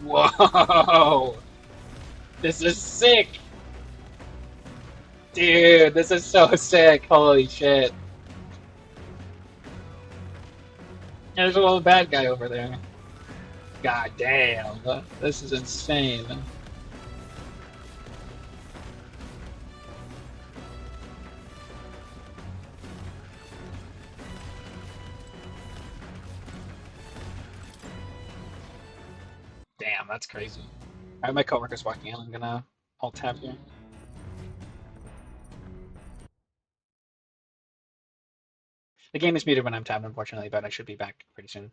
Whoa! This is sick! Dude, this is so sick! Holy shit. There's a little bad guy over there. God damn, this is insane. Damn, that's crazy. Alright, my coworker's walking in. I'm gonna alt tab here. The game is muted when I'm tabbed, unfortunately, but I should be back pretty soon.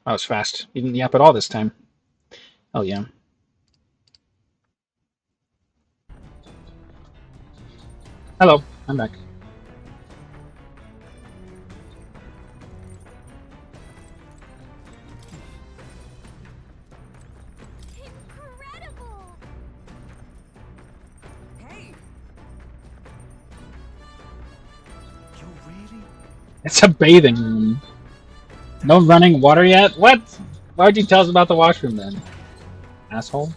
That was fast. You didn't yap at all this time. Oh yeah. Hello, I'm back. It's a bathing room. No running water yet? What? Why would you tell us about the washroom then? Asshole.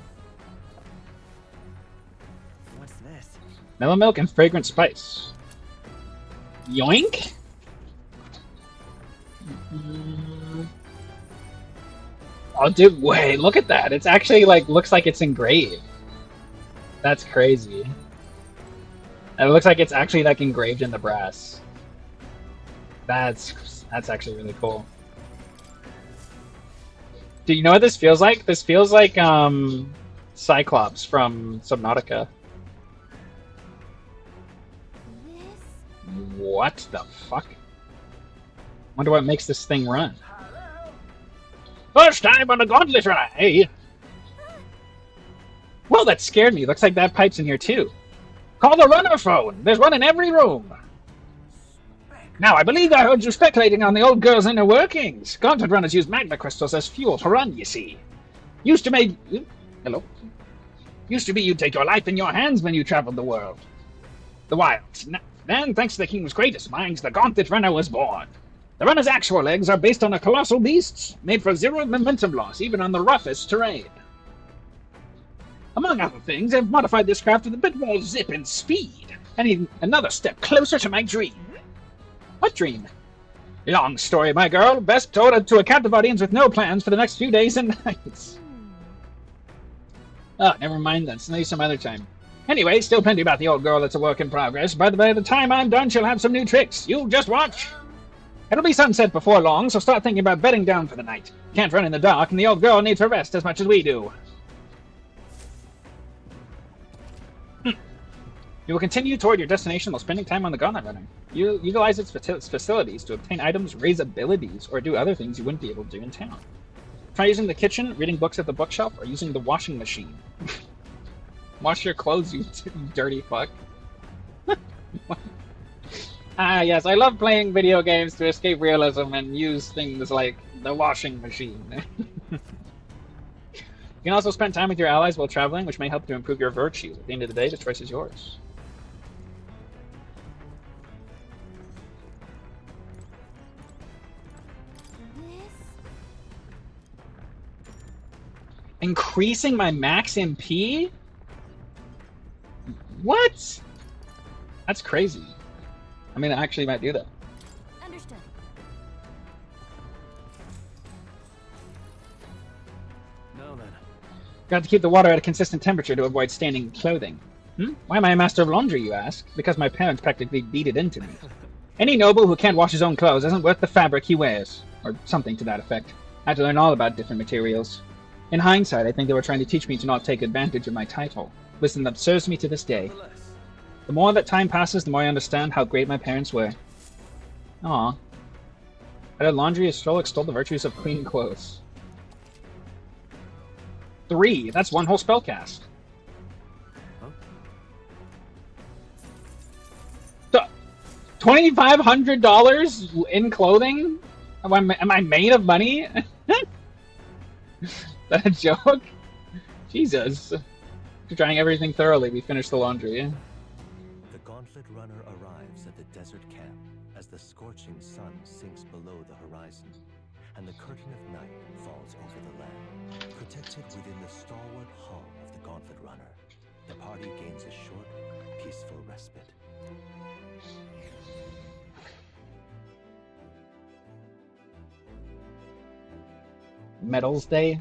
What's this? Mellow milk and fragrant spice. Yoink? Oh, dude, wait, look at that. It's actually, like, looks like it's engraved. That's crazy. And it looks like it's actually, like, engraved in the brass. That's actually really cool. Do you know what this feels like? This feels like, Cyclops from Subnautica. What the fuck? Wonder what makes this thing run. First time on the gauntlet run, eh? Well, that scared me. Looks like that pipe's in here too. Call the runner phone. There's one in every room. Now, I believe I heard you speculating on the old girl's inner workings. Gauntlet runners use magma crystals as fuel to run, you see. Used to be you'd take your life in your hands when you traveled the world. The wilds. Then, thanks to the king's greatest minds, the Gauntlet Runner was born. The runner's actual legs are based on a colossal beast, made for zero momentum loss, even on the roughest terrain. Among other things, I've modified this craft with a bit more zip and speed. I need another step closer to my dream. What dream? Long story, my girl. Best told to a captive audience with no plans for the next few days and nights. Oh, never mind then. Maybe some other time. Anyway, still plenty about the old girl that's a work in progress. By the time I'm done, she'll have some new tricks. You just watch. It'll be sunset before long, so start thinking about bedding down for the night. Can't run in the dark, and the old girl needs her rest as much as we do. You will continue toward your destination while spending time on the Gauntlet Runner. You utilize its facilities to obtain items, raise abilities, or do other things you wouldn't be able to do in town. Try using the kitchen, reading books at the bookshelf, or using the washing machine. Wash your clothes, you dirty fuck. Ah, yes, I love playing video games to escape realism and use things like the washing machine. You can also spend time with your allies while traveling, which may help to improve your virtue. At the end of the day, the choice is yours. Increasing my max MP? What? That's crazy. I mean, I actually might do that. Understood. Now then. Got to keep the water at a consistent temperature to avoid staining clothing. Why am I a master of laundry, you ask? Because my parents practically beat it into me. Any noble who can't wash his own clothes isn't worth the fabric he wears. Or something to that effect. I had to learn all about different materials. In hindsight, I think they were trying to teach me to not take advantage of my title. Wisdom that serves me to this day. The more that time passes, the more I understand how great my parents were. Aw. I did laundry as Stroll extolled the virtues of clean clothes. 3. That's one whole spellcast. Huh? $2,500 in clothing? Am I made of money? Is that a joke? Jesus. After trying everything thoroughly, we finished the laundry. The Gauntlet Runner arrives at the desert camp as the scorching sun sinks below the horizon, and the curtain of night falls over the land. Protected within the stalwart hull of the Gauntlet Runner, the party gains a short, peaceful respite. Medals Day?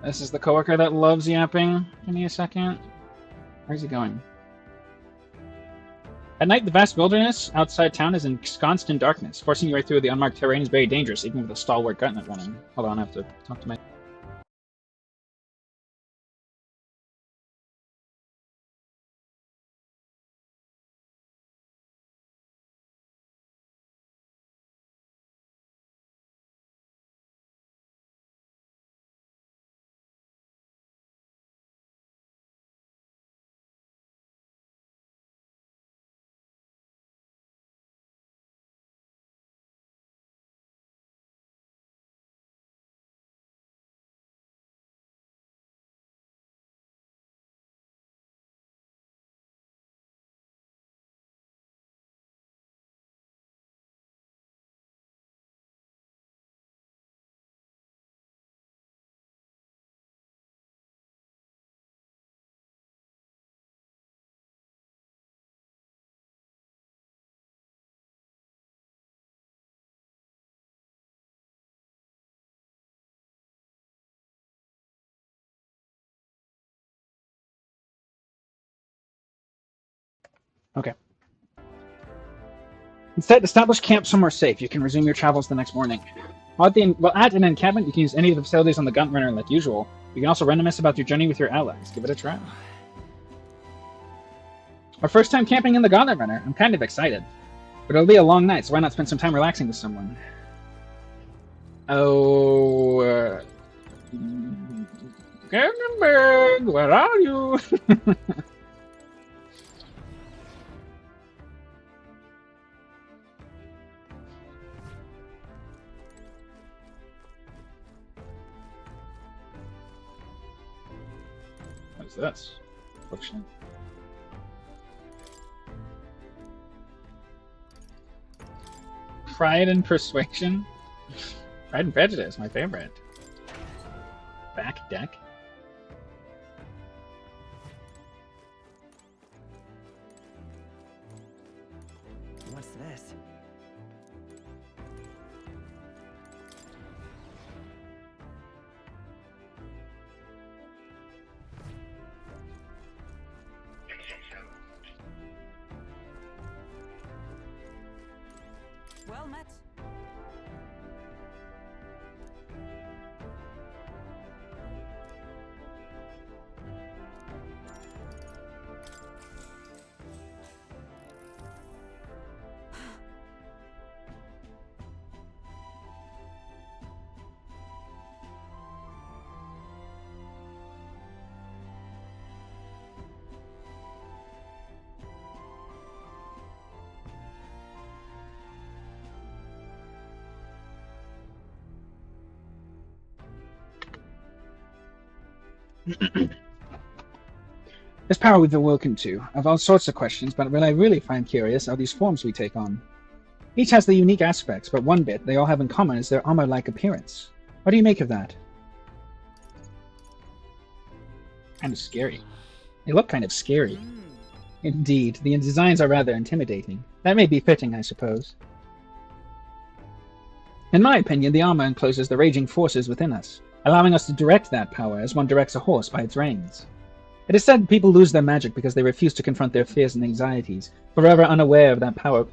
This is the coworker that loves yapping. Give me a second. Where's he going? At night, the vast wilderness outside town is ensconced in darkness. Forcing your way through the unmarked terrain is very dangerous, even with a stalwart gauntlet running. Hold on, I have to talk to my... Okay. Instead, establish camp somewhere safe. You can resume your travels the next morning. At an encampment, you can use any of the facilities on the Gun Runner like usual. You can also reminisce about your journey with your allies. Give it a try. Our first time camping in the Gauntlet Runner. I'm kind of excited. But it'll be a long night, so why not spend some time relaxing with someone? Oh... Gannonberg, where are you? What's this? Affliction? Pride and Persuasion? Pride and Prejudice, my favorite. Back deck? What's this? Well met. This power we've awoken to. I have all sorts of questions, but what I really find curious are these forms we take on. Each has their unique aspects, but one bit they all have in common is their armor-like appearance. What do you make of that? Kind of scary. They look kind of scary. Indeed, the designs are rather intimidating. That may be fitting, I suppose. In my opinion, the armor encloses the raging forces within us, allowing us to direct that power as one directs a horse by its reins. It is said people lose their magic because they refuse to confront their fears and anxieties, forever unaware of that power.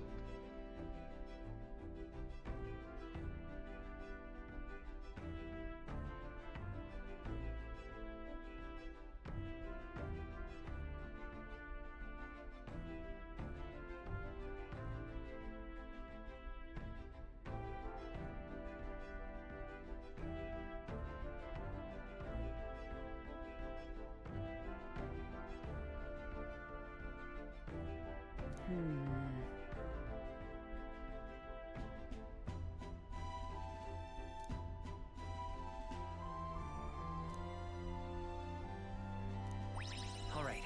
All right.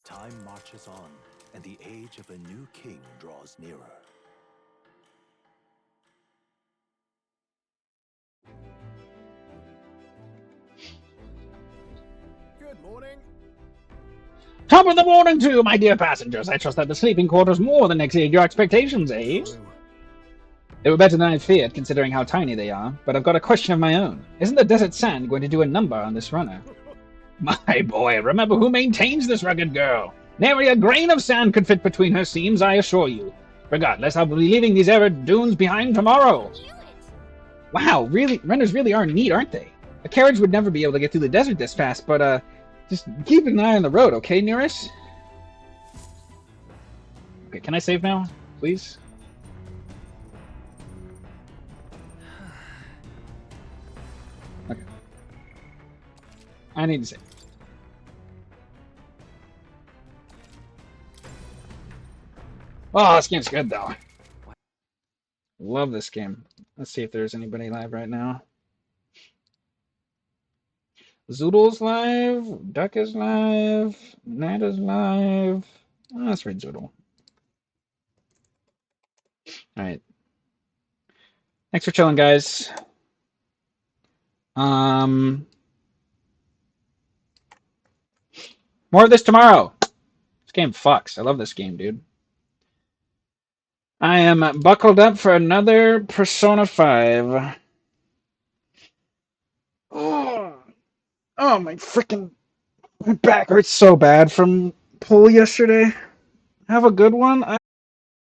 Time marches on, and the age of a new king draws nearer. Good morning. Top of the morning to you, my dear passengers. I trust that the sleeping quarters more than exceed your expectations, eh? They were better than I feared, considering how tiny they are, but I've got a question of my own. Isn't the desert sand going to do a number on this runner? My boy, remember who maintains this rugged girl. Nary a grain of sand could fit between her seams, I assure you. Regardless, I'll be leaving these arid dunes behind tomorrow. Wow, really, runners really are neat, aren't they? A carriage would never be able to get through the desert this fast, but just keep an eye on the road, okay, Nearest? Okay, can I save now, please? Okay. I need to save. Oh, this game's good, though. Love this game. Let's see if there's anybody live right now. Zoodle's live. Duck is live. Nat is live. Oh, let's read Zoodle. Alright. Thanks for chilling, guys. More of this tomorrow. This game fucks. I love this game, dude. I am buckled up for another Persona 5. Oh, my freaking back hurts so bad from pull yesterday. Have a good one.